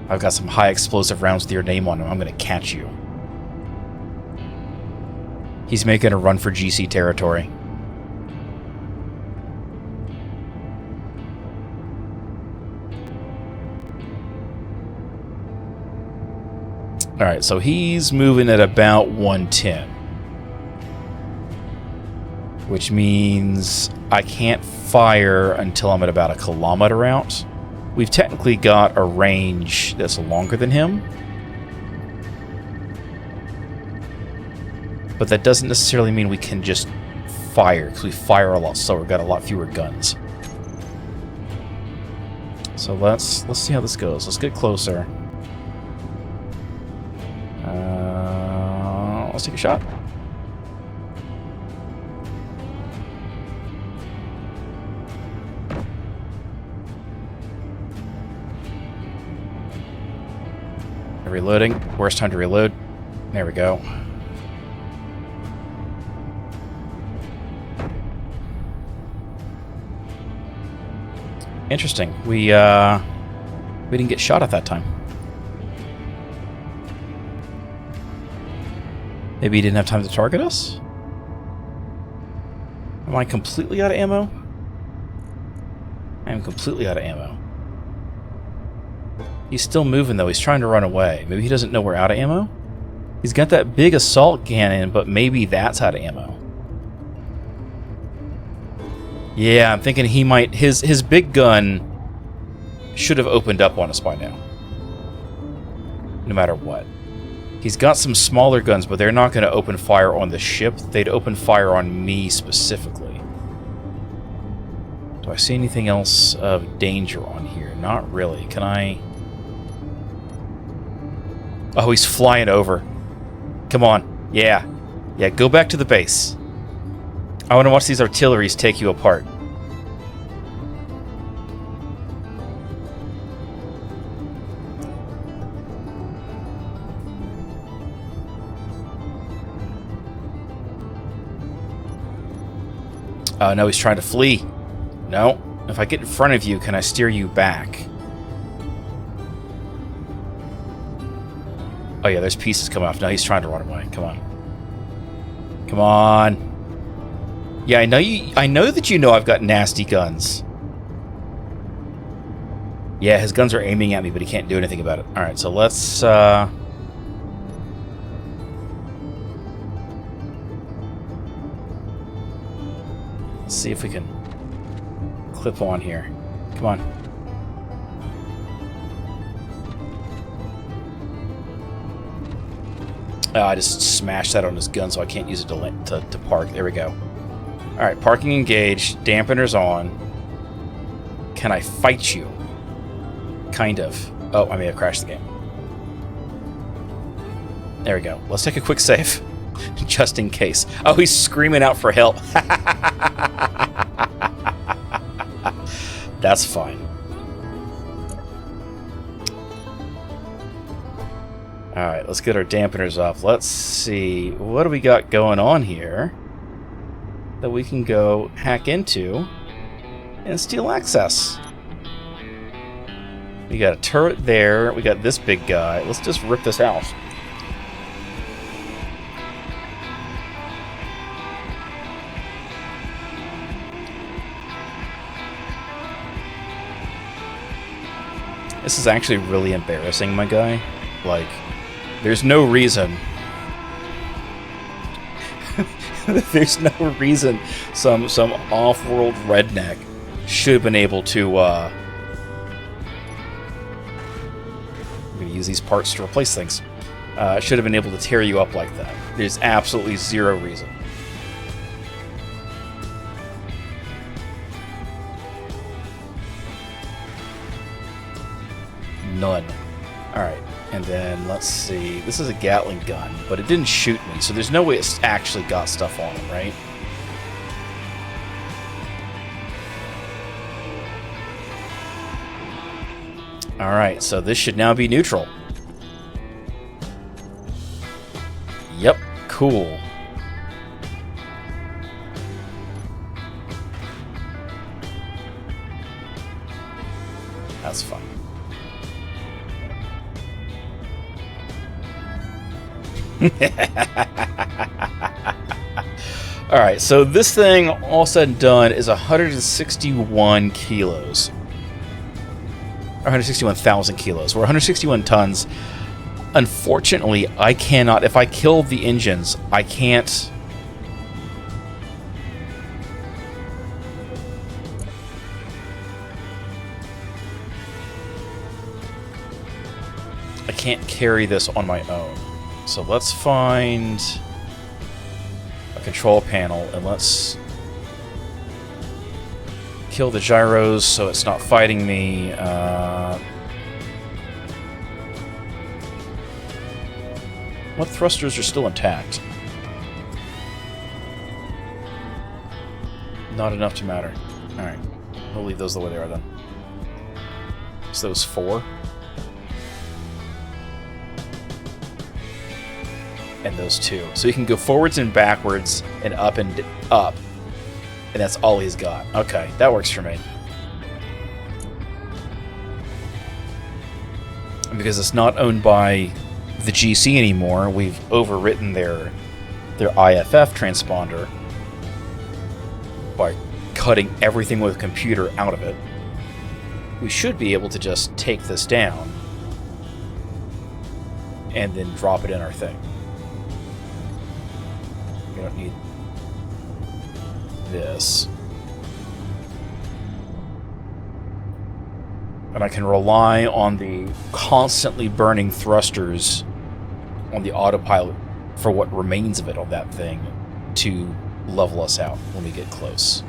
I've got some high explosive rounds with your name on them. I'm gonna catch you. He's making a run for GC territory. Alright, so he's moving at about 110. Which means I can't fire until I'm at about 1 kilometer out. We've technically got a range that's longer than him. But that doesn't necessarily mean we can just fire, because we fire a lot slower. We've got a lot fewer guns. So let's see how this goes. Let's get closer. Let's take a shot. Reloading. Worst time to reload. There we go. Interesting. We didn't get shot at that time. Maybe he didn't have time to target us? Am I completely out of ammo? I am completely out of ammo. He's still moving, though. He's trying to run away. Maybe he doesn't know we're out of ammo? He's got that big assault cannon, but maybe that's out of ammo. Yeah, I'm thinking he might... His big gun should have opened up on us by now. No matter what. He's got some smaller guns, but they're not going to open fire on the ship. They'd open fire on me specifically. Do I see anything else of danger on here? Not really. Can I... Oh, he's flying over. Come on. Yeah. Yeah, go back to the base. I want to watch these artilleries take you apart. Oh, no, he's trying to flee. No. If I get in front of you, can I steer you back? Oh, yeah, there's pieces coming off. No, he's trying to run away. Come on. Come on. Yeah, I know that you know I've got nasty guns. Yeah, his guns are aiming at me, but he can't do anything about it. Alright, so let's, let's see if we can clip on here. Come on. I just smashed that on his gun, so I can't use it to park. There we go. Alright, parking engaged. Dampeners on. Can I fight you? Kind of. Oh, I may have crashed the game. There we go. Let's take a quick save. Just in case. Oh, he's screaming out for help. That's fine. Alright, let's get our dampeners off. Let's see. What do we got going on here that we can go hack into and steal access? We got a turret there. We got this big guy. Let's just rip this out. This is actually really embarrassing, my guy. Like, there's no reason. There's no reason some off-world redneck should have been able to, I'm going to use these parts to replace things. Should have been able to tear you up like that. There's absolutely zero reason. None. Alright, and then let's see. This is a Gatling gun, but it didn't shoot me, so there's no way it's actually got stuff on it, right? Alright, so this should now be neutral. Yep, cool. That's fun. Alright, so this thing, all said and done, is 161 kilos. Or 161,000 kilos. We're 161 tons. Unfortunately, I cannot... If I kill the engines, I can't... I can't carry this on my own. So let's find a control panel and let's kill the gyros so it's not fighting me. What thrusters are still intact? Not enough to matter. Alright, we'll leave those the way they are then. So those 4. And those 2. So he can go forwards and backwards and up and up. And that's all he's got. Okay, that works for me. because it's not owned by the GC anymore, we've overwritten their IFF transponder by cutting everything with a computer out of it. We should be able to just take this down and then drop it in our thing. We don't need this. And I can rely on the constantly burning thrusters on the autopilot for what remains of it on that thing to level us out when we get close.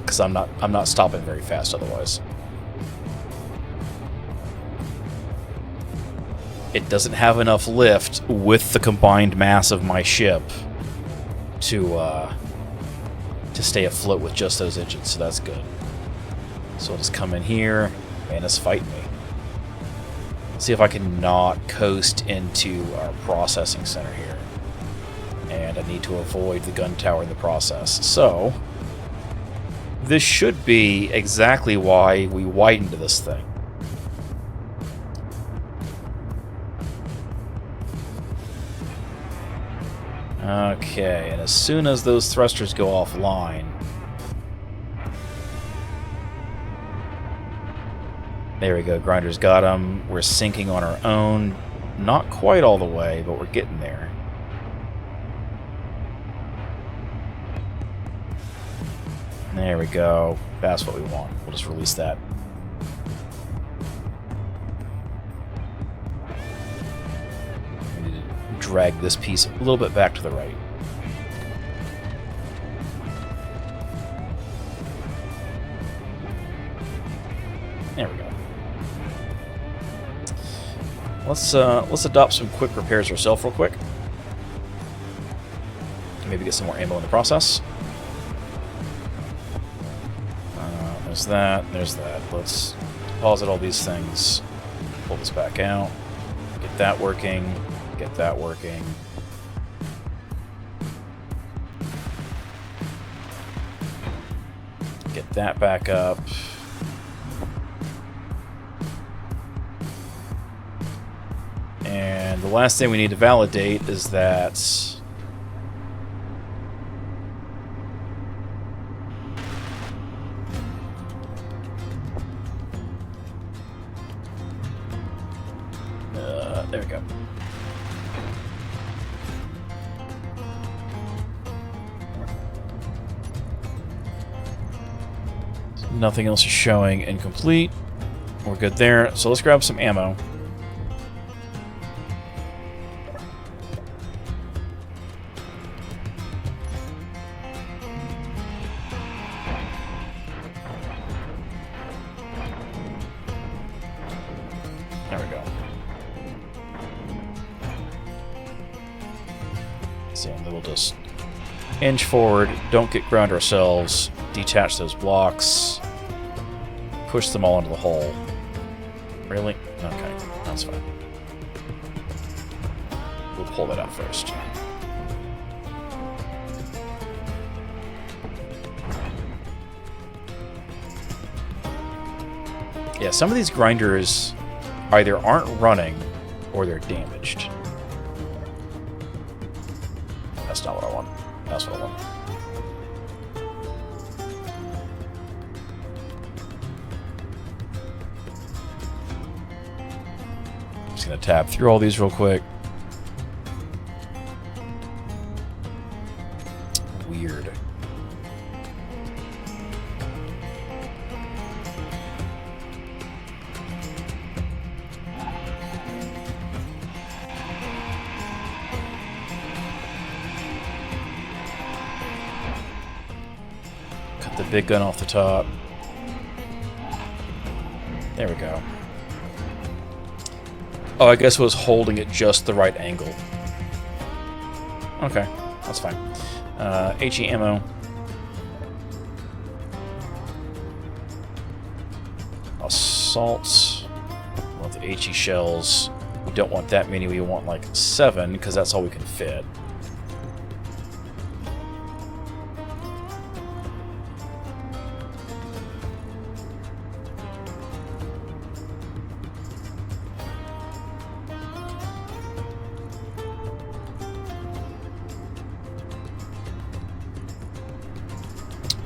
Because I'm not stopping very fast otherwise. It doesn't have enough lift with the combined mass of my ship to stay afloat with just those engines, so that's good. So I'll just come in here, and it's fighting me. See if I can not coast into our processing center here. And I need to avoid the gun tower in the process. So this should be exactly why we widened this thing. Okay, and as soon as those thrusters go offline, there we go, Grinder's got them. We're sinking on our own. Not quite all the way, but we're getting there. There we go. That's what we want. We'll just release that. We need to drag this piece a little bit back to the right. There we go. Let's adopt some quick repairs ourselves real quick. Maybe get some more ammo in the process. There's that. There's that. Let's deposit all these things. Pull this back out. Get that working. Get that working. Get that back up. And the last thing we need to validate is that there we go. Nothing else is showing incomplete. We're good there. So let's grab some ammo. There we go. So then we'll just inch forward, don't get ground ourselves, detach those blocks, push them all into the hole. Really? Okay, that's fine. We'll pull that out first. Yeah, some of these grinders either aren't running or they're damaged. That's not what I want. That's what I want. Just gonna tab through all these real quick. Weird. The big gun off the top. There we go. Oh, I guess it was holding at just the right angle. Okay, that's fine. HE ammo. Assault. We want the HE shells. We don't want that many. We want like 7 because that's all we can fit.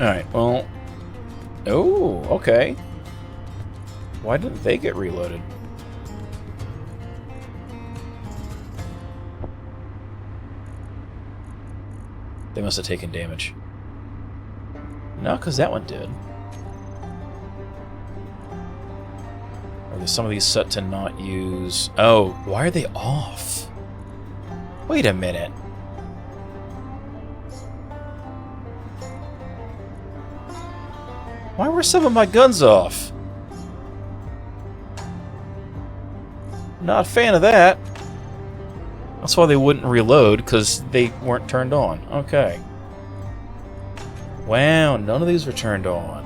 Alright, well... Oh, okay. Why didn't they get reloaded? They must have taken damage. No, because that one did. Are some of these set to not use... Oh, why are they off? Wait a minute. Why were some of my guns off? Not a fan of that. That's why they wouldn't reload, because they weren't turned on. Okay. Wow, none of these were turned on.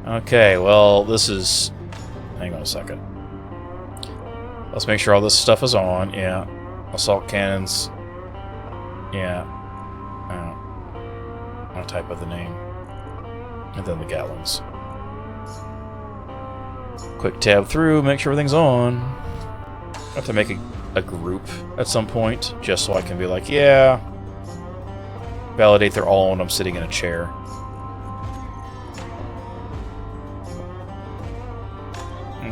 Okay, well, this is... Hang on a second. Let's make sure all this stuff is on. Yeah. Assault cannons. Yeah. I'll type of the name. And then the Gatlings. Quick tab through, make sure everything's on. I have to make a group at some point, just so I can be like, yeah. Validate they're all on. I'm sitting in a chair.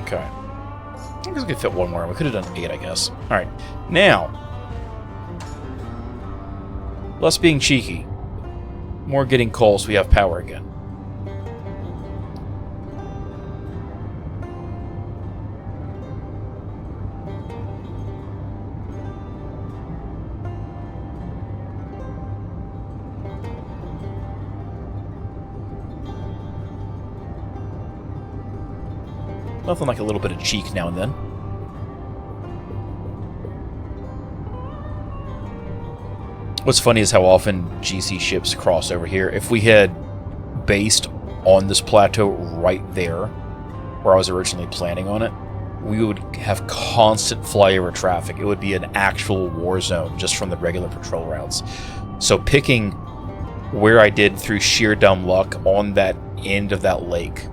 Okay. I guess we could fit one more. We could have done 8, I guess. Alright. Now. Less being cheeky. More getting coal so we have power again. Nothing like a little bit of cheek now and then. What's funny is how often GC ships cross over here. If we had based on this plateau right there, where I was originally planning on it, we would have constant flyover traffic. It would be an actual war zone just from the regular patrol routes. So picking where I did through sheer dumb luck on that end of that lake,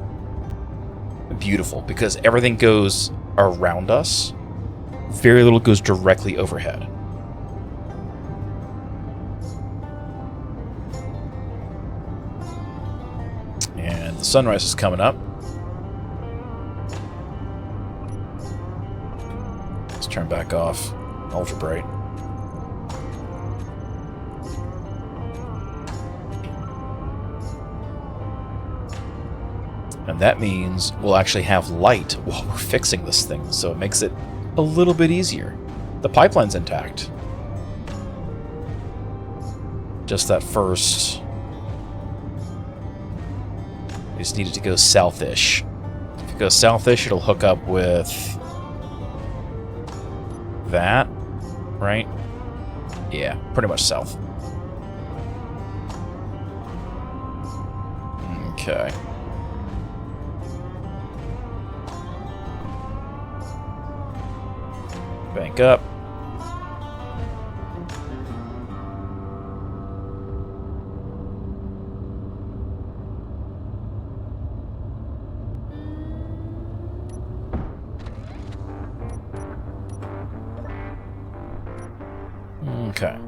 beautiful, because everything goes around us. Very little goes directly overhead. And the sunrise is coming up. Let's turn back off ultra bright. And that means we'll actually have light while we're fixing this thing, so it makes it a little bit easier. The pipeline's intact. Just that first... We just need it to go south-ish. If it goes south-ish, it'll hook up with... that, right? Yeah, pretty much south. Okay. Bank up. Okay.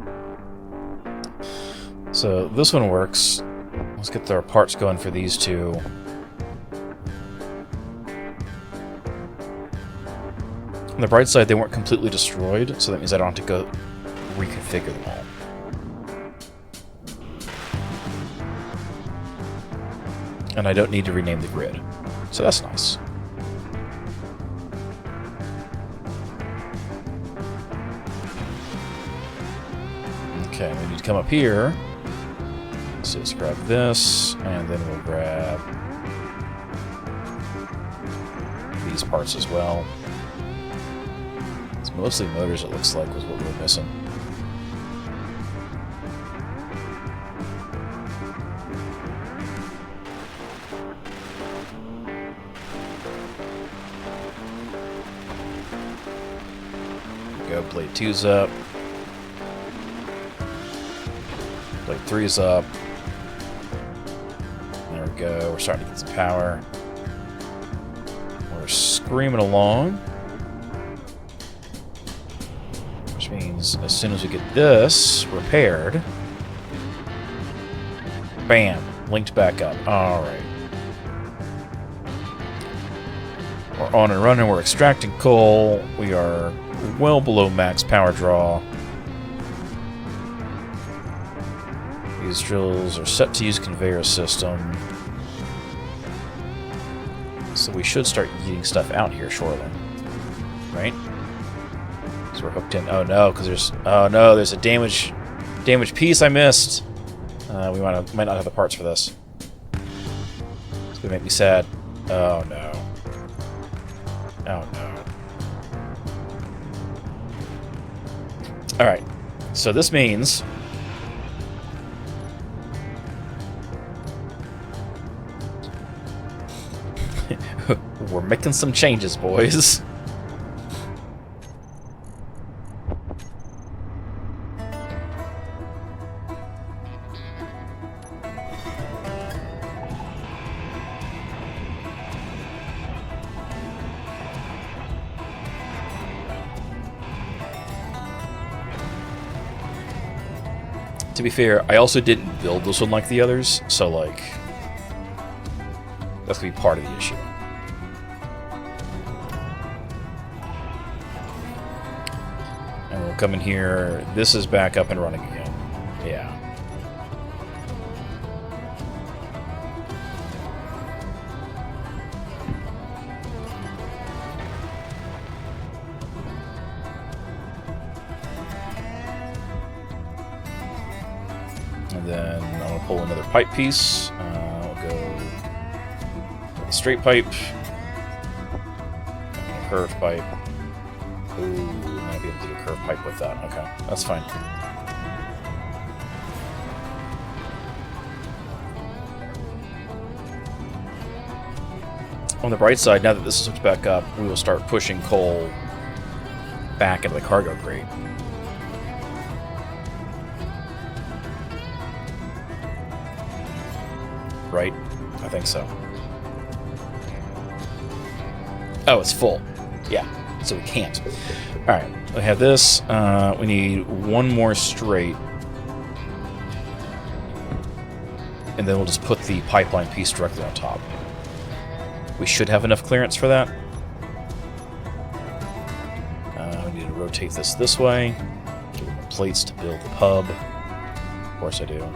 So this one works. Let's get our parts going for these two. On the bright side, they weren't completely destroyed, so that means I don't have to go reconfigure them all. And I don't need to rename the grid. So that's nice. Okay, we need to come up here. So let's grab this, and then we'll grab these parts as well. It's mostly motors, it looks like, was what we were missing. Go, blade 2's up. Blade 3's up. There we go, we're starting to get some power. We're screaming along. Which means as soon as we get this repaired, Bam. Linked back up. Alright. We're on and running. We're extracting coal. We are well below max power draw. These drills are set to use conveyor system. So we should start eating stuff out here shortly. Right? So we're hooked in. Oh no, because there's... Oh no, there's a damaged piece I missed. We might not have the parts for this. It's gonna make me sad. Oh no. Oh no. Alright. So this means... we're making some changes, boys. To be fair, I also didn't build this one like the others, so, like, that's gonna be part of the issue. And we'll come in here. This is back up and running again. Yeah. And then I'm going to pull another pipe piece. I'll go with a straight pipe. And a curved pipe. Ooh, I might be able to do a curved pipe with that. Okay, that's fine. On the bright side, now that this is hooked back up, we will start pushing coal back into the cargo crate. Right? I think so. Oh, it's full. Yeah, so we can't. Alright, we have this. We need one more straight. And then we'll just put the pipeline piece directly on top. We should have enough clearance for that. We need to rotate this way. Give it plates to build the pub. Of course I do.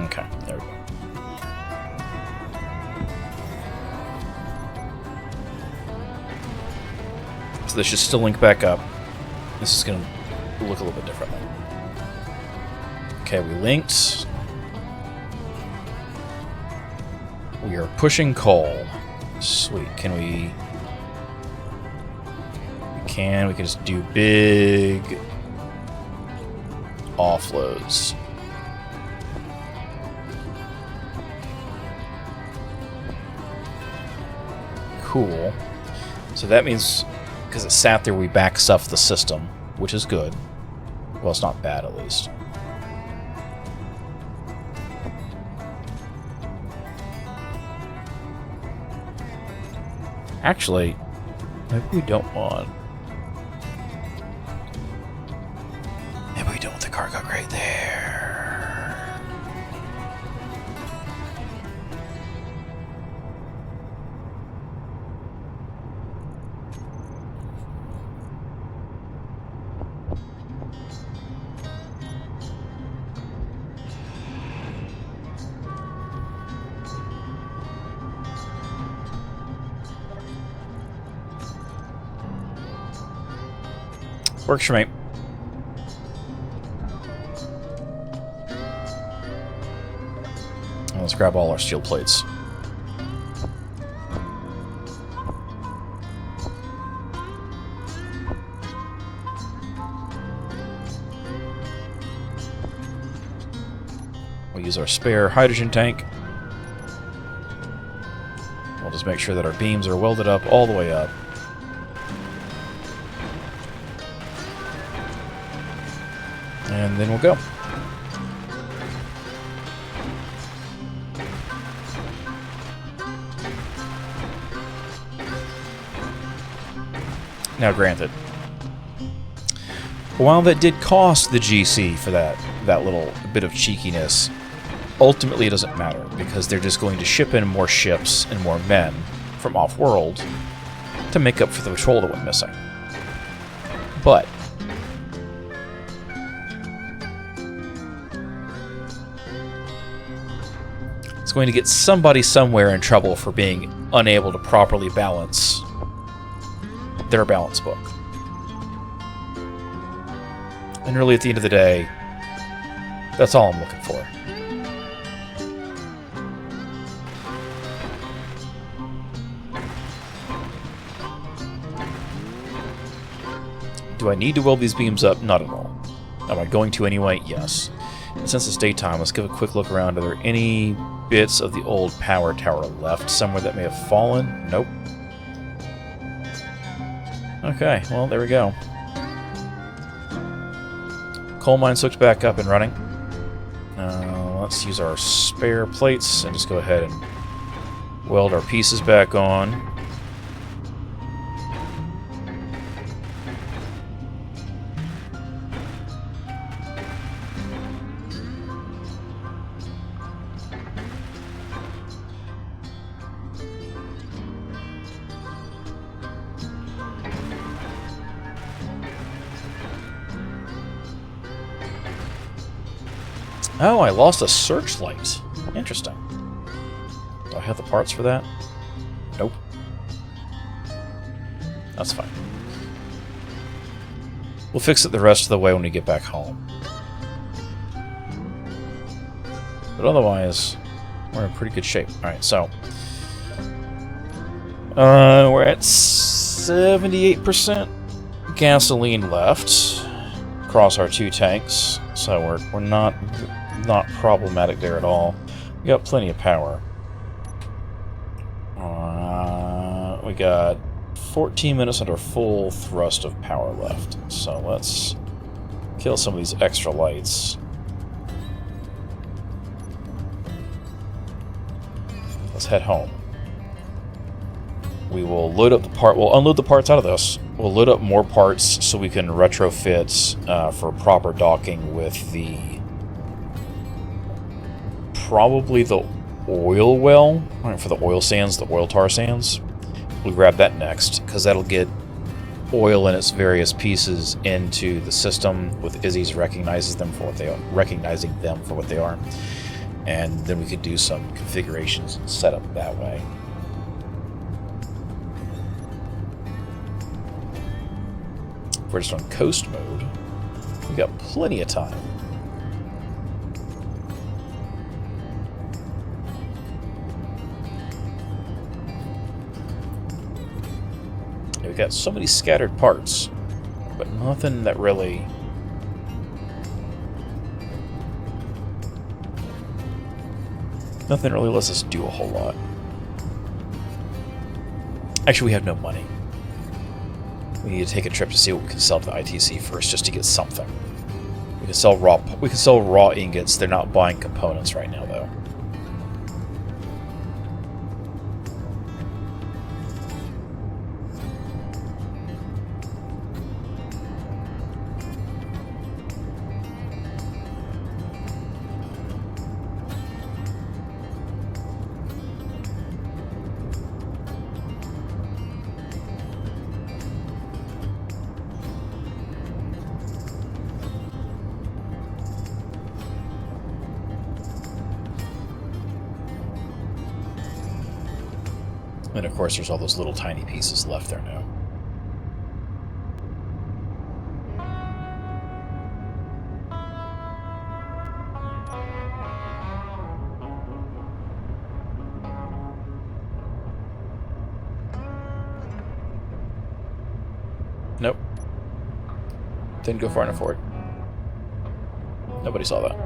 Okay, there we go. So this should still link back up. This is going to look a little bit differently. Okay, we linked. We are pushing coal. Sweet. Can we... We can just do big offloads. Cool. So that means, because it sat there, we back stuffed the system, which is good. Well, it's not bad, at least. Actually, maybe we don't want... Maybe we don't want the cargo crate there. Works for me. Let's grab all our steel plates. We'll use our spare hydrogen tank. We'll just make sure that our beams are welded up all the way up. And then we'll go. Now, granted, while that did cost the GC for that little bit of cheekiness, ultimately it doesn't matter, because they're just going to ship in more ships and more men from off-world to make up for the patrol that went missing. But it's going to get somebody somewhere in trouble for being unable to properly balance their balance book. And really, at the end of the day, that's all I'm looking for. Do I need to weld these beams up? Not at all. Am I going to anyway? Yes. And since it's daytime, let's give a quick look around. Are there any bits of the old power tower left somewhere that may have fallen? Nope. Okay, well, there we go. Coal mine's hooked back up and running. Let's use our spare plates and just go ahead and weld our pieces back on. Oh, I lost a searchlight. Interesting. Do I have the parts for that? Nope. That's fine. We'll fix it the rest of the way when we get back home. But otherwise, we're in pretty good shape. Alright, so we're at 78% gasoline left across our 2 tanks, so we're not problematic there at all. We got plenty of power. We got 14 minutes under full thrust of power left, so let's kill some of these extra lights. Let's head home. We will load up the part. We'll unload the parts out of this. We'll load up more parts so we can retrofit for proper docking with the probably the oil well for the oil sands, the oil tar sands. We'll grab that next because that'll get oil in its various pieces into the system with Izzy's recognizing them for what they are, and then we could do some configurations and setup that way. If we're just on coast mode, we got plenty of time. We've got so many scattered parts, but nothing that really... Nothing really lets us do a whole lot. Actually, we have no money. We need to take a trip to see what we can sell to the ITC first, just to get something. We can sell raw ingots. They're not buying components right now, though. And of course, there's all those little tiny pieces left there now. Nope. Didn't go far enough for it. Nobody saw that.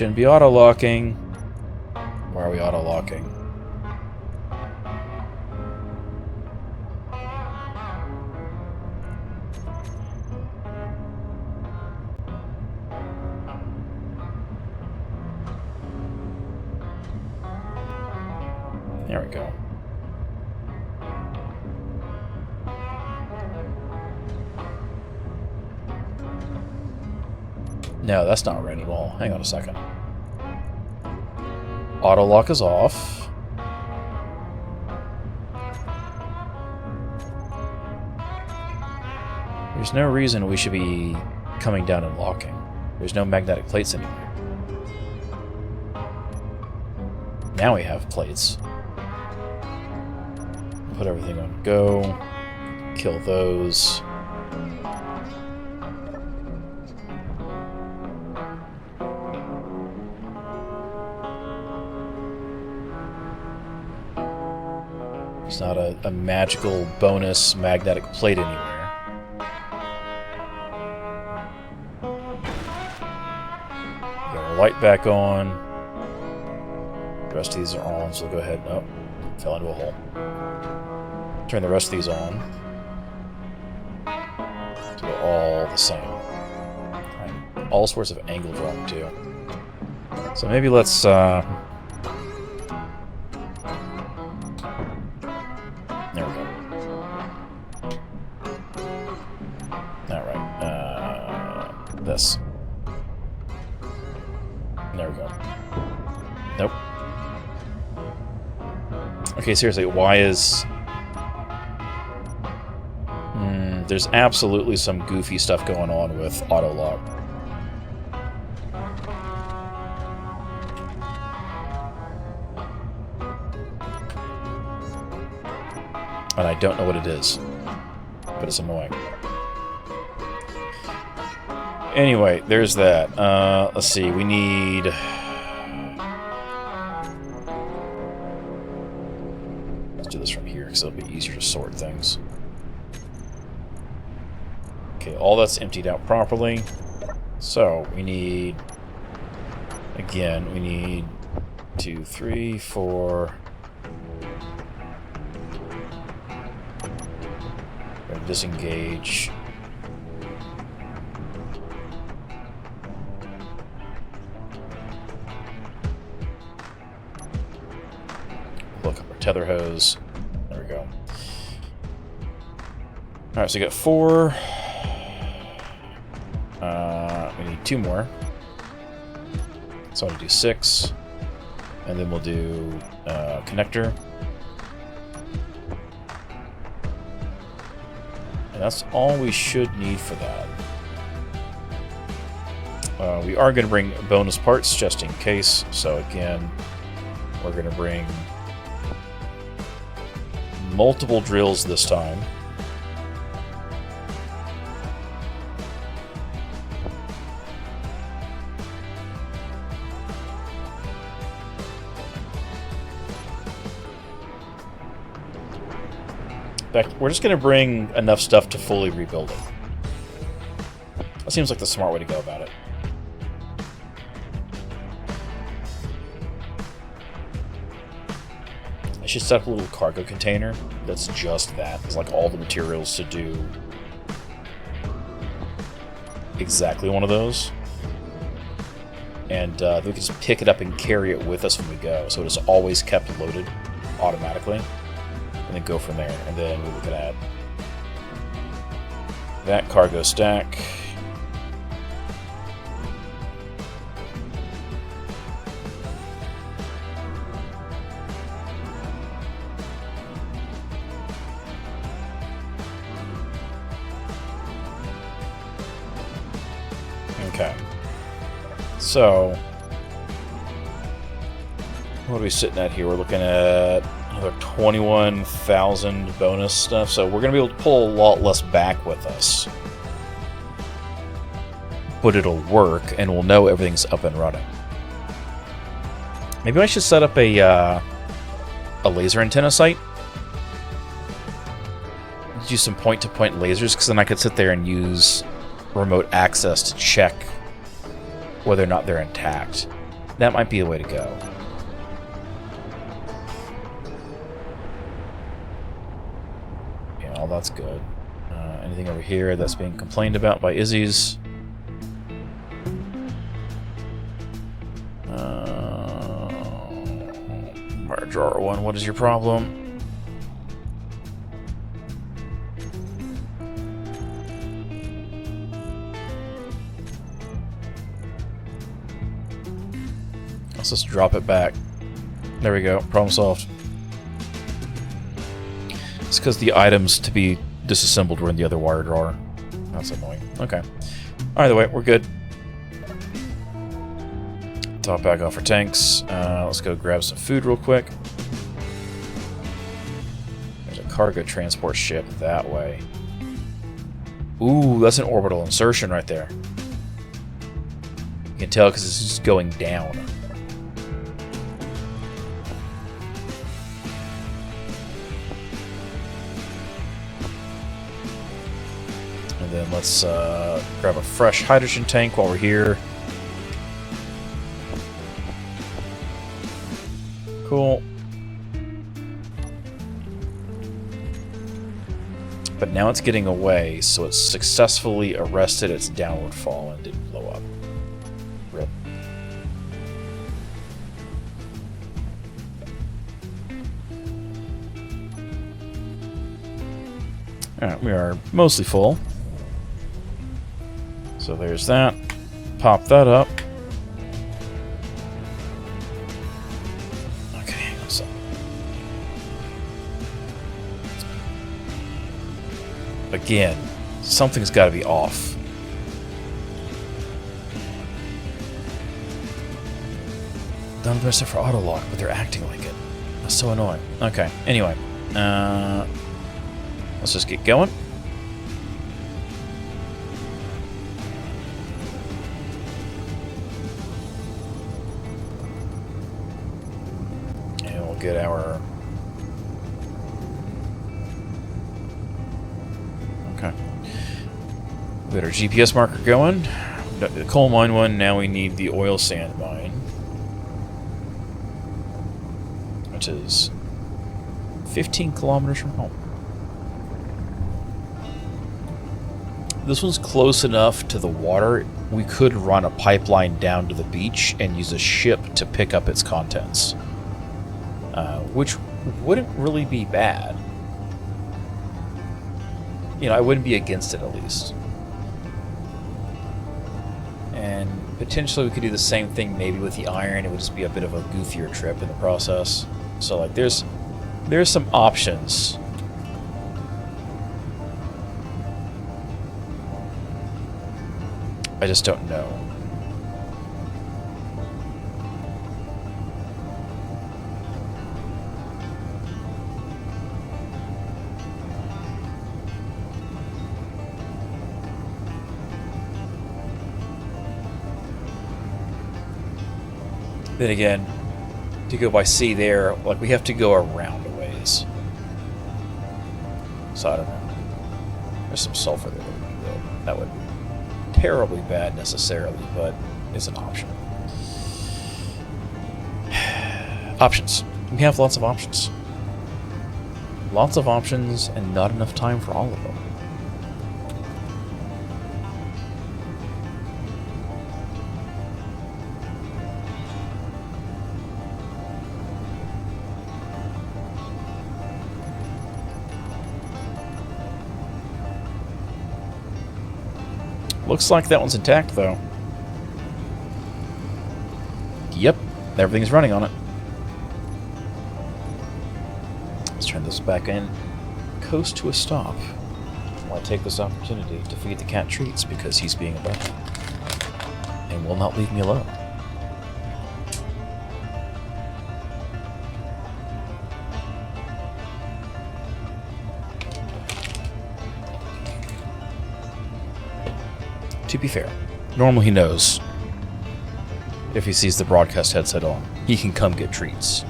shouldn't be auto-locking. Why are we auto-locking? There we go. No, that's not right at all. Hang on a second. Auto lock is off. There's no reason we should be coming down and locking. There's no magnetic plates anywhere. Now we have plates. Put everything on go. Kill those. There's not a magical bonus magnetic plate anywhere. Got our light back on. The rest of these are on, so we'll go ahead. Oh, fell into a hole. Turn the rest of these on. So they're all the same. Right. All sorts of angle drawing too. So maybe let's there we go. Alright. This. There we go. Nope. Okay, seriously, why is... there's absolutely some goofy stuff going on with auto-lock. And I don't know what it is, but it's annoying. Anyway, there's that. Let's see, we need... let's do this from here, because it'll be easier to sort things. Okay, all that's emptied out properly. So, we need... again, we need 2, 3, 4... disengage. Look up our tether hose. There we go. Alright, so we got 4. We need 2 more. So I'm going to do 6. And then we'll do connector. And that's all we should need for that. We are going to bring bonus parts just in case. So again, we're going to bring multiple drills this time. In fact, we're just going to bring enough stuff to fully rebuild it. That seems like the smart way to go about it. I should set up a little cargo container that's just that. It's like all the materials to do exactly one of those. And we can just pick it up and carry it with us when we go. So it's always kept loaded automatically. And then go from there. And then we're looking at that cargo stack. Okay. So, what are we sitting at here? We're looking at another 21,000 bonus stuff, so we're going to be able to pull a lot less back with us. But it'll work, and we'll know everything's up and running. Maybe I should set up a laser antenna site. Do some point-to-point lasers, because then I could sit there and use remote access to check whether or not they're intact. That might be a way to go. Yeah, all that's good. Anything over here that's being complained about by Izzy's? Drawer 1, what is your problem? Let's just drop it back. There we go, problem solved. It's because the items to be disassembled were in the other wire drawer. That's annoying. Okay. Either way, we're good. Top back off our tanks. Let's go grab some food real quick. There's a cargo transport ship that way. Ooh, that's an orbital insertion right there. You can tell because it's just going down. And then let's grab a fresh hydrogen tank while we're here. Cool. But now it's getting away, so it's successfully arrested its downward fall and didn't blow up. Rip. Alright, we are mostly full. So there's that. Pop that up. Again, something's got to be off. Done the best for auto lock, but they're acting like it. That's so annoying. Okay, anyway. Let's just get going. And we'll get our... Okay. We got our GPS marker going. The coal mine one, now we need the oil sand mine. Which is 15 kilometers from home. This one's close enough to the water, we could run a pipeline down to the beach and use a ship to pick up its contents. Which wouldn't really be bad. You know, I wouldn't be against it, at least. And potentially we could do the same thing maybe with the iron. It would just be a bit of a goofier trip in the process. So, like, there's some options. I just don't know. Then again, to go by sea there, like, we have to go around a ways. So I don't know. There's some sulfur there that would be terribly bad necessarily, but it's an option. Options. We have lots of options. Lots of options and not enough time for all of them. Looks like that one's intact, though. Yep, everything's running on it. Let's turn this back in. Coast to a stop. I want to take this opportunity to feed the cat treats because he's being a butthead and will not leave me alone. To be fair, normally he knows if he sees the broadcast headset on, he can come get treats.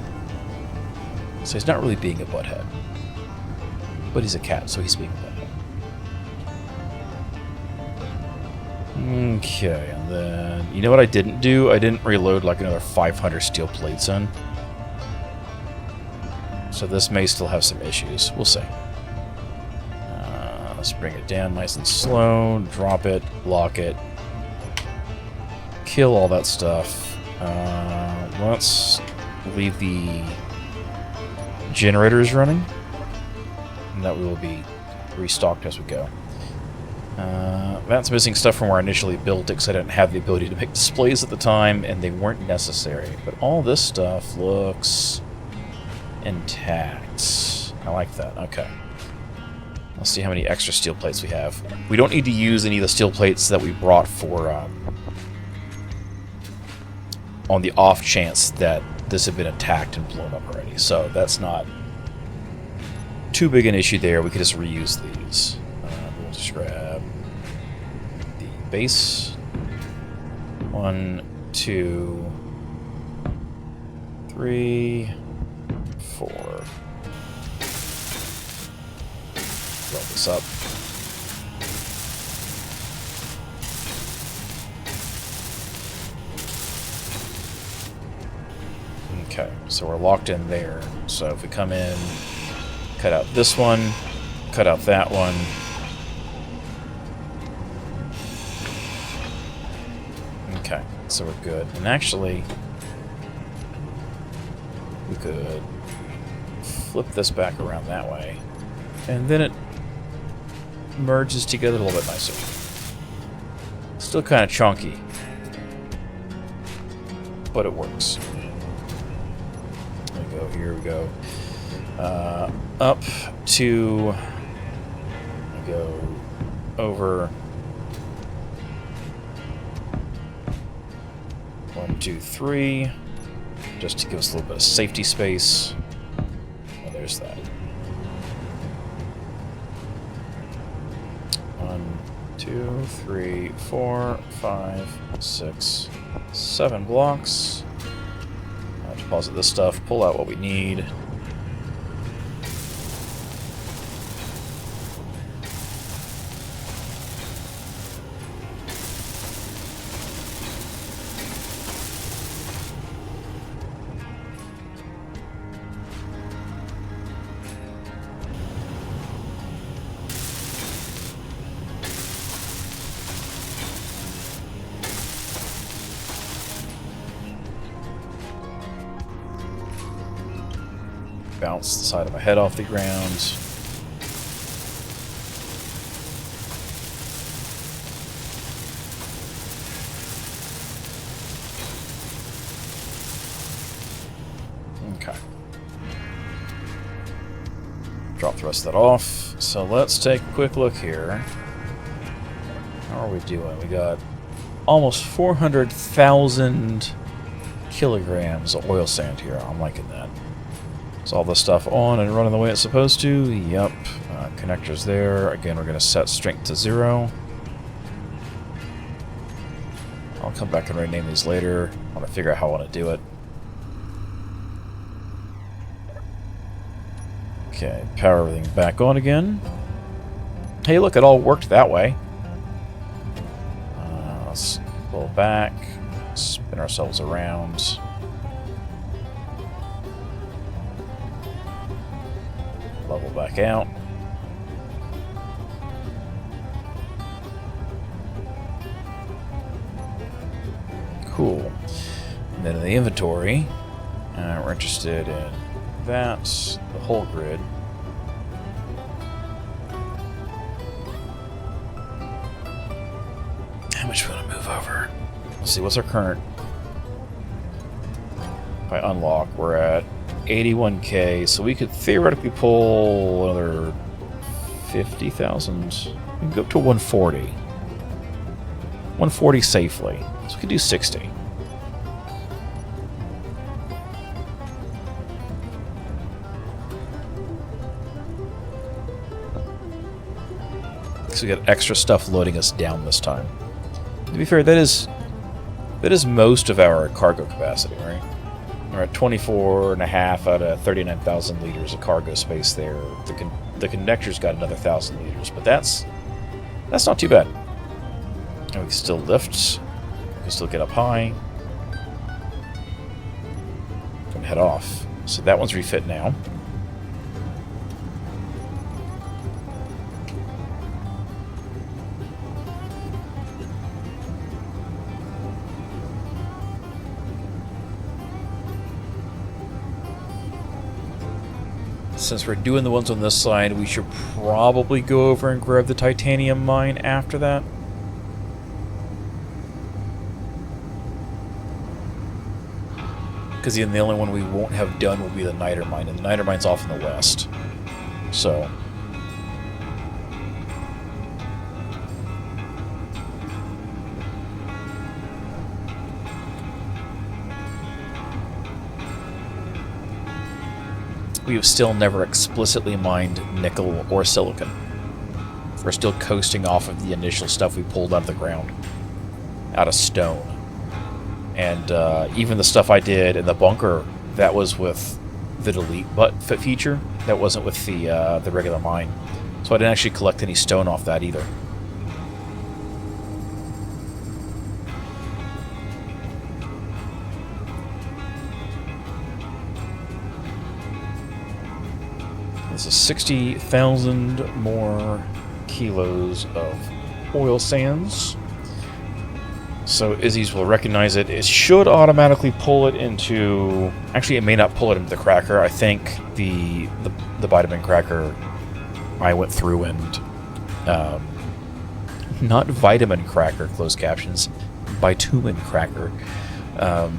So he's not really being a butthead. But he's a cat, so he's being a Okay, and then... You know what I didn't do? I didn't reload like another 500 steel plates in. So this may still have some issues. We'll see. Let's bring it down nice and slow. Drop it. Lock it. Kill all that stuff. Let's leave the generators running. And that will be restocked as we go. That's missing stuff from where I initially built it because I didn't have the ability to make displays at the time, and they weren't necessary. But all this stuff looks intact. I like that. Okay. Let's see how many extra steel plates we have. We don't need to use any of the steel plates that we brought for on the off chance that this had been attacked and blown up already. So that's not too big an issue there. We could just reuse these. We'll just grab the base. 1, 2, 3, 4. Roll this up. Okay, so we're locked in there. So if we come in, cut out this one, cut out that one. Okay, so we're good. And actually, we could flip this back around that way. And then it merges together a little bit nicer. Still kind of chunky, but it works. There we go, here we go. Up to, go over 1, 2, 3, just to give us a little bit of safety space. Oh, there's that. 1, 2, 3, 4, 5, 6, 7 blocks. Deposit this stuff, pull out what we need. Bounce the side of my head off the ground. Okay. Drop the rest of that off. So let's take a quick look here. How are we doing? We got almost 400,000 kilograms of oil sand here. I'm liking that. Is all this stuff on and running the way it's supposed to? Yep. Connectors there. Again, we're going to set strength to 0. I'll come back and rename these later. I want to figure out how I want to do it. Okay, power everything back on again. Hey, look, it all worked that way. Let's pull back, spin ourselves around. Level back out. Cool. And then in the inventory, we're interested in that, the whole grid. How much we want to move over? Let's see, what's our current? If I unlock, we're at 81k, so we could theoretically pull another 50,000. We can go up to 140. 140 safely. So we could do 60. So we got extra stuff loading us down this time. To be fair, that is most of our cargo capacity, right? We're at 24.5 out of 39,000 liters of cargo space there. The connector's got another 1,000 liters, but that's not too bad. And we can still lift. We can still get up high. And head off. So that one's refit now. Since we're doing the ones on this side, we should probably go over and grab the titanium mine after that. Because the only one we won't have done will be the niter mine, and the niter mine's off in the west. So... we have still never explicitly mined nickel or silicon. We're still coasting off of the initial stuff we pulled out of the ground. Out of stone. And even the stuff I did in the bunker, that was with the delete feature. That wasn't with the regular mine. So I didn't actually collect any stone off that either. This is 60,000 more kilos of oil sands. So Izzy's will recognize it. It should automatically pull it into... Actually, it may not pull it into the cracker. I think the vitamin cracker I went through and... not vitamin cracker, closed captions. Bitumen cracker. I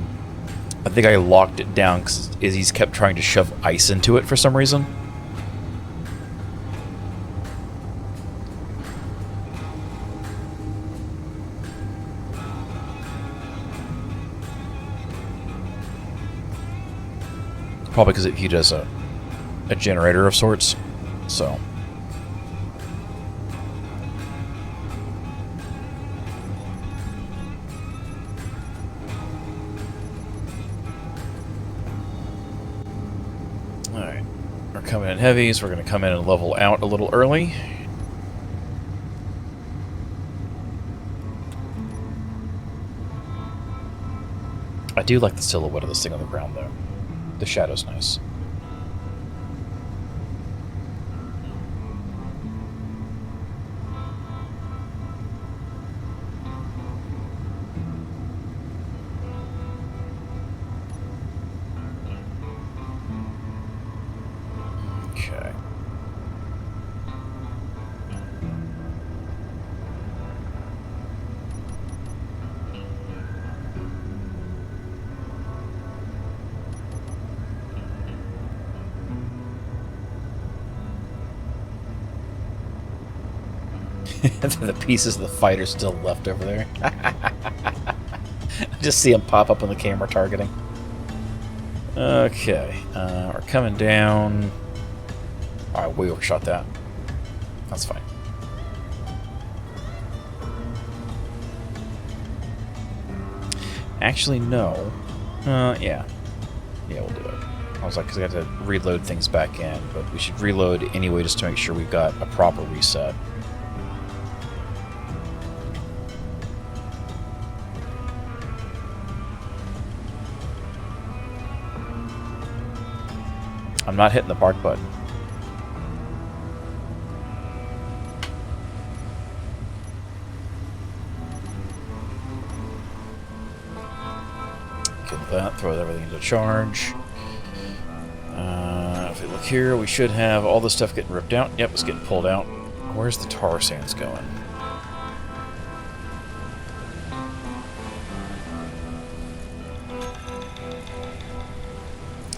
think I locked it down because Izzy's kept trying to shove ice into it for some reason. Probably because he does a generator of sorts, so... Alright, we're coming in heavy, so we're going to come in and level out a little early. I do like the silhouette of this thing on the ground, though. The shadow's nice. Okay. The pieces of the fighter still left over there. I just see them pop up on the camera targeting. Okay, we're coming down. Alright, we overshot that. That's fine. Actually, no. Yeah. Yeah, we'll do it. I was like, because I got to reload things back in, but we should reload anyway just to make sure we've got a proper reset. I'm not hitting the bark button. Get that, throw everything into charge. If we look here, we should have all this stuff getting ripped out. Yep, it's getting pulled out. Where's the tar sands going?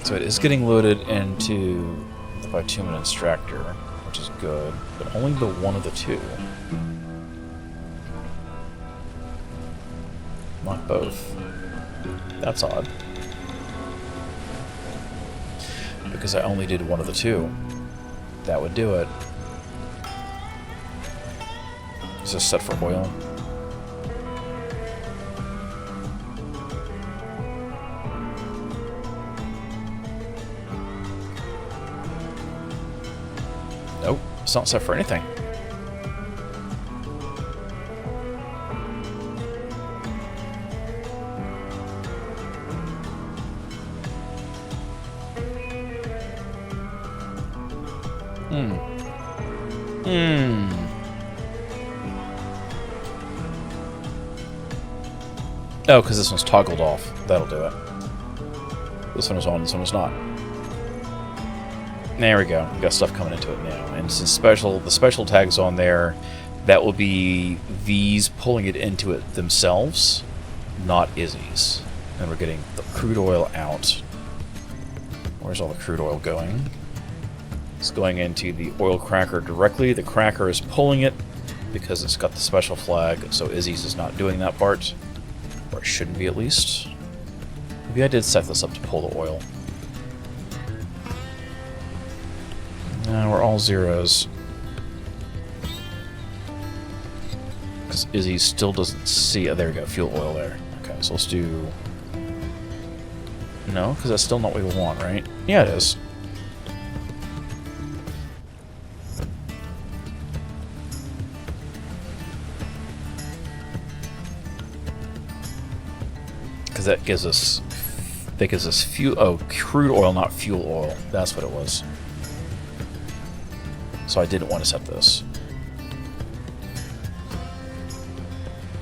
So it is getting loaded into the bitumen extractor, which is good, but only the one of the two. Not both. That's odd. Because I only did one of the two. That would do it. Is this set for oil? Nope, it's not set for anything. Oh, because this one's toggled off. That'll do it. This one is on, this one is not. There we go. We've got stuff coming into it now. And since the special tag's on there, that will be these pulling it into it themselves, not Izzy's. And we're getting the crude oil out. Where's all the crude oil going? It's going into the oil cracker directly. The cracker is pulling it because it's got the special flag, so Izzy's is not doing that part. Or it shouldn't be, at least. Maybe I did set this up to pull the oil. No, we're all zeros. Because Izzy still doesn't see... Oh, there we go, fuel oil there. Okay, so let's do... No, because that's still not what we want, right? Yeah, it is. Because that gives us fuel... Oh, crude oil, not fuel oil. That's what it was. So I didn't want to set this.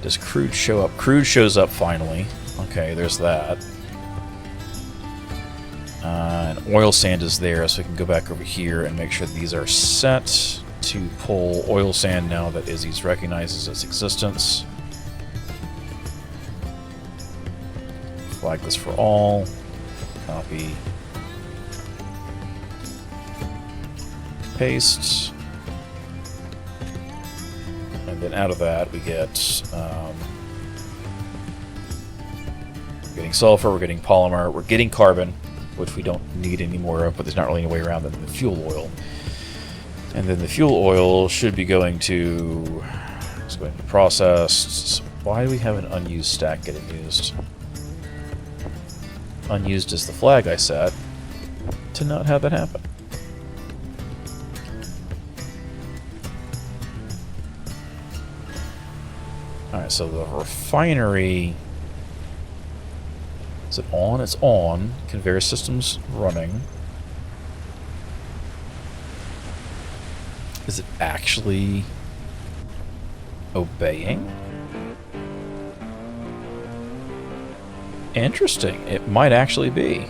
Does crude show up? Crude shows up finally. Okay, there's that. And oil sand is there, so we can go back over here and make sure these are set to pull oil sand now that Izzy's recognizes its existence. Flag this for all. Copy. Paste. And then out of that we get we're getting sulfur, we're getting polymer, we're getting carbon, which we don't need any more of, but there's not really any way around than the fuel oil. And then the fuel oil should be going to... It's going to be processed. Why do we have an unused stack getting used? Unused is the flag I set to not have that happen. Alright, so the refinery... Is it on? It's on. Conveyor system's running. Is it actually obeying? Interesting. It might actually be.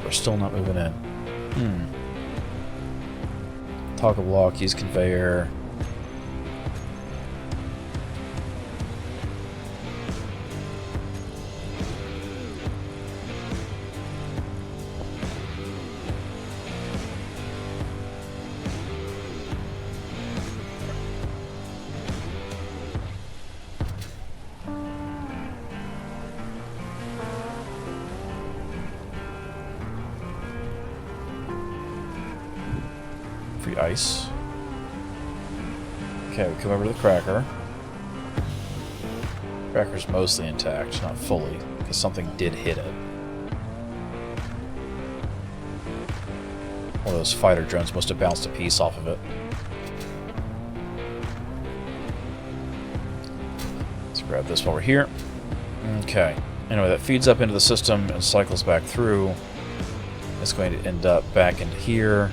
We're still not moving in. Toggle block, use conveyor. Free ice. Okay, we come over to the cracker. Cracker's mostly intact, not fully, because something did hit it. One of those fighter drones must have bounced a piece off of it. Let's grab this while we're here. Okay. Anyway, that feeds up into the system and cycles back through. It's going to end up back into here.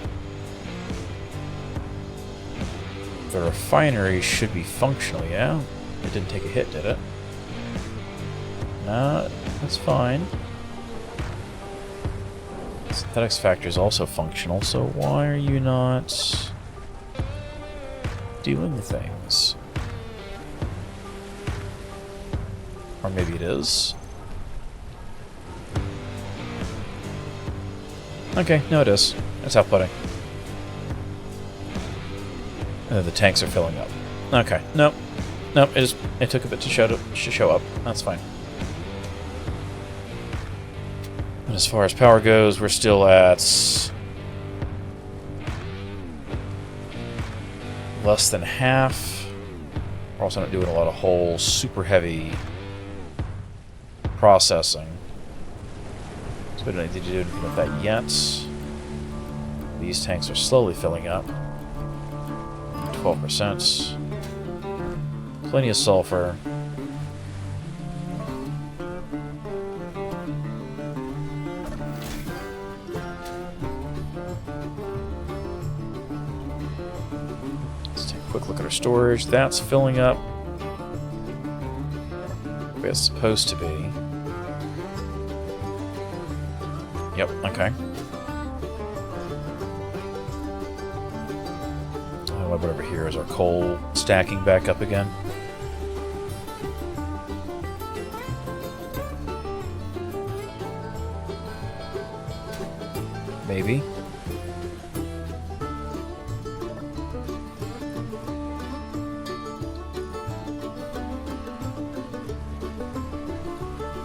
The refinery should be functional, yeah? It didn't take a hit, did it? No, that's fine. Synthetics factory is also functional, so why are you not doing things? Or maybe it is. Okay, no it is. It's outputting. The tanks are filling up. Okay, nope. Nope, it took a bit to show up. That's fine. And as far as power goes, we're still at less than half. We're also not doing a lot of whole super heavy processing. So We don't need to do anything with that yet. These tanks are slowly filling up. 12%. Plenty of sulfur. Let's take a quick look at our storage. That's filling up. Where it's supposed to be. Yep, okay. What over here is our coal stacking back up again. Maybe.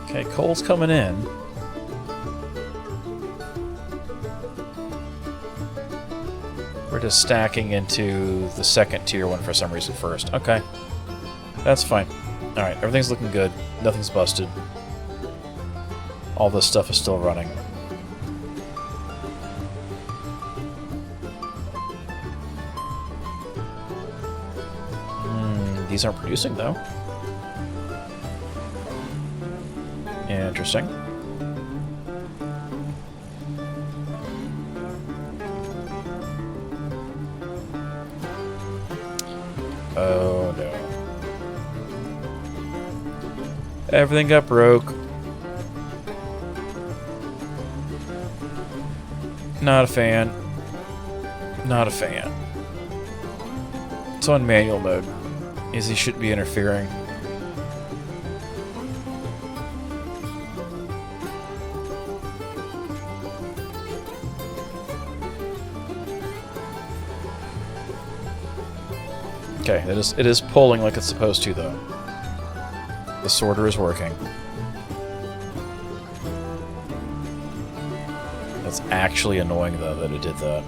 Okay, coal's coming in. We're just stacking into the second tier one for some reason first. Okay. That's fine. Alright, everything's looking good. Nothing's busted. All this stuff is still running. These aren't producing, though. Interesting. Oh, no. Everything got broke. Not a fan. Not a fan. It's on manual mode. Izzy shouldn't be interfering. Okay, it is pulling like it's supposed to, though. The sorter is working. That's actually annoying, though, that it did that.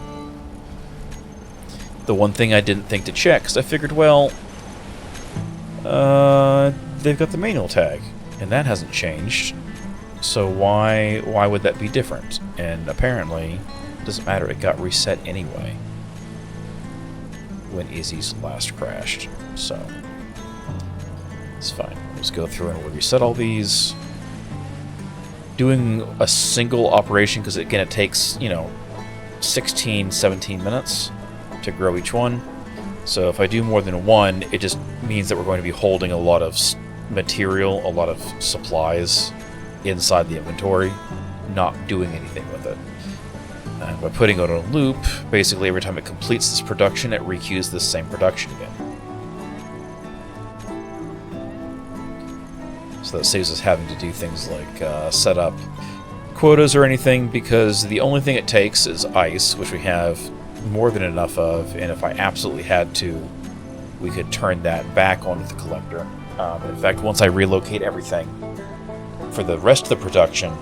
The one thing I didn't think to check, because I figured, well, they've got the manual tag, and that hasn't changed. So why would that be different? And apparently, it doesn't matter, it got reset anyway when Izzy's last crashed. So it's fine. Let's go through and we'll reset all these. Doing a single operation, because again it takes, 16, 17 minutes to grow each one. So if I do more than one, it just means that we're going to be holding a lot of material, a lot of supplies inside the inventory, not doing anything with it. And by putting it on a loop, basically every time it completes this production, it requeues this same production again. So that saves us having to do things like set up quotas or anything, because the only thing it takes is ice, which we have more than enough of, and if I absolutely had to, we could turn that back onto the collector. In fact, once I relocate everything for the rest of the production,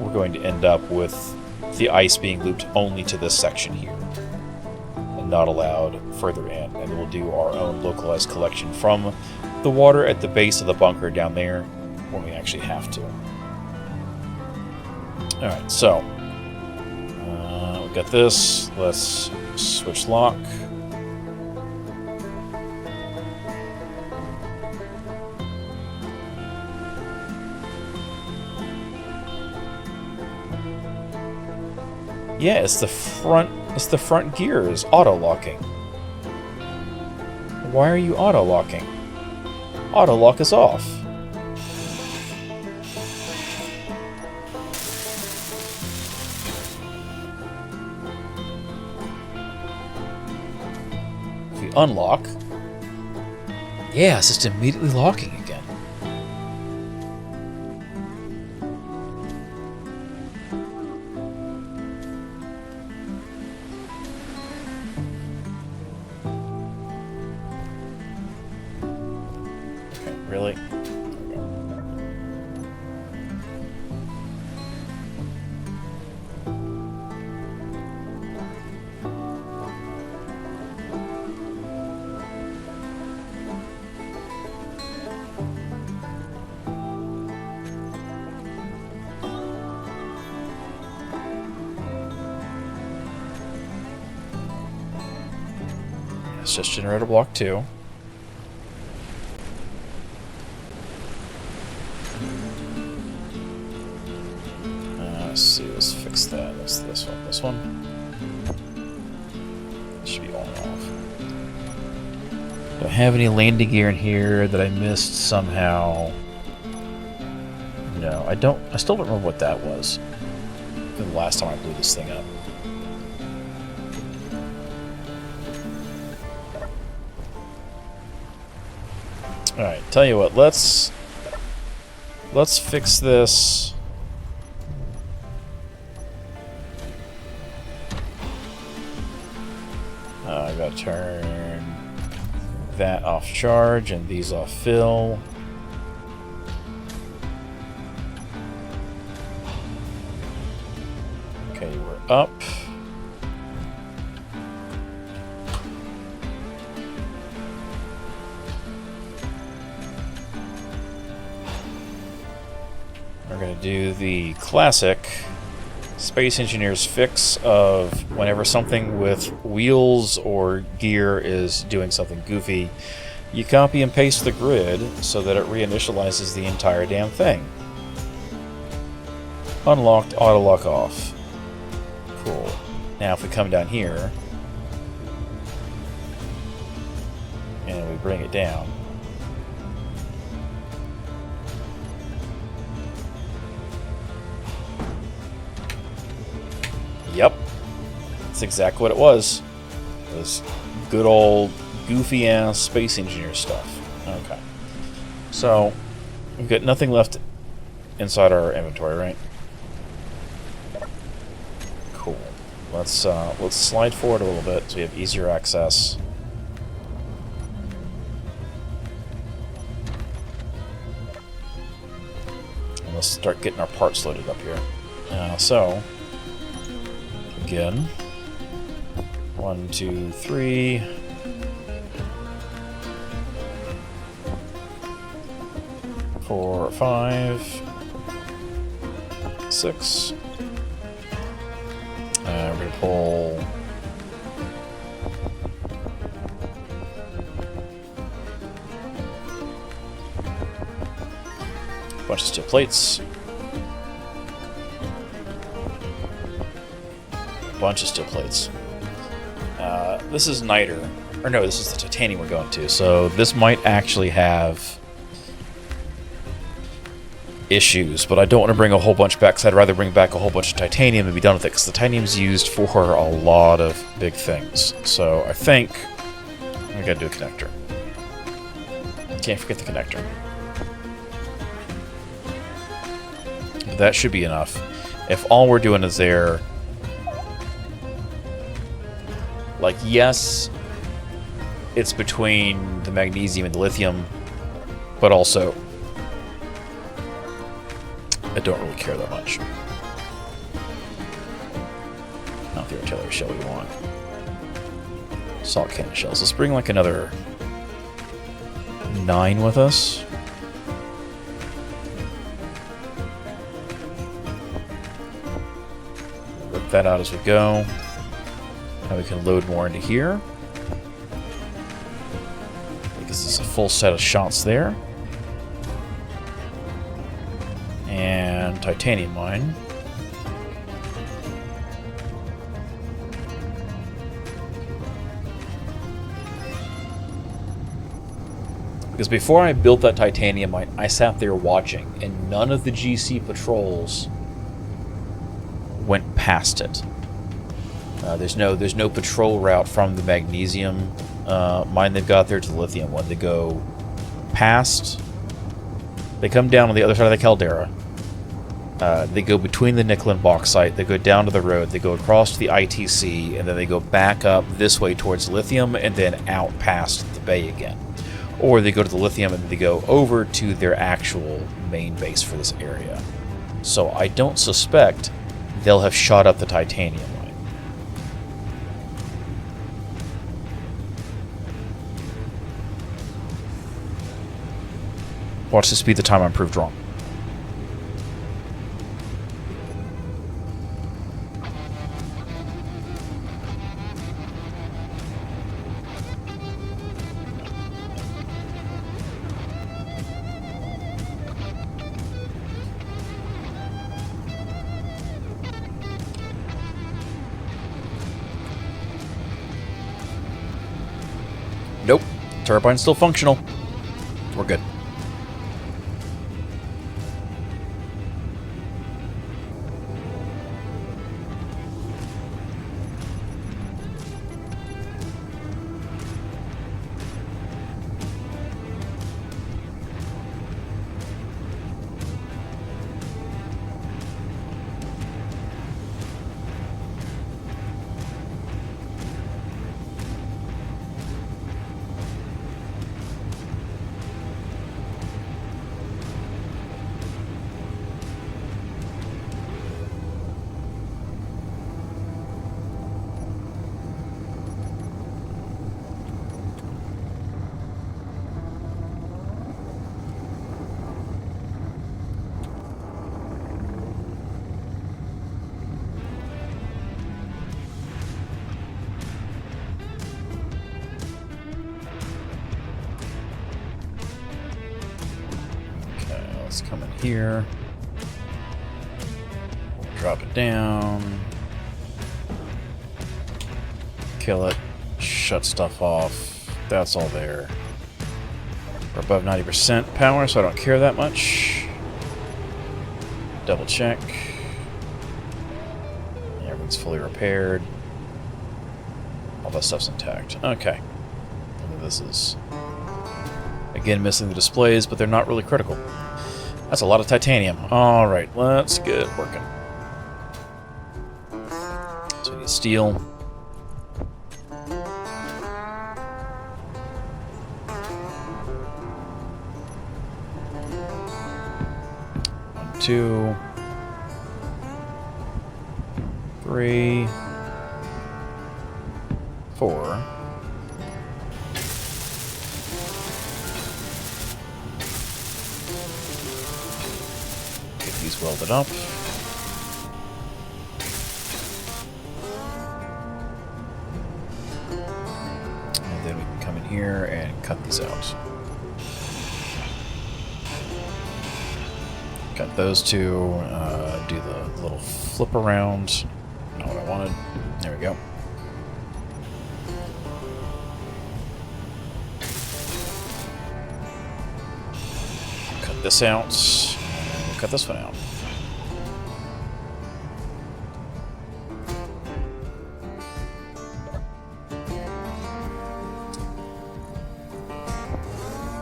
we're going to end up with the ice being looped only to this section here and not allowed further in, and we'll do our own localized collection from the water at the base of the bunker down there when we actually have to. Alright, so we got this. Let's switch lock. Yeah, it's the front gear is auto-locking. Why are you auto-locking? Auto-lock is off. If we unlock, yeah, it's just immediately locking again. Really? It's just generator block 2. Let's see, let's fix that. That's this one. This one should be on off. Do I have any landing gear in here that I missed somehow? No, I don't. I still don't remember what that was. The last time I blew this thing up. All right, tell you what. Let's fix this. I gotta turn that off charge and these off fill. Okay, we're up. We're gonna do the classic Space Engineer's fix of whenever something with wheels or gear is doing something goofy, you copy and paste the grid so that it reinitializes the entire damn thing. Unlocked, auto lock off. Cool. Now if we come down here and we bring it down, yep, that's exactly what it was. It was good old goofy ass Space Engineer stuff. Okay, so we've got nothing left inside our inventory, right? Cool. Let's slide forward a little bit so we have easier access. And let's start getting our parts loaded up here. So. Again. 1, 2, 3. Four, 5, 6. We're gonna pull a bunch of steel plates. Bunch of steel plates. This is niter, or no, this is the titanium we're going to. So this might actually have issues, but I don't want to bring a whole bunch back because I'd rather bring back a whole bunch of titanium and be done with it because the titanium's used for a lot of big things. So I think I gotta do a connector. Can't forget the connector. That should be enough. If all we're doing is there. Like, yes, it's between the magnesium and the lithium, but also, I don't really care that much. Not the artillery shell we want. Salt cannon shells. Let's bring like another 9 with us. Rip that out as we go. Now we can load more into here. Because it's a full set of shots there. And titanium mine. Because before I built that titanium mine, I sat there watching, and none of the GC patrols went past it. There's no patrol route from the magnesium mine they've got there to the lithium one. They go past. They come down on the other side of the caldera. They go between the nickel and bauxite. They go down to the road. They go across to the ITC, and then they go back up this way towards lithium, and then out past the bay again. Or they go to the lithium and they go over to their actual main base for this area. So I don't suspect they'll have shot up the titanium mine. Watch this be the time I'm proved wrong. Turbine's still functional. We're good. Let's come in here. Drop it down. Kill it. Shut stuff off. That's all there. We're above 90% power, so I don't care that much. Double check. Everything's fully repaired. All that stuff's intact. Okay. And this is, again, missing the displays, but they're not really critical. That's a lot of titanium. Alright, let's get it working. So we need steel. One, 2, 3, 4. These welded up. And then we can come in here and cut these out. Cut those two, do the little flip around. Not what I wanted. There we go. Cut this out. Cut this one out.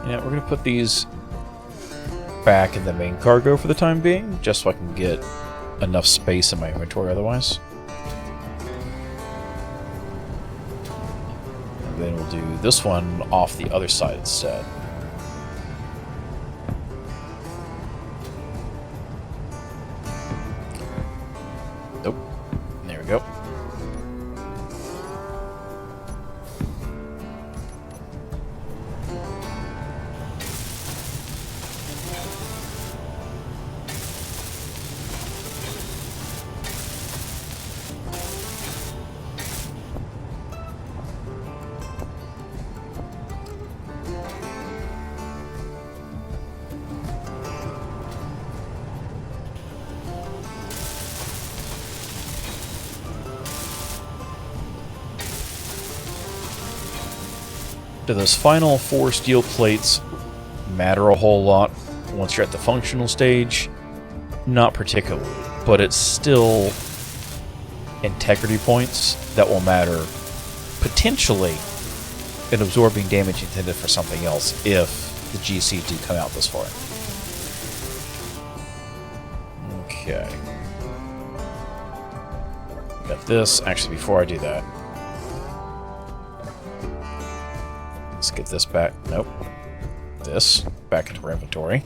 Yeah, we're going to put these back in the main cargo for the time being, just so I can get enough space in my inventory otherwise. And then we'll do this one off the other side instead. Nope. There we go. Do those final 4 steel plates matter a whole lot once you're at the functional stage? Not particularly, but it's still integrity points that will matter potentially in absorbing damage intended for something else if the GC do come out this far. Okay. Got this. Actually, before I do that, let's get this back. Nope. This back into our inventory.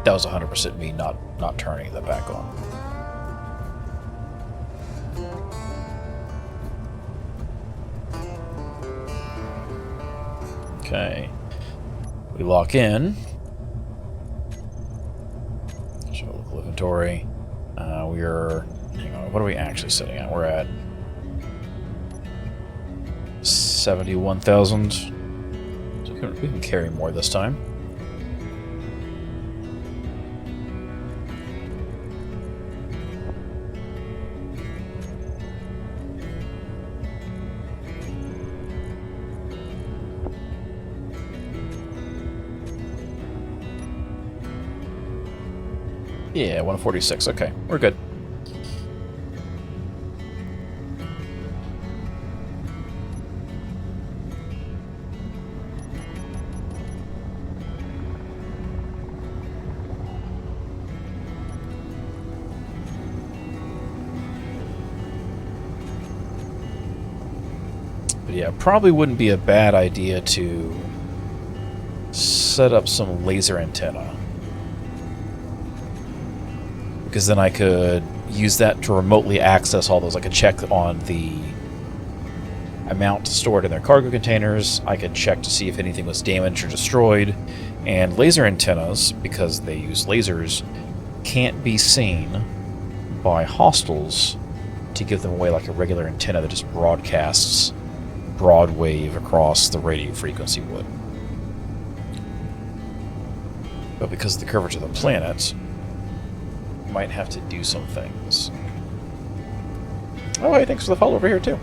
That was 100% me not turning that back on. Okay. We lock in. Show local inventory. We're, hang on, what are we actually sitting at? We're at 71,000. So we can carry more this time. Yeah, 146. Okay, we're good. But yeah, probably wouldn't be a bad idea to set up some laser antenna. Because then I could use that to remotely access all those. I could check on the amount stored in their cargo containers. I could check to see if anything was damaged or destroyed. And laser antennas, because they use lasers, can't be seen by hostiles to give them away like a regular antenna that just broadcasts broad wave across the radio frequency would. But because of the curvature of the planet, you might have to do some things. Oh, hey, thanks for the follow over here, too.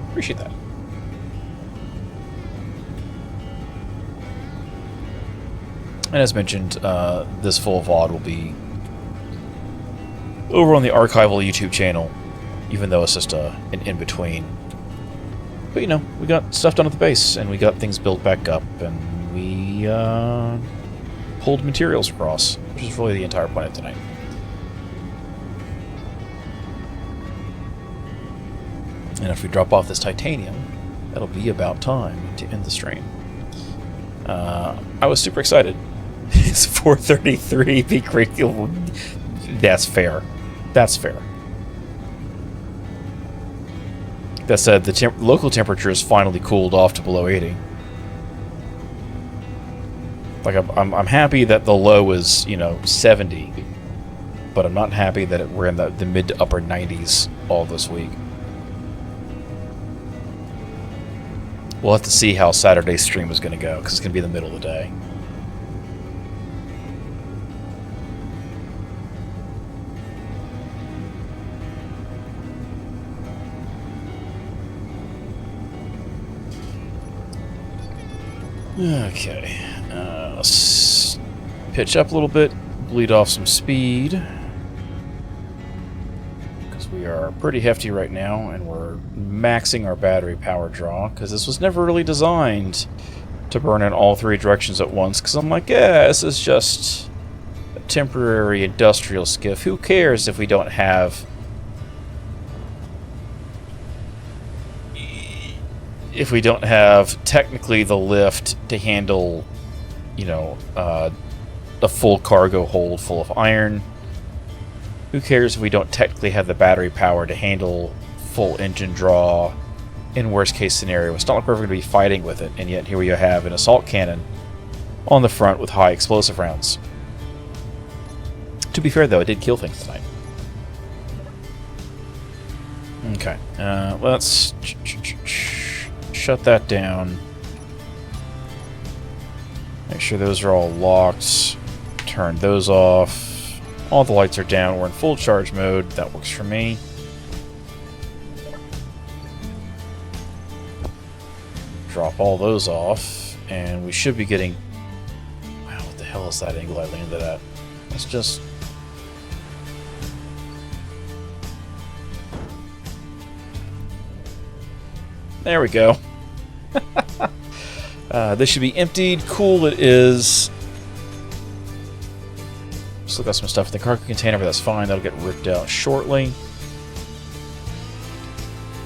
Appreciate that. And as mentioned, this full VOD will be over on the archival YouTube channel, even though it's just an in-between. But, you know, we got stuff done at the base, and we got things built back up, and we pulled materials across, which is really the entire point of tonight. And if we drop off this titanium, that'll be about time to end the stream. I was super excited. It's 4:33. Be great. That's fair. That's fair. That said, the local temperature has finally cooled off to below 80. Like, I'm happy that the low is, you know, 70, but I'm not happy that we're in the mid to upper 90s all this week. We'll have to see how Saturday's stream is going to go, because it's going to be in the middle of the day. Okay, let's pitch up a little bit, bleed off some speed, because we are pretty hefty right now, and we're maxing our battery power draw, because this was never really designed to burn in all three directions at once, because I'm like, yeah, this is just a temporary industrial skiff. Who cares if we don't have... if we don't have technically the lift to handle, you know, a full cargo hold full of iron. Who cares if we don't technically have the battery power to handle full engine draw in worst case scenario? It's not like we're going to be fighting with it, and yet here we have an assault cannon on the front with high explosive rounds. To be fair, though, it did kill things tonight. Okay, let's shut that down. Make sure those are all locked. Turn those off. All the lights are down. We're in full charge mode. That works for me. Drop all those off. And we should be getting... Wow, what the hell is that angle I landed at? Let's just... There we go. This should be emptied. Cool it is. Still got some stuff in the cargo container, but that's fine. That'll get ripped out shortly.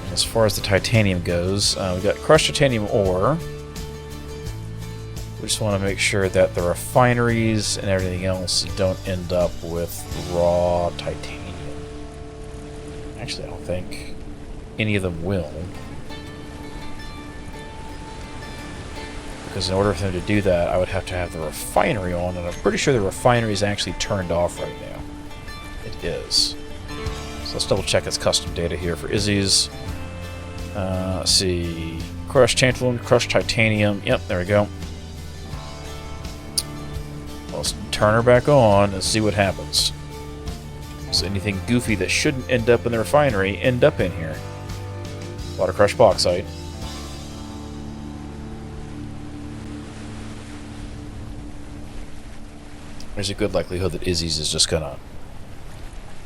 And as far as the titanium goes, we've got crushed titanium ore. We just want to make sure that the refineries and everything else don't end up with raw titanium. Actually, I don't think any of them will. Because in order for them to do that, I would have to have the refinery on, and I'm pretty sure the refinery is actually turned off right now. It is. So let's double check its custom data here for Izzy's. Let's see. Crushed tantalum, crushed titanium. Yep, there we go. Let's turn her back on and see what happens. So anything goofy that shouldn't end up in the refinery end up in here. Water crushed bauxite. there's a good likelihood that Izzy's is just gonna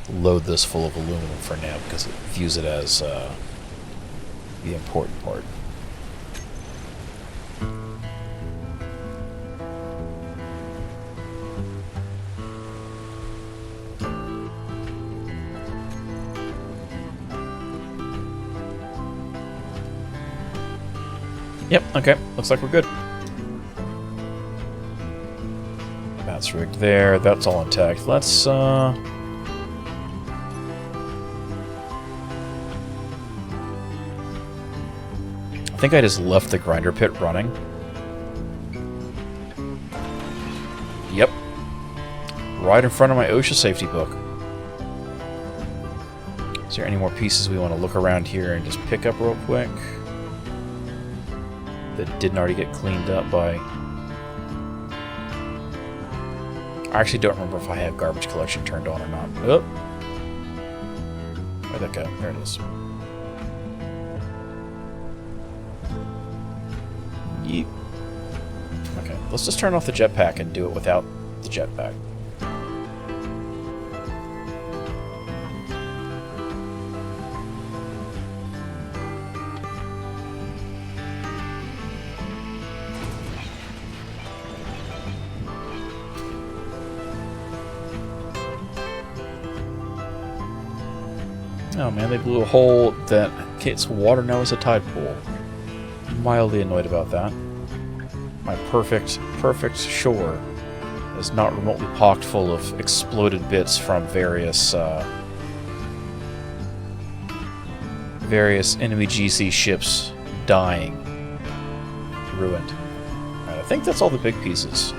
load this full of aluminum for now because it views it as the important part. Yep, okay, looks like we're good. That's rigged there, that's all intact. Let's, I think I just left the grinder pit running. Yep. Right in front of my OSHA safety book. Is there any more pieces we want to look around here and just pick up real quick? That didn't already get cleaned up by... I actually don't remember if I have garbage collection turned on or not. Oh. Where'd that go? There it is. Yeep. Okay, let's just turn off the jetpack and do it without the jetpack. Oh man, they blew a hole that gets water now as a tide pool. Mildly annoyed about that. My perfect shore is not remotely pocked full of exploded bits from various enemy GC ships dying. Ruined. Right, I think that's all the big pieces.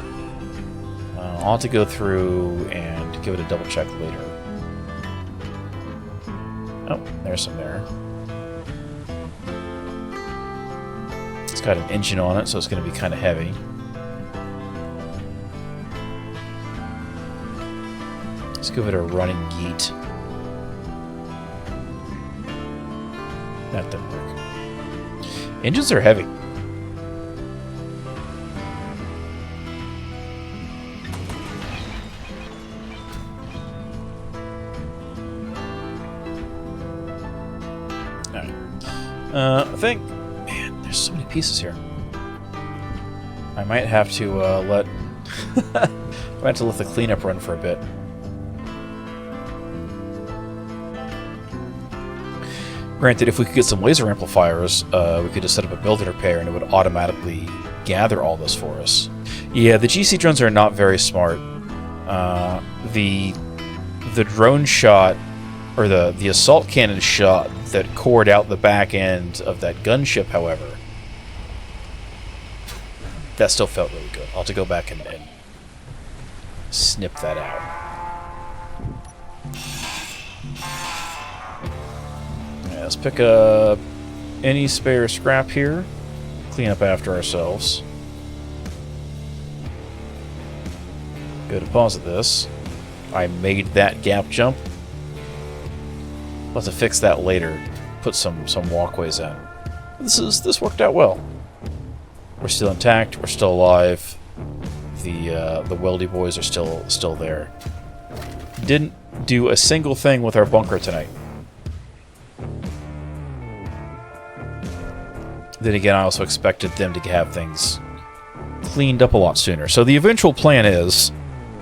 I'll have to go through and give it a double check later. Oh, there's some there. It's got an engine on it, so it's going to be kind of heavy. Let's give it a running yeet. That didn't work. Engines are heavy. I think... Man, there's so many pieces here. I might have to let... I might have to let the cleanup run for a bit. Granted, if we could get some laser amplifiers, we could just set up a build repair and it would automatically gather all this for us. Yeah, the GC drones are not very smart. The drone shot, or the assault cannon shot that cored out the back end of that gunship, however, that still felt really good. I'll have to go back and snip that out. Yeah, let's pick up any spare scrap here. Clean up after ourselves. Go deposit this. I made that gap jump. We'll have to fix that later. Put some walkways in. This worked out well. We're still intact. We're still alive. The weldy boys are still there. Didn't do a single thing with our bunker tonight. Then again, I also expected them to have things cleaned up a lot sooner. So the eventual plan is,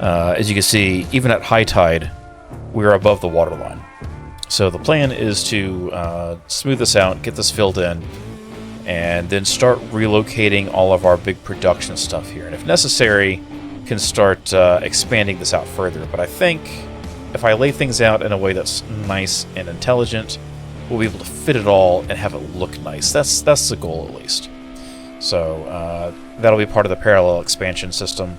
as you can see, even at high tide, we're above the waterline. So the plan is to smooth this out, get this filled in, and then start relocating all of our big production stuff here. And if necessary, can start expanding this out further. But I think if I lay things out in a way that's nice and intelligent, we'll be able to fit it all and have it look nice. That's the goal, at least. So that'll be part of the parallel expansion system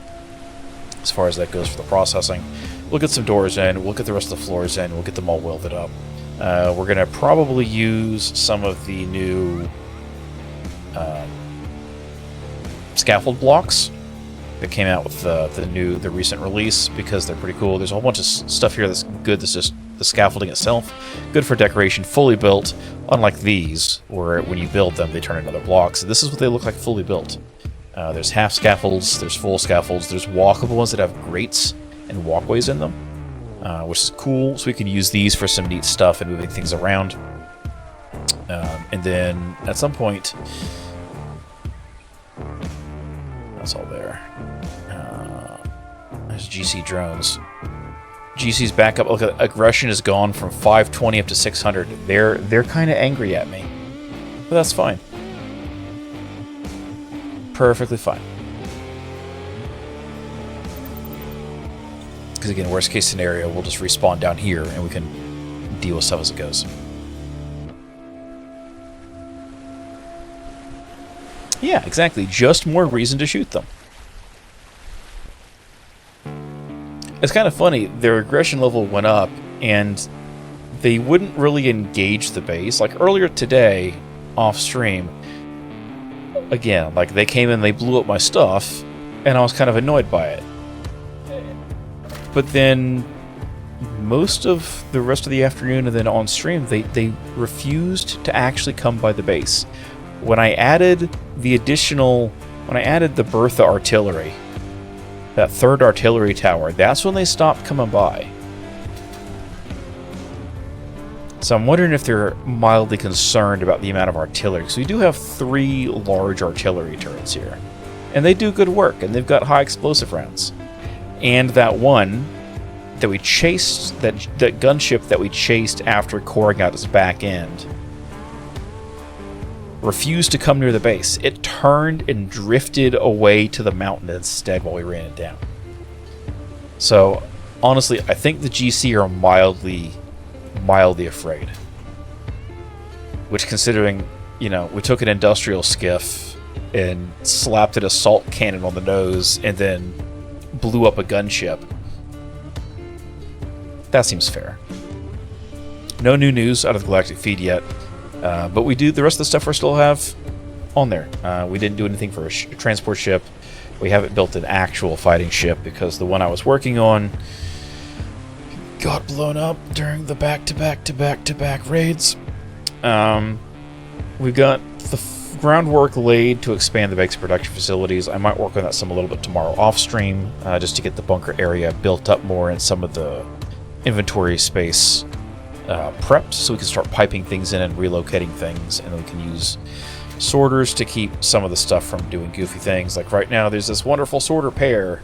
as far as that goes for the processing. We'll get some doors in, we'll get the rest of the floors in, we'll get them all welded up. We're going to probably use some of the new scaffold blocks that came out with the recent release, because they're pretty cool. There's a whole bunch of stuff here that's good. That's just the scaffolding itself, good for decoration, fully built, unlike these, where when you build them, they turn into other blocks. This is what they look like fully built. There's half scaffolds, there's full scaffolds, there's walkable ones that have grates and walkways in them, which is cool. So we can use these for some neat stuff and moving things around. And then at some point, that's all there. There's GC drones. GC's back up. Look, aggression has gone from 520 up to 600. They're kind of angry at me, but that's fine. Perfectly fine. Because again, worst case scenario, we'll just respawn down here and we can deal with stuff as it goes. Yeah, exactly. Just more reason to shoot them. It's kind of funny. Their aggression level went up, and they wouldn't really engage the base. Like earlier today, off stream, again, like they came in, they blew up my stuff, and I was kind of annoyed by it. But then most of the rest of the afternoon and then on stream, they refused to actually come by the base. When I added the Bertha artillery, that third artillery tower, that's when they stopped coming by. So I'm wondering if they're mildly concerned about the amount of artillery. Because we do have 3 large artillery turrets here. And they do good work, and they've got high explosive rounds. And that one that we chased, that gunship that we chased after coring out its back end, refused to come near the base. It turned and drifted away to the mountain instead while we ran it down. So, honestly, I think the GC are mildly afraid. Which, considering, you know, we took an industrial skiff and slapped an assault cannon on the nose and then blew up a gunship. That seems fair. No new news out of the Galactic feed yet. But we do, the rest of the stuff we still have on there. We didn't do anything for a transport ship. We haven't built an actual fighting ship because the one I was working on got blown up during the back-to-back raids. We've got the groundwork laid to expand the base production facilities. I might work on that a little bit tomorrow off stream, just to get the bunker area built up more and some of the inventory space prepped, so we can start piping things in and relocating things, and then we can use sorters to keep some of the stuff from doing goofy things. Like right now, there's this wonderful sorter pair,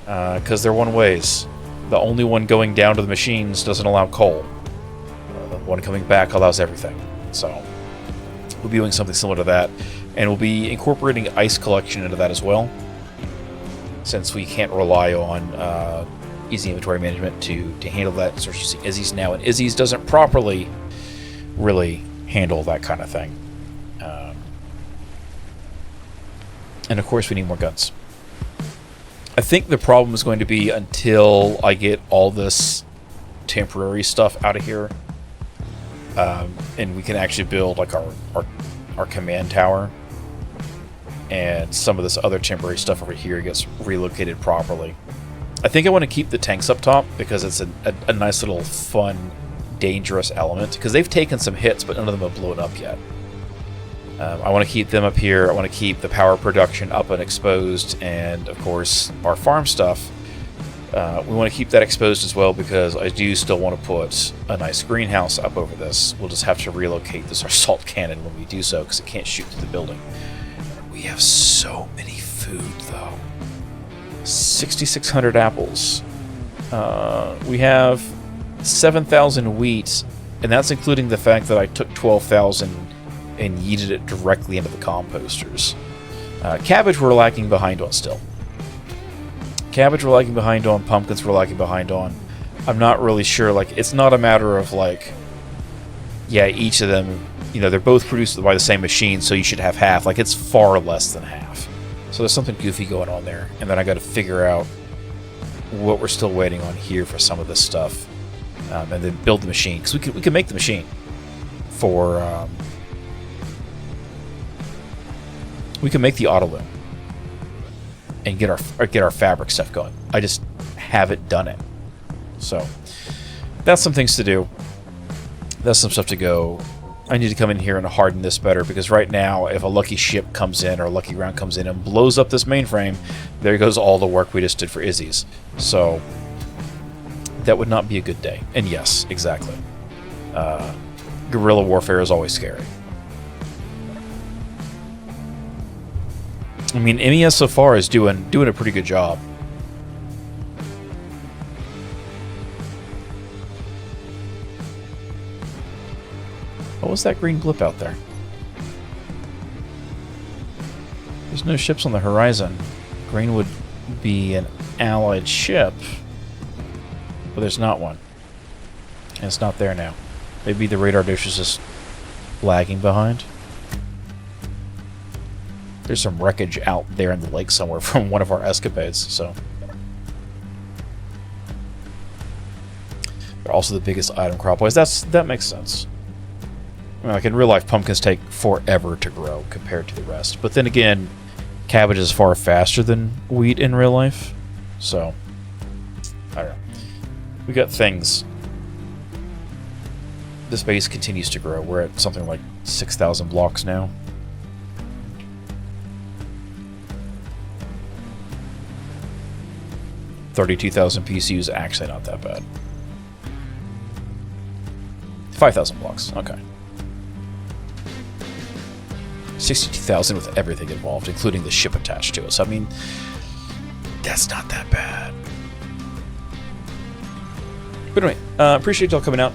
because they're one-ways. The only one going down to the machines doesn't allow coal. The one coming back allows everything. So we'll be doing something similar to that, and we'll be incorporating ice collection into that as well, since we can't rely on easy inventory management to handle that. So she's using Izzy's now, and Izzy's doesn't properly really handle that kind of thing. And of course we need more guns. I think the problem is going to be until I get all this temporary stuff out of here, and we can actually build like our command tower, and some of this other temporary stuff over here gets relocated properly. I think I want to keep the tanks up top because it's a nice little fun, dangerous element. Because they've taken some hits, but none of them have blown up yet. I want to keep them up here. I want to keep the power production up and exposed. And, of course, our farm stuff, we want to keep that exposed as well because I do still want to put a nice greenhouse up over this. We'll just have to relocate this assault cannon when we do so because it can't shoot through the building. We have so many food, though. 6,600 apples. We have 7,000 wheat, and that's including the fact that I took 12,000 and yeeted it directly into the composters. Cabbage we're lagging behind on still. Cabbage we're lagging behind on. Pumpkins we're lagging behind on. I'm not really sure. Like, it's not a matter of like, yeah, each of them, you know, they're both produced by the same machine, so you should have half. Like, it's far less than half. So there's something goofy going on there. And then I got to figure out what we're still waiting on here for some of this stuff. And then build the machine. Because we can make the machine for... we can make the auto loom. And get our fabric stuff going. I just haven't done it. So that's some things to do. That's some stuff to go I need to come in here and harden this better, because right now, if a lucky ship comes in or a lucky round comes in and blows up this mainframe, there goes all the work we just did for Izzy's. So that would not be a good day. And yes, exactly. Guerrilla warfare is always scary. I mean, MES so far is doing a pretty good job. What was that green blip out there? There's no ships on the horizon. Green would be an allied ship, but there's not one. And it's not there now. Maybe the radar dish is just lagging behind. There's some wreckage out there in the lake somewhere from one of our escapades, so. They're also the biggest item crop-wise. That makes sense. I mean, like in real life, pumpkins take forever to grow compared to the rest. But then again, cabbage is far faster than wheat in real life. So, I don't know. We got things. This base continues to grow. We're at something like 6,000 blocks now. $32,000 PCUs, actually not that bad. 5,000 blocks, okay. 62,000 with everything involved, including the ship attached to it. So, I mean, that's not that bad. But anyway, appreciate y'all coming out.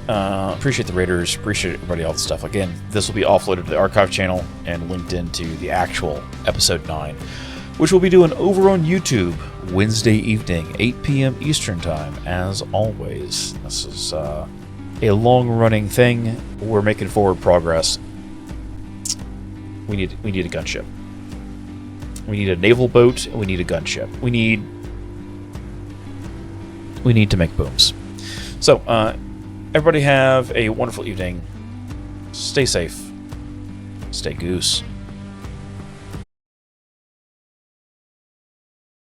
Appreciate the raiders. Appreciate everybody, all the stuff. Again, this will be offloaded to the archive channel and linked into the actual episode 9, which we'll be doing over on YouTube Wednesday evening, 8 p.m. Eastern Time, as always. This is a long-running thing. We're making forward progress. We need a gunship. We need a naval boat, and we need a gunship. We need to make booms. So, everybody have a wonderful evening. Stay safe. Stay goose.